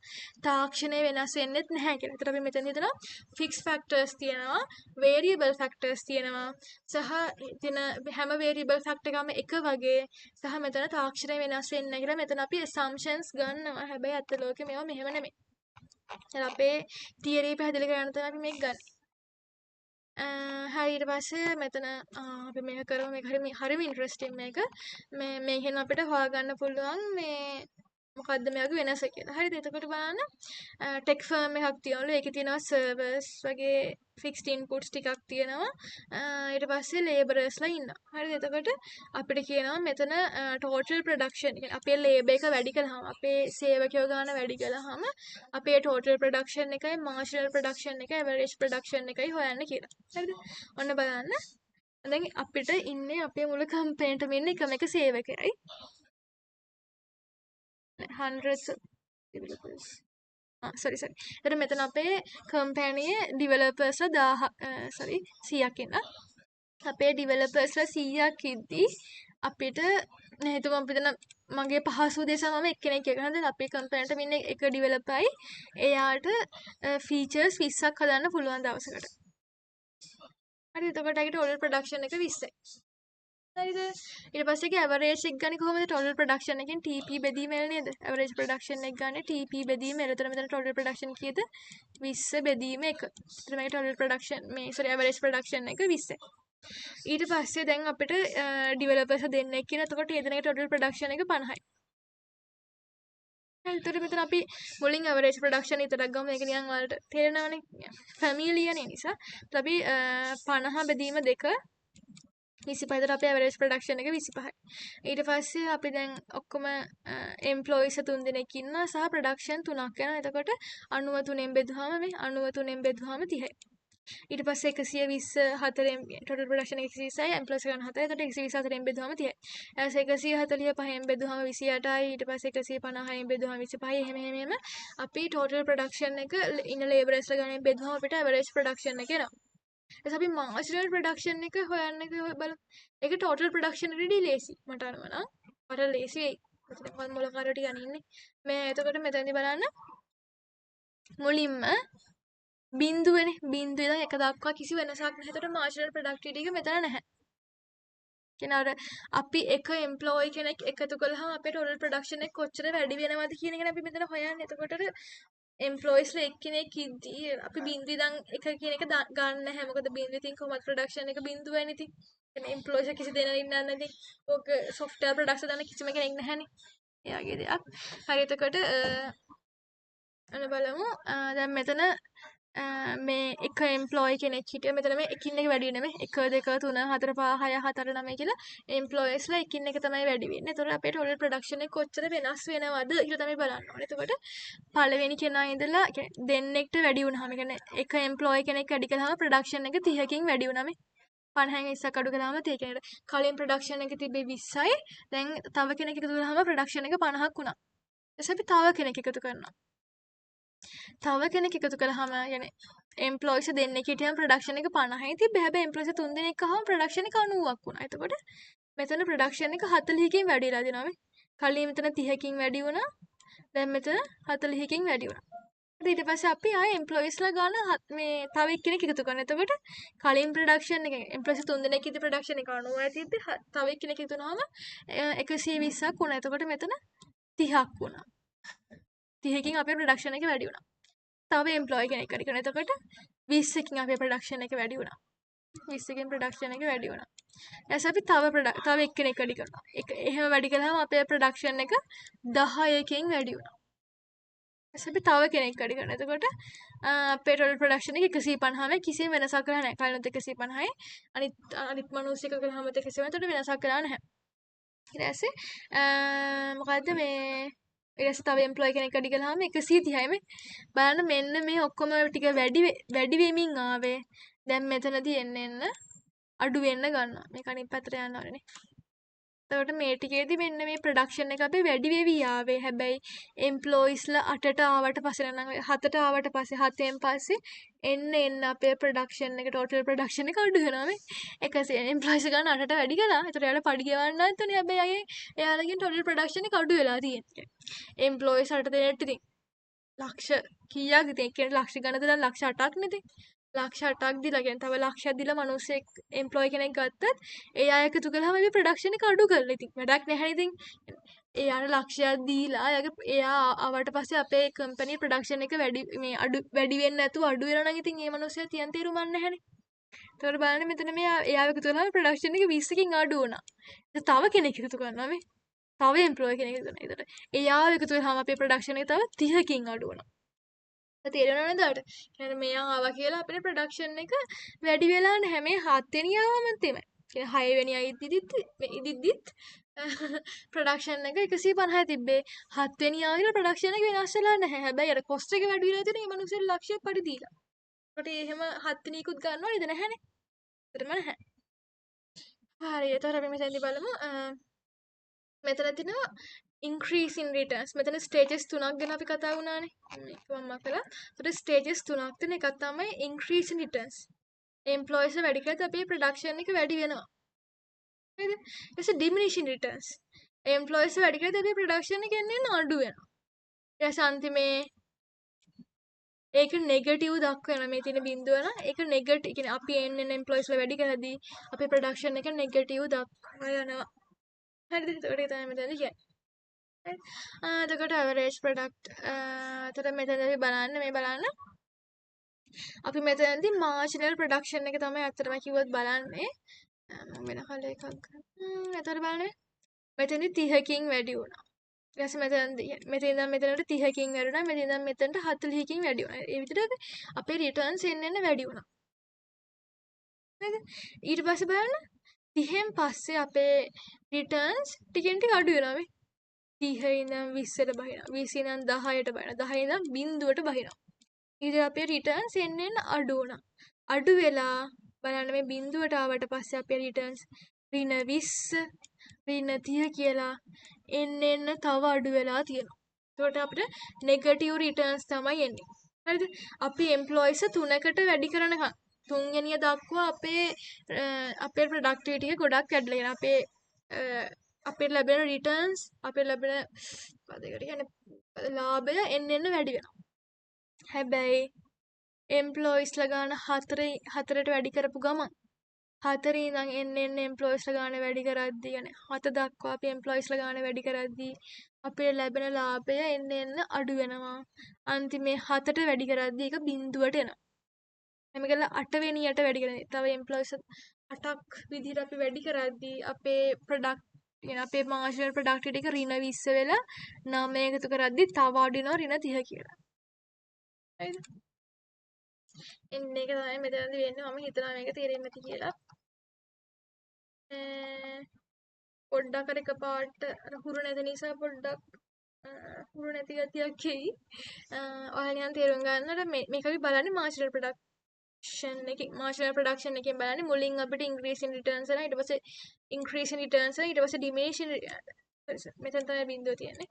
තාක්ෂණය වෙනස් වෙන්නේ නැහැ කියලා. ඒතර අපි මෙතනදී හිතනවා fixed factors තියෙනවා, variable factors තියෙනවා සහ තියෙන හැම variable factor එකම එක වගේ සහ මෙතන තාක්ෂණය වෙනස් වෙන්නේ නැහැ කියලා මෙතන අපි assumptions ගන්නවා. හැබැයි අත ලෝකේ මේවා මෙහෙම නෙමෙයි. අපේ තියරි පැහැදිලි කරන්න තමයි අපි මේක ගන්න. හරි ඊට පස්සේ මෙතන අපි මේක කරමු. මේක හරිම ඉන්ටරෙස්ටිං මේක. මේකෙන් අපිට හොයාගන්න පුළුවන් මේ මොකද්ද මේකේ වෙනස කියලා. හරිද? එතකොට බලන්න ටෙක් ෆර්ම් එකක් තියෙනවලු. ඒකේ තියෙනවා සර්වර්ස් වගේ ෆික්ස්ඩ් ඉන්පුට්ස් ටිකක් තියෙනවා. ඊට පස්සේ ලේබරර්ස්ලා ඉන්නවා. හරිද? එතකොට අපිට කියනවා මෙතන ටෝටල් ප්‍රොඩක්ෂන් කියන්නේ අපේ ලේබර් එක වැඩි කළාම අපේ සේවකයෝ ගාන වැඩි කළාම අපේ ටෝටල් ප්‍රොඩක්ෂන් එකයි මාර්ජිනල් ප්‍රොඩක්ෂන් එකයි ඇවරේජ් ප්‍රොඩක්ෂන් එකයි හොයන්න කියලා. හරිද? ඔන්න බලන්න. දැන් අපිට ඉන්නේ අපේ මුළු කම්පැනිටම ඉන්නේ එකම එක සේවකයයි. hundreds of developers. sorry. එතන මෙතන අපේ කම්පැනියේ ඩිවෙලොපර්ස්ලා 100ක් ඉන්න. අපේ ඩිවෙලොපර්ස්ලා 100ක් ඉද්දි අපිට හිතමු අපි මගේ පහසු උදෙසා මම එක්කෙනෙක් එක හරිද අපේ කම්පැනිට ඉන්නේ එක ඩෙවලොපර්යි එයාට ෆීචර්ස් 20ක් හදන්න පුළුවන් දවසකට. හරි එතකොට ඒකට ටෝටල් ප්‍රොඩක්ෂන් එක 20යි. හරිද? ඊට පස්සේ ඒකේ ඇවරේජ් එක ගන්නේ කොහොමද? ටෝටල් ප්‍රොඩක්ෂන් එකෙන් TP බෙදීම එළ නේද? ඇවරේජ් ප්‍රොඩක්ෂන් එක ගන්න TP බෙදීම එළ. එතන මෙතන ටෝටල් ප්‍රොඩක්ෂන් කීයද? 20 බෙදීම 1. එතන මේක ටෝටල් ප්‍රොඩක්ෂන් මේ සෝරි ඇවරේජ් ප්‍රොඩක්ෂන් එක 20යි. ඊට පස්සේ දැන් අපිට ඩිවෙලොපර්ස් දෙන්නෙක් කියන. එතකොට ඒ දෙනගේ ටෝටල් ප්‍රොඩක්ෂන් එක 50යි. එතකොට මෙතන අපි මුලින් ඇවරේජ් ප්‍රොඩක්ෂන් විතරක් ගමු. ඒක නිකන් ඔයාලට තේරෙනවනේ. ෆැමිලියනේ නිසා. අපි 50 බෙදීම 2 25ට අපේ ඇවරේජ් ප්‍රොඩක්ෂන් එක 25යි. ඊට පස්සේ අපි දැන් ඔක්කොම එම්ප්ලොයිස් 3 දෙනෙක් ඉන්නවා සහ ප්‍රොඩක්ෂන් 3ක් යනවා. එතකොට 93න් බෙදුවාම මේ 93න් බෙදුවාම 30යි. ඊට පස්සේ 124න් ටෝටල් ප්‍රොඩක්ෂන් එක 120යි එම්ප්ලොයිස් ගන්න 4යි. එතකොට 124න් බෙදුවාම 30යි. ඊට පස්සේ 145න් බෙදුවාම 28යි. ඊට පස්සේ 150න් බෙදුවාම 25යි. එහෙම අපි ටෝටල් ප්‍රොඩක්ෂන් එක ඉන්න ලේබරර්ස්ලා ගණන් බෙදුවාම අපිට ඇවරේජ් ප්‍රොඩක්ෂන් එක එනවා. එතකොට අපි මාර්ජිනල් ප්‍රොඩක්ෂන් එක හොයන්න බලමු. ඒක ටෝටල් ප්‍රොඩක්ෂන් එකේදී ලේසි. මට අනුව නම් මට ලේසි වෙයි. මම මොළ කාර්යය ටික අනින්නේ. මේ එතකොට මෙතනදී බලන්න මුලින්ම බිඳුවනේ බිඳුවේ ඉඳන් 1 දක්වා කිසි වෙනසක් නැහැ. එතකොට මාර්ජිනල් ප්‍රොඩක්ටිවිටි එක මෙතන නැහැ. කියන අර අපි එක එම්ප්ලොයි කෙනෙක් එකතු කළාම අපේ ටෝටල් ප්‍රොඩක්ෂන් එක කොච්චර වැඩි වෙනවද කියන එකනේ අපි මෙතන හොයන්නේ. එතකොට එම්ප්ලොයිස්ලා එක්කෙනෙක් ඉද්දී අපි බිඳුව ඉඳන් එක කියන එක ගන්න නැහැ. මොකද බිඳුව ඉතින් කොහොමද ප්‍රොඩක්ෂන් එක බිඳුවයිනේ ඉතින්. එතන එම්ප්ලොයිස්ලා කිසි දෙනෙක් ඉන්නන්නේ නැති. ඕක සොෆ්ට්වෙයාර් ප්‍රොඩක්ෂන් දන්න කිසිම කෙනෙක් නැහැනේ. ඒ වගේ දෙයක්. හරි එතකොට අන්න බලමු. දැන් මෙතන මේ එක එම්ප්ලොයි කෙනෙක් හිටිය මෙතන මේ එකින් එක වැඩි නෙමෙයි 1 2 3 4 5 6 7 8 9 කියලා එම්ප්ලොයිස්ලා එකින් එක තමයි වැඩි වෙන්නේ. ඒතකොට අපේ ටෝටල් ප්‍රොඩක්ෂන් එක කොච්චර වෙනස් වෙනවද කියලා තමයි බලන්න ඕනේ. එතකොට පළවෙනි කෙනා ඉඳලා දෙන්නෙක්ට වැඩි වුණාම කියන්නේ එක එම්ප්ලොයි කෙනෙක් වැඩි කළාම ප්‍රොඩක්ෂන් එක 30කින් වැඩි වුණා මේ 50න් 20ක් අඩු කළාම 30 කෙනෙක්ට කලින් ප්‍රොඩක්ෂන් එක තිබ්බේ 20යි දැන් තව කෙනෙක් එකතු කළාම ප්‍රොඩක්ෂන් එක 50ක් වුණා. ඊට අපි තව කෙනෙක් එකතු කරනවා. තව කෙනෙක් එකතු කළාම يعني එම්ප්ලොයිස් දෙන්නෙක් හිටියම ප්‍රොඩක්ෂන් එක 50යි තිබ්බේ. හැබැයි එම්ප්ලොයිස් 3 දෙනෙක් ආවම ප්‍රොඩක්ෂන් එක 90ක් වුණා. එතකොට මෙතන ප්‍රොඩක්ෂන් එක 40කින් වැඩි වෙලා දෙනවා මේ. කලින් මෙතන 30කින් වැඩි වුණා. දැන් මෙතන 40කින් වැඩි වුණා. ඊට පස්සේ අපි ආයේ එම්ප්ලොයිස්ලා ගන්න මේ තව එක්කෙනෙක් එකතු කරනවා. එතකොට කලින් ප්‍රොඩක්ෂන් එක එම්ප්ලොයිස් 3 දෙනෙක් ඉදි ප්‍රොඩක්ෂන් එක 90යි තිබ්බේ. තව එක්කෙනෙක් එකතු වුණාම 120ක් වුණා. එතකොට මෙතන 30ක් වුණා. 30කින් අපේ ප්‍රොඩක්ෂන් එක වැඩි වුණා. තව එම්ප්ලොයි කෙනෙක් වැඩි කරනවා. එතකොට 20කින් අපේ ප්‍රොඩක්ෂන් එක වැඩි වුණා. 20කින් ප්‍රොඩක්ෂන් එක වැඩි වුණා. ඊට අපි තව එක්කෙනෙක් වැඩි කරනවා. එහෙම වැඩි කළාම අපේ ප්‍රොඩක්ෂන් එක 10කින් වැඩි වුණා. අපි තව කෙනෙක් වැඩි කරනවා. එතකොට අපේ ටෝටල් ප්‍රොඩක්ෂන් එක 150 මේ කිසිම වෙනසක් කරලා නැහැ. කලිනුත් 150යි. අනිත් මිනිස්සු එක කළාම 150. එතකොට වෙනසක් කරලා නැහැ. ඊට පස්සේ මොකද්ද මේ ඊට පස්සේ තව එම්ප්ලොයි කෙනෙක් වැඩි කළාම 130යි මේ. බලන්න මෙන්න මේ ඔක්කොම ටික වැඩි වෙමින් ආවේ. දැන් මෙතනදී එන්න අඩු වෙන්න ගන්නවා. මේක අනිත් පැත්තට යන්න ඕනේ. එතකොට මේ ටිකේදී මෙන්න මේ ප්‍රොඩක්ෂන් එක අපි වැඩි වෙවි ආවේ. හැබැයි එම්ප්ලොයිස්ලා 8ට ආවට පස්සේ නම් 7ට ආවට පස්සේ 7න් පස්සේ එන්න අපේ ප්‍රොඩක්ෂන් එක ටෝටල් ප්‍රොඩක්ෂන් එක අඩු වෙනවා මේ. 100 එම්ප්ලොයිස් ගන්න 8ට වැඩි කළා. ඒතර එයාලා පඩි ගෙවන්න නැතුනේ. හැබැයි එයාලගෙන් ටෝටල් ප්‍රොඩක්ෂන් එක අඩු වෙලා තියෙන්නේ. එම්ප්ලොයිස් 8 දෙනෙක්ට ඉතින් ලක්ෂ කීයක් ඉතින් එක්කෙනෙක් ලක්ෂ ගණන් දාලා ලක්ෂ 8ක් නේ ඉතින්. ලක්ෂ 8ක් දීලා කියන්නේ තව ලක්ෂයක් දීලා මිනිස්සෙක් එම්ප්ලොයි කෙනෙක් ගත්තත් ඒ අය එකතු කළාම මේ ප්‍රොඩක්ෂන් එක අඩු කරලා ඉතින් වැඩක් නැහැ ඉතින් එයාට ලක්ෂයක් දීලා එයා ආවට පස්සේ අපේ කම්පැනි ප්‍රොඩක්ෂන් එක වැඩි වෙන්නේ නැතුව අඩු වෙනවා නම් ඉතින් ඒ මිනිස්සයා තියන් තීරුමක් නැහැනේ. ඒතකොට බලන්න මෙතන මේ එයාව එකතු කළාම ප්‍රොඩක්ෂන් එක 20කින් අඩු වුණා. තව කෙනෙක් එකතු කරනවා මේ. තව එම්ප්ලොයි කෙනෙක් එකතු කරනවා. ඒතකොට එයාව එකතු කරාම අපේ ප්‍රොඩක්ෂන් එක තව 30කින් අඩු වුණා. තේරෙනවද ඔයාලට? කියන්නේ මෙයා ආවා කියලා අපේ ප්‍රොඩක්ෂන් එක වැඩි වෙලා නැහැ. මේ 7 වෙනි ආවම තමයි. කියන්නේ 6 වෙනි ඉදිද්දිත් ප්‍රොඩක්ෂන් එක 150 තිබ්බේ. 7 වෙනි ආවිලා ප්‍රොඩක්ෂන් එක වෙනස් වෙලා නැහැ. හැබැයි අර කොස්ට් එක වැඩි වෙලා තියෙන මේ මිනිස්සුන්ට ලක්ෂයක් පඩි දීලා. ඒකට එහෙම 7 වෙනි ඉකුත් ගන්නව නේද නැහැනේ. ඒතරම නැහැ. හරි. එතකොට අපි මෙතනදී බලමු. මෙතන තියෙනවා increase in returns. මෙතන stages 3ක් ගැන අපි කතා වුණානේ. මේක මම කළා. ඒතකොට stages 3ක් තියෙන එකක් තමයි increase in returns. employees වැඩි කරද්දී අපේ production එක වැඩි වෙනවා. හරිද? ඊට පස්සේ diminishing returns. එම්ප්ලොයිස් වැඩි කරද්දී අපේ ප්‍රොඩක්ෂන් එක එන්න අඩු වෙනවා. ඊට පස්සේ අන්තිමේ ඒක නෙගටිව් දක්වන මේ තියෙන බිඳුව නම් ඒක නෙගටිව් කියන්නේ අපි එන්න එම්ප්ලොයිස්ලා වැඩි කරද්දී අපේ ප්‍රොඩක්ෂන් එක නෙගටිව් දක්වා යනවා. හරිද? ඒකට තමයි මෙතනදී කියන්නේ. එතකොට ඇවරේජ් ප්‍රොඩක්ට් එතකොට මෙතනදී අපි බලන්න මේ බලන්න අපි මෙතනදී මාර්ජිනල් ප්‍රොඩක්ෂන් එක තමයි අත්‍තරම කිව්වොත් බලන්නේ. මම වෙන කල එකක් ගන්න. එතකොට බලන්න මෙතනදී 30කින් වැඩි වුණා. ඊට පස්සේ මෙතන ඉඳන් මෙතනට 30කින් වැඩි වුණා. මෙතන ඉඳන් මෙතනට 40කින් වැඩි වුණා. ඒ විදිහට අපේ රිටර්න්ස් එන්න වැඩි වුණා. නේද? ඊට පස්සේ බලන්න 30න් පස්සේ අපේ රිටර්න්ස් ටිකෙන් ටික අඩු වෙනවා මේ. 30 ඉඳන් 20ට බහිනවා. 20 ඉඳන් 10ට බහිනවා. 10 ඉඳන් 0ට බහිනවා. ඊට අපේ රිටර්න්ස් එන්න අඩු වුණා. අඩු වෙලා බලන්න මේ 0ට ආවට පස්සේ අපේ රිටර්න්ස් -20 -30 කියලා එන්න තව අඩු වෙලා තියෙනවා. ඒකට අපිට නෙගටිව් රිටර්න්ස් තමයි එන්නේ. හරිද? අපි එම්ප්ලොයිස් 3කට වැඩි කරනකම් තුන්වෙනිය දක්වා අපේ ප්‍රොඩක්ටිවිටි එක ගොඩක් වැඩිලා යනවා. අපේ ලැබෙන රිටර්න්ස් අපේ ලැබෙන මොකද කියන්නේ ලාභය එන්න වැඩි වෙනවා. හැබැයි එම්ප්ලොයිස්ලා ගාන 4ට වැඩි කරපු ගමන් 4 ඉඳන් එන්න එම්ප්ලොයිස්ලා ගාන වැඩි කරද්දී يعني 7 දක්වා අපි එම්ප්ලොයිස්ලා ගාන වැඩි කරද්දී අපේ ලැබෙන ලාභය එන්න අඩු වෙනවා. අන්තිමේ 7ට වැඩි කරද්දී ඒක බිඳුවට එනවා. එහෙම කියලා 8 වෙනියට වැඩි කරන්නේ. තව එම්ප්ලොයිස් 8ක් විදිහට අපි වැඩි කරද්දී අපේ ප්‍රොඩක්ට් يعني අපේ මාර්ජිනල් ප්‍රොඩක්ටිවිටි එක -20 වෙලා 9 එකතු කරද්දී තව අඩු වෙනවා -30 කියලා. හරිද? එන්න එක තමයි මෙතනදී වෙන්නේ. මම හිතනවා මේක තේරෙන්නේ නැති කියලා. පොඩ්ඩක් අර එකපාරට හුරු නැති නිසා පොඩ්ඩක් හුරු නැති ගතියක් එයි. ඔයාලා නිකන් තේරුම් ගන්නට මේක අපි බලන්නේ මාර්ජිනල් ප්‍රොඩක්ෂන් එකෙන් බලන්නේ මුලින් අපිට ඉන්ක්‍රීස් ඉන් රිටර්න්ස් එනවා ඊට පස්සේ ඉන්ක්‍රීස් ඉන් රිටර්න්ස් එනවා ඊට පස්සේ ඩිමිනිෂ් ඉන් මෙතන තමයි බිඳුව තියෙන්නේ.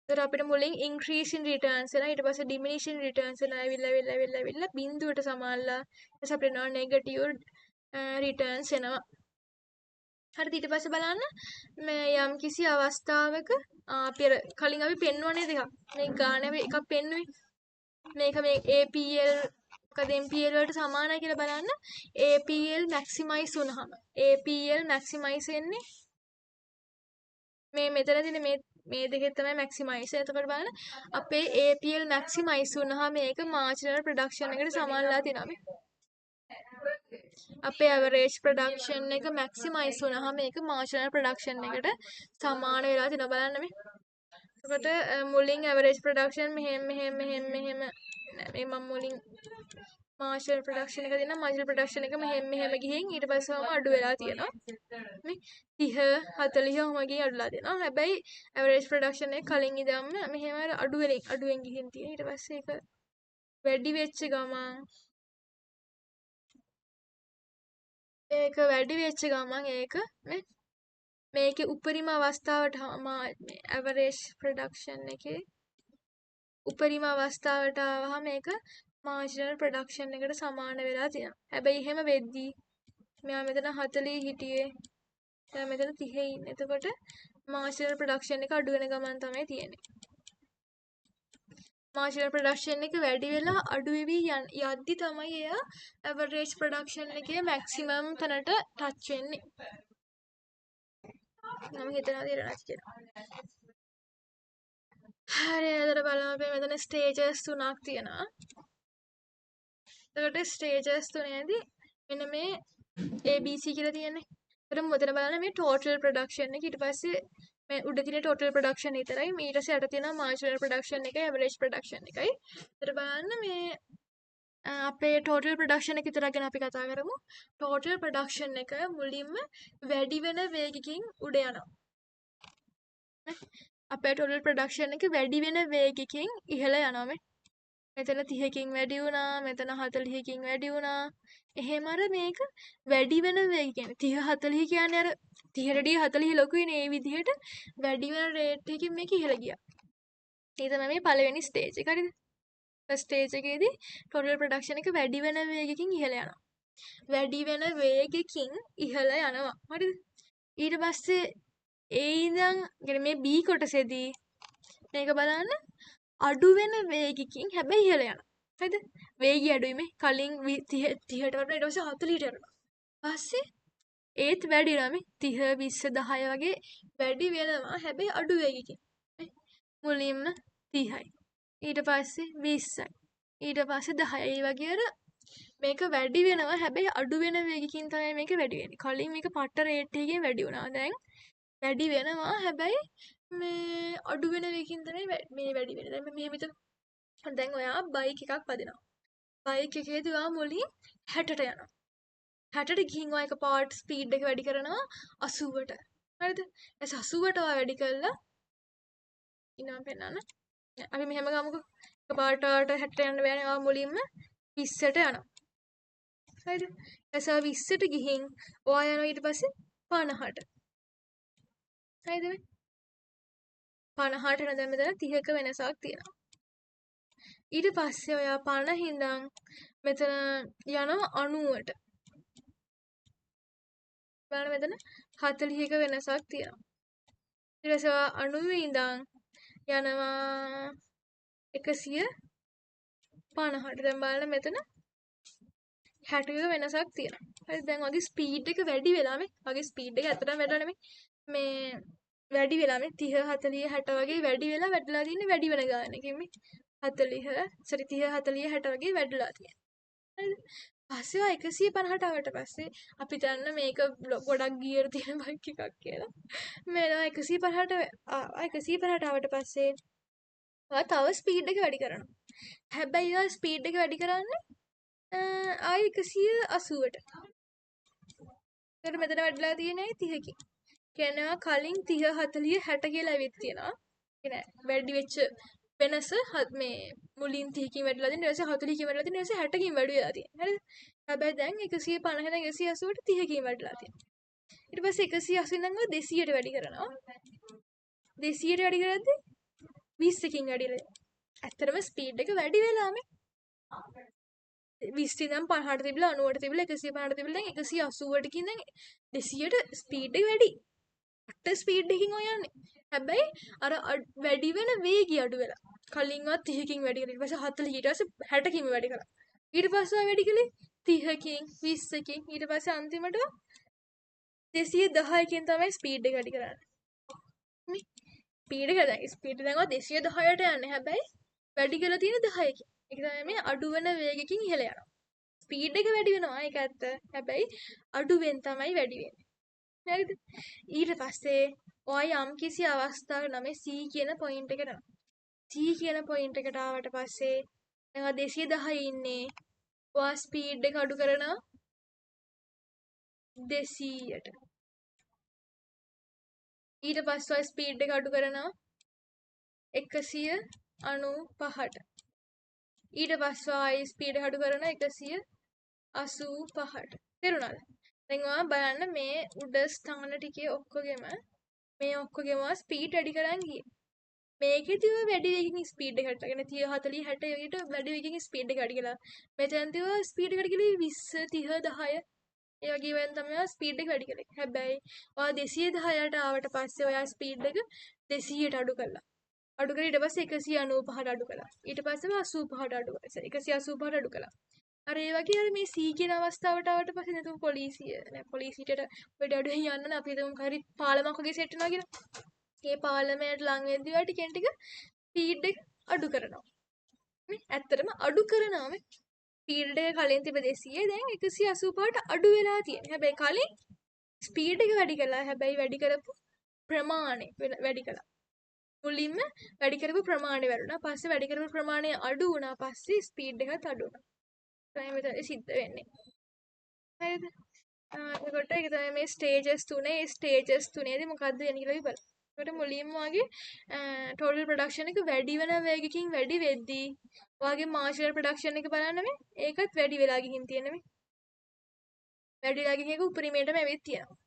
ඒතර අපිට මුලින් ඉන්ක්‍රීස් ඉන් රිටර්න්ස් එනවා ඊට පස්සේ ඩිමිනිෂ් ඉන් රිටර්න්ස් එනවා ඇවිල්ලා බිඳුවට සමානලා ඊට පස්සේ අපිට එනවා නෙගටිව් රිටර්න්ස් එනවා. හරිද? ඊට පස්සේ බලන්න මේ යම් කිසි අවස්ථාවක අපි කලින් අපි පෙන්වන්නේ දෙකක්. මේ ගාන එකක් පෙන්වුවේ. මේක මේ APL මොකද MPL වලට සමානයි කියලා බලන්න. APL මැක්සිමයිස් වුණාම APL මැක්සිමයිස් වෙන්නේ මේ මෙතන තියෙන මේ දෙකේ තමයි මැක්සිමයිස්. එතකොට බලන්න අපේ APL මැක්සිමයිස් වුණාම මේක මාර්ජිනල් ප්‍රොඩක්ෂන් එකට සමානලා තියෙනවා. අපේ ඇවරේජ් ප්‍රොඩක්ෂන් එක මැක්සිමයිස් වුණාම මේක මාර්ජිනල් ප්‍රොඩක්ෂන් එකට සමාන වෙලා තියෙනවා බලන්න මේ. එතකොට මුලින් ඇවරේජ් ප්‍රොඩක්ෂන් මෙහෙම මේ මම මුලින් මාර්ජිනල් ප්‍රොඩක්ෂන් එක දෙනවා මාර්ජිනල් ප්‍රොඩක්ෂන් එක මෙහෙම ගිහින් ඊට පස්සෙම අඩු වෙලා තියෙනවා. මේ 30 40 ඔහොම ගිහින් අඩුලා තියෙනවා. හැබැයි ඇවරේජ් ප්‍රොඩක්ෂන් එක කලින් ඉඳන්ම මෙහෙම අඩුවෙන් ගිහින් තියෙන. ඊට පස්සේ ඒක වැඩි වෙච්ච ගමන් ඒක මේකේ උපරිම අවස්ථාවට ඇවරේජ් ප්‍රොඩක්ෂන් එකේ උපරිම අවස්ථාවට ආවහම මේක මාර්ජිනල් ප්‍රොඩක්ෂන් එකට සමාන වෙලා තියෙනවා. හැබැයි එහෙම වෙද්දී මෙයා මෙතන 40 හිටියේ. එයා මෙතන 30 ඉන්නේ. එතකොට මාර්ජිනල් ප්‍රොඩක්ෂන් එක අඩු වෙන ගමන් තමයි තියෙන්නේ. මාර්ජිනල් ප්‍රොඩක්ෂන් එක වැඩි වෙලා අඩු වෙවි යද්දි තමයි එයා ඇවරේජ් ප්‍රොඩක්ෂන් එකේ මැක්සිමම් තැනට ටච් වෙන්නේ. මම හිතනවා තේරෙනවා කියලා. හරි එතකොට බලමු අපි මෙතන ස්ටේජස් 3ක් තියෙනවා. එතකොට ස්ටේජස් 3ේදී මෙන්න මේ ABC කියලා තියෙන්නේ. එතකොට මෙතන බලන්න මේ ටෝටල් ප්‍රොඩක්ෂන් එක ඊට පස්සේ මේ උඩ තියෙන ටෝටල් ප්‍රොඩක්ෂන් විතරයි ඊට පස්සේ යට තියෙන මාර්ජිනල් ප්‍රොඩක්ෂන් එකයි ඇවරේජ් ප්‍රොඩක්ෂන් එකයි. එතකොට බලන්න මේ අපේ ටෝටල් ප්‍රොඩක්ෂන් එක විතරක් ගැන අපි කතා කරමු. ටෝටල් ප්‍රොඩක්ෂන් එක මුලින්ම වැඩි වෙන වේගකින් උඩ යනවා. අපේ ටෝටල් ප්‍රොඩක්ෂන් එක වැඩි වෙන වේගකින් ඉහළ යනවා මේ. මෙතන 30කින් වැඩි වුණා, මෙතන 40කින් වැඩි වුණා. එහෙම අර මේක වැඩි වෙන වේගය කියන්නේ 30 40 කියන්නේ අර 30ට 40 ලොකුයිනේ. ඒ විදිහට වැඩි වෙන රේට් එකකින් මේක ඉහළ ගියා. ඒ තමයි මේ පළවෙනි ස්ටේජ් එක. හරිද? ෆස්ට් ස්ටේජ් එකේදී ටෝටල් ප්‍රොඩක්ෂන් එක වැඩි වෙන වේගකින් ඉහළ යනවා. වැඩි වෙන වේගකින් ඉහළ යනවා. හරිද? ඊට පස්සේ A ඉඳන් يعني මේ B කොටසේදී මේක බලන්න අඩු වෙන වේගකින් හැබැයි ඉහළ යනවා. හරිද? වේගය අඩුයි මේ කලින් 30ට වඩා ඊට පස්සේ 40ට යනවා. පස්සේ ඒත් වැඩි වෙනවා මේ 30 20 10 වගේ වැඩි වෙනවා හැබැයි අඩු වේගකින්. මුලින්ම 30යි. ඊට පස්සේ 20යි. ඊට පස්සේ 10යි. ඒ වගේ අර මේක වැඩි වෙනවා හැබැයි අඩු වෙන වේගකින් තමයි මේක වැඩි වෙන්නේ. කලින් මේක පට්ට රේට් එකකින් වැඩි වුණා. දැන් වැඩි වෙනවා හැබැයි මේ අඩු වෙන වේගකින් තමයි මේ වැඩි වෙන්නේ. දැන් මෙහෙම හිතමු. දැන් ඔයා බයික් එකක් පදිනවා. බයික් එකේදී ඔයා මුලින් 60ට යනවා. 60ට ගිහින් ඔයා එකපාරට ස්පීඩ් එක වැඩි කරනවා 80ට. හරිද? ඊට 80ට ඔයා වැඩි කළා ඉන්නවා පෙන්නන්න. අපි මෙහෙම ගමුකෝ. එකපාරට 60ට යන්න බෑනේ. ඔයා මුලින්ම 20ට යනවා. හරිද? ඊට 20ට ගිහින් ඔයා යනවා ඊට පස්සේ 50ට. හරිද මේ? 50ට යන දැන් මෙතන 30ක වෙනසක් තියෙනවා. ඊට පස්සේ ඔයා 50 ඉඳන් මෙතන යනවා 90ට. බලන්න මෙතන 40ක වෙනසක් තියෙනවා. ඊට පස්සේ ඔයා 90 ඉඳන් යනවා 150ට. දැන් බලන්න මෙතන 60ක වෙනසක් තියෙනවා. හරි දැන් වගේ ස්පීඩ් එක වැඩි වෙලා වගේ ස්පීඩ් එක ඇත්තටම වැඩිලා නෙමෙයි. මේ වැඩි වෙලා 30 40 60 වගේ වැඩි වෙලා වැඩිලා තියෙන්නේ වැඩි වෙන ගානකින් මේ 40 sorry 30 40 60 වගේ වැඩිලා තියෙනවා. හරිද? පස්සේ ඔය 150ට ආවට පස්සේ අපි දන්න මේක ගොඩක් ගියර් තියෙන බයික් එකක් කියලා. මේ 150ට 150ට ආවට පස්සේ ඔයා තව ස්පීඩ් එක වැඩි කරනවා. හැබැයි ඔයා ස්පීඩ් එක වැඩි කරන්නේ ආයි 180ට. ඒකට මෙතන වැඩිලා තියෙන්නේ 30කින්. කියනවා කලින් 30 40 60 කියලා ඇවිත් තියෙනවා. කියන්නේ වැඩි වෙච්ච වෙනස මේ මුලින් 30කින් වැඩිලා තියෙන ඊට පස්සේ 40කින් වැඩිලා තියෙන ඊට පස්සේ 60කින් වැඩි වෙලා තියෙනවා. හරිද? හැබැයි දැන් 150 ඉඳන් 180ට 30කින් වැඩිලා තියෙනවා. ඊට පස්සේ 180 ඉඳන් 200ට වැඩි කරනවා. 200ට වැඩි කරද්දී 20කින් වැඩිලා. ඇත්තටම ස්පීඩ් එක වැඩි වෙලා මේ 20 ඉඳන් 50ට තිබිලා 90ට තිබිලා 150ට තිබිලා දැන් 180ට කින් දැන් 200ට ස්පීඩ් එක වැඩි. අට ස්පීඩ් එකකින් ඔය යන්නේ. හැබැයි අර වැඩි වෙන වේගය අඩු වෙලා. කලින්වත් 30කින් වැඩි කරලා ඊට පස්සේ 40 ඊට පස්සේ 60කින් වැඩි කරා. ඊට පස්සේ වැඩි කළේ 30කින් 20කින් ඊට පස්සේ අන්තිමට 210කින් තමයි ස්පීඩ් එක වැඩි කරන්නේ. නේ? ස්පීඩ් එක දැන් ස්පීඩ් දැන් 210ට යන්නේ. හැබැයි වැඩි කරලා තියෙන 10කින්. ඒක තමයි මේ අඩු වෙන වේගකින් ඉහළ යනවා. ස්පීඩ් එක වැඩි වෙනවා ඒක ඇත්ත. හැබැයි අඩුවෙන් තමයි වැඩි වෙන්නේ. හරිද? ඊට පස්සේ ඔයා යම් කිසි අවස්ථාවක නම් C කියන පොයින්ට් එකට යනවා. C කියන පොයින්ට් එකට ආවට පස්සේ දැන් 210 ඉන්නේ. ඔයා ස්පීඩ් එක අඩු කරනවා 200ට. ඊට පස්සේ ඔයා ස්පීඩ් එක අඩු කරනවා 195ට. ඊට පස්සේ ආයි ස්පීඩ් එක අඩු කරනවා 185ට. තේරුණාද? දැන් ඔයා බලන්න මේ උඩ ස්ථාන ටිකේ ඔක්කොගෙම මේ ඔක්කොගෙම ස්පීඩ් වැඩි කරන් ගියේ. මේකෙදිව වැඩි වේගකින් ස්පීඩ් එක ගන්න 30 40 60 වගේට වැඩි වේගකින් ස්පීඩ් එක වැඩි කළා. මෙතනදිව ස්පීඩ් එක වැඩි කළේ 20 30 10 ඒ වගේ වෙන තමයි ස්පීඩ් එක වැඩි කළේ. හැබැයි ඔයා 210ට ආවට පස්සේ ඔයා ස්පීඩ් එක 200ට අඩු කළා. අඩු කරලා ඊට පස්සේ 195ට අඩු කළා. ඊට පස්සේ 85ට අඩු කළා. 185ට අඩු කළා. අර ඒ වගේ අර මේ C කියන අවස්ථාවට ආවට පස්සේ නේද පොලිසිය නෑ පොලිසියට වැඩ අඩුවෙන් යන්න නේ අපි හිතමු හරි පාලමක් වගේ සෙට් වෙනවා කියලා. ඒ පාලමයට ලං වෙද්දී ඔය ටිකෙන් ටික ස්පීඩ් එක අඩු කරනවා. මේ ඇත්තටම අඩු කරනවා මේ ස්පීඩ් එක කලින් තිබ්බ 200 දැන් 185ට අඩු වෙලා තියෙනවා. හැබැයි කලින් ස්පීඩ් එක වැඩි කළා. හැබැයි වැඩි කරපු ප්‍රමාණය වැඩි කළා. මුලින්ම වැඩි කරපු ප්‍රමාණය වැඩි වුණා. පස්සේ වැඩි කරපු ප්‍රමාණය අඩු වුණා. පස්සේ ස්පීඩ් එකත් අඩු වුණා. තමයි මෙතන සිද්ධ වෙන්නේ. හරිද? එතකොට ඒක තමයි මේ ස්ටේජස් තුනේ. මේ ස්ටේජස් තුනේදී මොකද්ද වෙන්නේ කියලා අපි බලමු. එතකොට මුලින්ම වගේ ටෝටල් ප්‍රොඩක්ෂන් එක වැඩි වෙන වේගකින් වැඩි වෙද්දී ඔයාගේ මාර්ජිනල් ප්‍රොඩක්ෂන් එක බලන්න මේ ඒකත් වැඩි වෙලා ගිහින් තියෙන මේ. වැඩි වෙලා ගිහින් ඒක උපරිමයටම ඇවිත් තියෙනවා.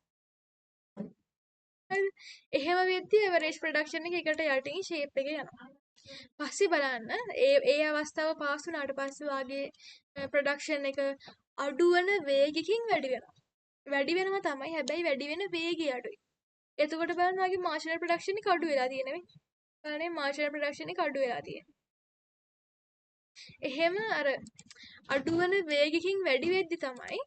හරිද? එහෙම වෙද්දී එවරේජ් ප්‍රොඩක්ෂන් එක එකට යටින් ෂේප් එකේ යනවා. පස්සේ බලන්න ඒ අවස්ථාව පාස් වුණාට පස්සේ වාගේ ප්‍රොඩක්ෂන් එක අඩු වෙන වේගකින් වැඩි වෙනවා. වැඩි වෙනවා තමයි හැබැයි වැඩි වෙන වේගය අඩුයි. එතකොට බලන්න මගේ මාර්ජිනල් ප්‍රොඩක්ෂන් එක අඩු වෙලා තියෙනවා නේ. බලන්න මාර්ජිනල් ප්‍රොඩක්ෂන් එක අඩු වෙලා තියෙනවා. එහෙම අර අඩුවන වේගකින් වැඩි වෙද්දි තමයි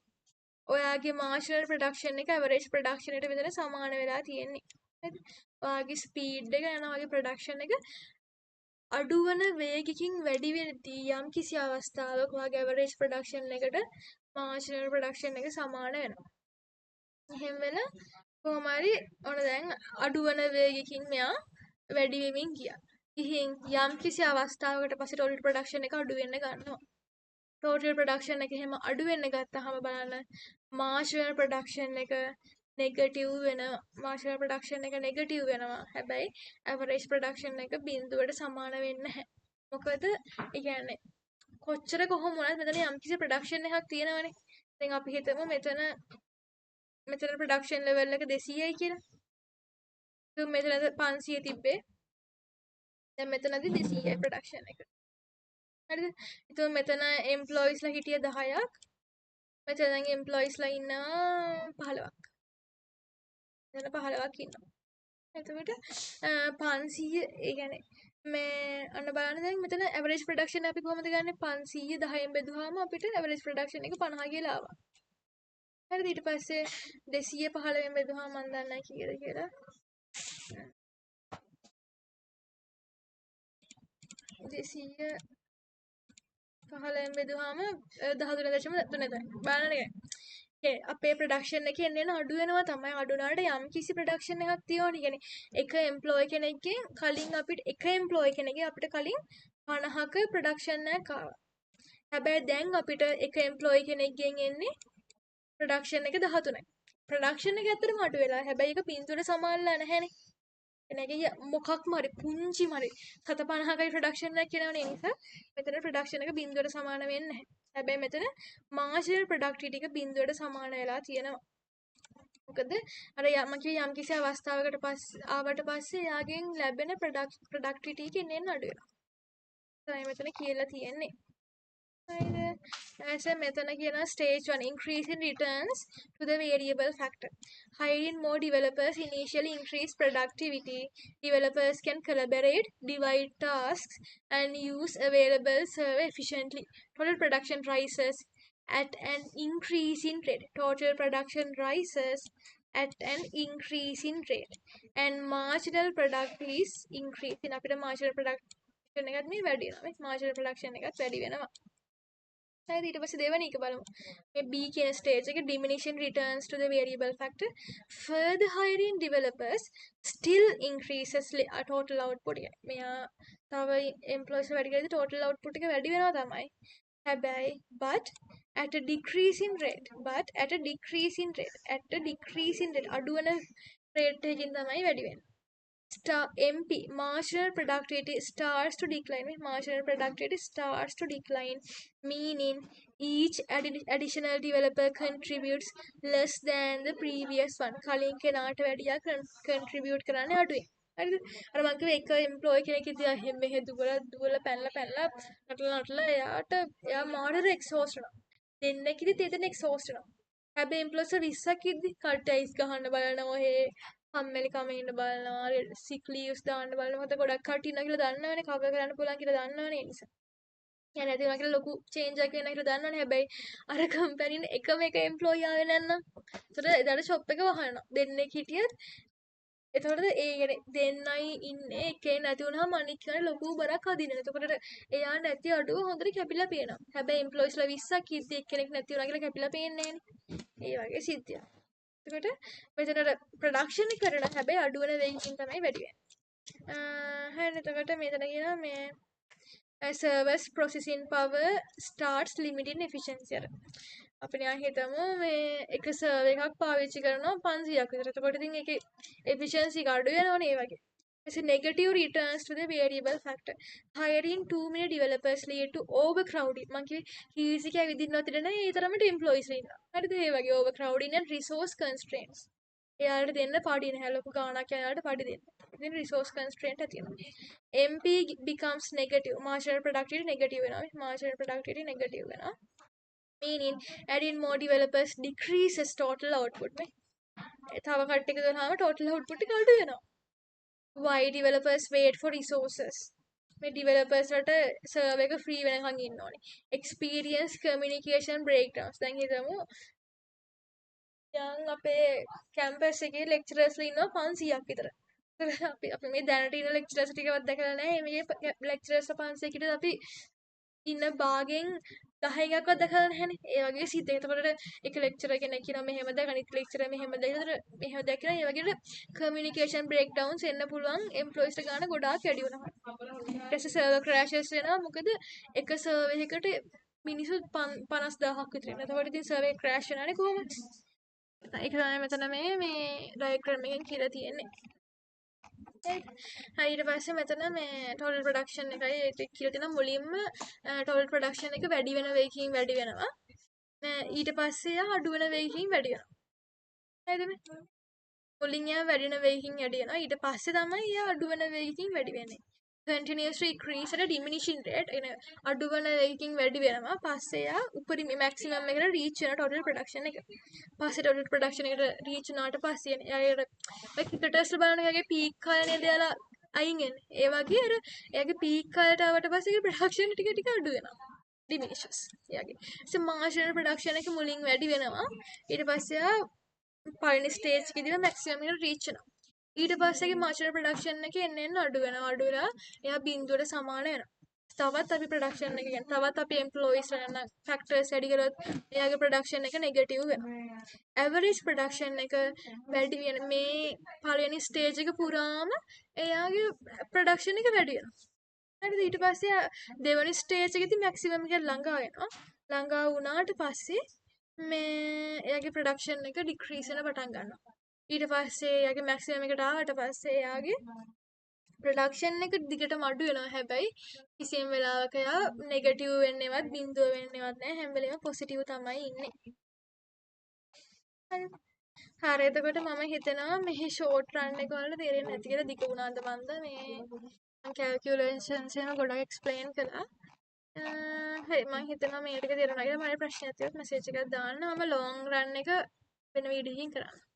ඔයාගේ මාර්ජිනල් ප්‍රොඩක්ෂන් එක ඇවරේජ් ප්‍රොඩක්ෂන් එකට විතර සමාන වෙලා තියෙන්නේ. හරිද? ඔයාගේ ස්පීඩ් එක යනවා වගේ ප්‍රොඩක්ෂන් එක අඩුවන වේගකින් වැඩි වෙද්දී යම් කිසි අවස්ථාවක ඔයාගේ ඇවරේජ් ප්‍රොඩක්ෂන් එකට මාර්ජිනල් ප්‍රොඩක්ෂන් එක සමාන වෙනවා. එහෙම වෙන කොහොම හරි ඔන්න දැන් අඩුවන වේගකින් මෙයා වැඩි වෙමින් ගියා. ඉතින් යම් කිසි අවස්ථාවකට පස්සේ ටෝටල් ප්‍රොඩක්ෂන් එක අඩු වෙන්න ගන්නවා. ටෝටල් ප්‍රොඩක්ෂන් එක එහෙම අඩු වෙන්න ගත්තාම බලන්න මාර්ජිනල් ප්‍රොඩක්ෂන් එක නෙගටිව් වෙනවා. මාර්ජිනල් ප්‍රොඩක්ෂන් එක නෙගටිව් වෙනවා. හැබැයි ඇවරේජ් ප්‍රොඩක්ෂන් එක බිඳුවට සමාන වෙන්නේ නැහැ. මොකද ඒ කියන්නේ කොච්චර කොහොම වුණත් මෙතන යම්කිසි ප්‍රොඩක්ෂන් එකක් තියෙනවනේ. දැන් අපි හිතමු මෙතන ප්‍රොඩක්ෂන් ලෙවල් එක 200යි කියලා. ඉතින් මෙතන 500 තිබ්බේ. දැන් මෙතනදී 200යි ප්‍රොඩක්ෂන් එක. හරිද? ඉතින් මෙතන එම්ප්ලොයිස්ලා හිටිය 10ක්. මෙතන දැන් එම්ප්ලොයිස්ලා ඉන්නවා 15ක්. මෙතන 15ක් ඉන්නවා. එතකොට 500 ඒ කියන්නේ මේ අන්න බලන්න දැන් මෙතන ඇවරේජ් ප්‍රොඩක්ෂන් අපි කොහොමද ගන්නෙ 500 10න් බෙදුවාම අපිට ඇවරේජ් ප්‍රොඩක්ෂන් එක 50 කියලා ආවා. හරිද? ඊට පස්සේ 215න් බෙදුවාම මම දන්නේ නැහැ කීයද කියලා. 215න් බෙදුවාම 13.3 තමයි. බලන්න අපේ ප්‍රොඩක්ෂන් එකේ එන්න අඩු වෙනවා තමයි. අඩු වුණාට යම් කිසි ප්‍රොඩක්ෂන් එකක් තියෙනවනේ. කියන්නේ එක එම්ප්ලොයි කෙනෙක්ගෙන් කලින් අපිට එක එම්ප්ලොයි කෙනෙක්ගෙන් අපිට කලින් 50ක ප්‍රොඩක්ෂන් එකක් ආවා. හැබැයි දැන් අපිට එක එම්ප්ලොයි කෙනෙක්ගෙන් එන්නේ ප්‍රොඩක්ෂන් එක 13යි. ප්‍රොඩක්ෂන් එක ඇත්තටම අඩු වෙලා. හැබැයි ඒක බිඳුවට සමානලා නැහැනේ. එනගේ මොකක්ම හරි පුංචිම හරි 750කයි ප්‍රොඩක්ෂන් එකක් කියනවනේ. ඒ නිසා මෙතන ප්‍රොඩක්ෂන් එක බිඳුවට සමාන වෙන්නේ නැහැ. හැබැයි මෙතන මාර්ජිනල් ප්‍රොඩක්ටිවිටි එක බිඳුවට සමාන වෙලා තියෙනවා. මොකද අර යම් කිසි අවස්ථාවකට ආවට පස්සේ එයාගෙන් ලැබෙන ප්‍රොඩක්ටිවිටි එක එන්න අඩු වෙනවා. තමයි මෙතන කියලා තියෙන්නේ. As a method again, stage 1 increase in returns to the variable factor. Hiring more developers initially increase productivity. Developers can collaborate, divide tasks, and use available server efficiently. Total production rises at an increase in rate. Total production rises at an increase in rate. And marginal product is increasing. අපිට marginal production එකත් මේ වැඩි වෙනවා. marginal production එකත් වැඩි වෙනවා. ඊට පස්සේ දෙවෙනි එක බලමු. මේ B කියන ස්ටේජ් එක diminishing returns to the variable factor. Further hiring developers still increases total output එක. මෙයා තව employees වැඩි කරද්දී total output එක වැඩි වෙනවා තමයි. හැබැයි but at a decreasing rate. අඩු වෙන rate එකකින් තමයි වැඩි වෙන්නේ. MP marginal productivity starts to decline. Meaning each additional developer contributes less than the previous one. කලින් කෙනාට වැඩිය contribute කරන්නේ අඩුයි. හරිද? අර මම කිව්ව එක employee කෙනෙක් ඉතින් එහෙම මෙහෙ දුවලා පැනලා එයා මාඩර exhaust වෙනවා. දෙන්නෙක් ඉතින් දෙදෙනෙක් exhaust වෙනවා. හැබැයි employees 20ක් ඉද්දි කට්ටයිස් ගහන්න බලනවා ඔහේ කම්මැලිකම ඉන්න බලනවා සික් ලීව්ස් දාන්න බලනවා. මොකද ගොඩක් කට්ටිය ඉන්නවා කියලා දන්නවනේ කවර් කරන්න පුළුවන් කියලා දන්නවනේ ඒ නිසා. يعني නැති වුණා කියලා ලොකු චේන්ජ් එකක් වෙනවා කියලා දන්නවනේ. හැබැයි අර කම්පැනිනේ එකම එක එම්ප්ලොයි ආවේ නැත්නම් ඒතර එදාට ෂොප් එක වහනවා. දෙන්නෙක් හිටියත් එතකොට ඒ කියන්නේ දෙන්නයි ඉන්නේ එකේ නැති වුණාම අනිත් කෙනාට ලොකු බරක් අදිනවා. එතකොට එයා නැති අඩුව හොඳට කැපිලා පේනවා. හැබැයි එම්ප්ලොයිස්ලා 20ක් ඉද්දි එක්කෙනෙක් නැති වුණා කියලා කැපිලා පේන්නේ නැහනේ. ඒ වගේ සිද්ධියක්. එතකොට මෙතන ප්‍රොඩක්ෂන් එක කරන හැබැයි අඩු වෙන වේගකින් තමයි වැඩි වෙන්නේ. හරිද? එතකොට මෙතන කියනවා මේ servers processing power starts limiting efficiency. අපි නිකන් හිතමු මේ එක සර්වර් එකක් පාවිච්චි කරනවා 500ක් විතර. එතකොට ඉතින් ඒකේ efficiency එක අඩු වෙනවනේ ඒ වගේ. It's a negative returns to the variable factor. Hiring too many developers lead to overcrowding. මං කිව්වේ keys එක ඇවිදින්නවත් ඉන්න නෑ ඒ තරමට employees ඉන්නවා. හරිද? ඒ වගේ overcrowding and resource constraints. එයාලට දෙන්න පඩි නැහැ ලොකු ගාණක් එයාලට පඩි දෙන්න. ඉතින් resource constraint ඇති වෙනවා. MP becomes negative. Marginal productivity negative වෙනවා. Marginal productivity negative වෙනවා. Meaning adding more developers decreases total output. තව කට්ටියක දුවනවාම total output එක අඩු වෙනවා. Why developers wait for resources? මේ developers වලට server එක free වෙනකන් ඉන්න ඕනේ. Experience communication breakdowns. දැන් හිතමු දැන් අපේ කැම්පස් එකේ lecturers ලා ඉන්නවා 500ක් විතර. අපි මේ දැනට ඉන්න lecturers ටිකවත් දැකලා නැහැ. මේ lecturers 500 අපි ඉන්න භාගෙන් 10 එකක්වත් දැකලා නැහැනේ. ඒ වගේ සිද්ධ. එතකොට එක lecturer කෙනෙක් කියනවා මෙහෙම දැක අනිත් lecturer මෙහෙම දැක. එතකොට මෙහෙම දැකලා ඒ වගේ communication breakdowns එන්න පුළුවන් employees ට ගන්න ගොඩාක් වැඩි වෙනවා. ඊට පස්සේ server crashes වෙනවා. මොකද එක server එකකට මිනිස්සු 50000ක් විතර ඉන්නවා. එතකොට ඉතින් server එක crash වෙනවානේ කොහොමද? ඒක තමයි මෙතන මේ diagram එකෙන් කියලා තියෙන්නේ. ඊට පස්සේ මෙතන මේ total production එකයි ඒක කියලා තියෙනවා මුලින්ම total production එක වැඩි වෙන වේගකින් වැඩි වෙනවා. ඊට පස්සේ අඩු වෙන වේගකින් වැඩි වෙනවා. හරිද මේ? මුලින් එයා වැඩි වෙන වේගකින් වැඩි වෙනවා. ඊට පස්සේ තමයි එයා අඩු වෙන වේගකින් වැඩි වෙන්නේ. continuously increase at a diminishing rate එන අඩු වෙන වේගකින් වැඩි වෙනවා. පස්සේ එයා උපරිම maximum එකට reach වෙන total production එක. පස්සේ total production එකට reach වුණාට පස්සේ එයාට cricketers බලන එයාගේ peak කාලේ නේද එයාලා අයින් වෙන්නේ. ඒ වගේ අර එයාගේ peak කාලයට ආවට පස්සේ ඒකේ production ටික ටික අඩු වෙනවා. diminishes එයාගේ. so marginal production එක මුලින් වැඩි වෙනවා. ඊට පස්සේ එයා පළවෙනි stage එකේදී maximum එකට reach වෙනවා. ඊට පස්සේ marginal production එක එන්න අඩු වෙනවා. අඩු වෙලා එයා බිඳුවට සමාන වෙනවා. තවත් අපි production එක කියන්නේ තවත් අපි employees ගන්න factors වැඩි කරොත් එයාගේ production එක negative වෙනවා. average production එක වැඩි වෙන මේ පළවෙනි stage එක පුරාම එයාගේ production එක වැඩි වෙනවා. හරිද? ඊට පස්සේ දෙවෙනි stage එකේදී maximum එකට ළඟා වෙනවා. ළඟා වුණාට පස්සේ මේ එයාගේ production එක decrease වෙන පටන් ගන්නවා. ඊට පස්සේ එයාගේ maximum එකට ආවට පස්සේ එයාගේ production එක දිගටම අඩු වෙනවා. හැබැයි කිසියම් වෙලාවක එයා negative වෙන්නේවත් බිඳුව වෙන්නේවත් නැහැ. හැම වෙලේම positive තමයි ඉන්නේ. හරි එතකොට මම හිතනවා මේ short run එක වලට තේරෙන්නේ නැති කියලා දිග වුණාද මන්ද මේ calculations එහෙම ගොඩක් explain කළා. හරි මම හිතනවා මේ ටික තේරුණා කියලා. මට ප්‍රශ්නයක් තියෙනවා message එකක් දාන්න. මම long run එක වෙන වීඩියෝකින් කරන්න.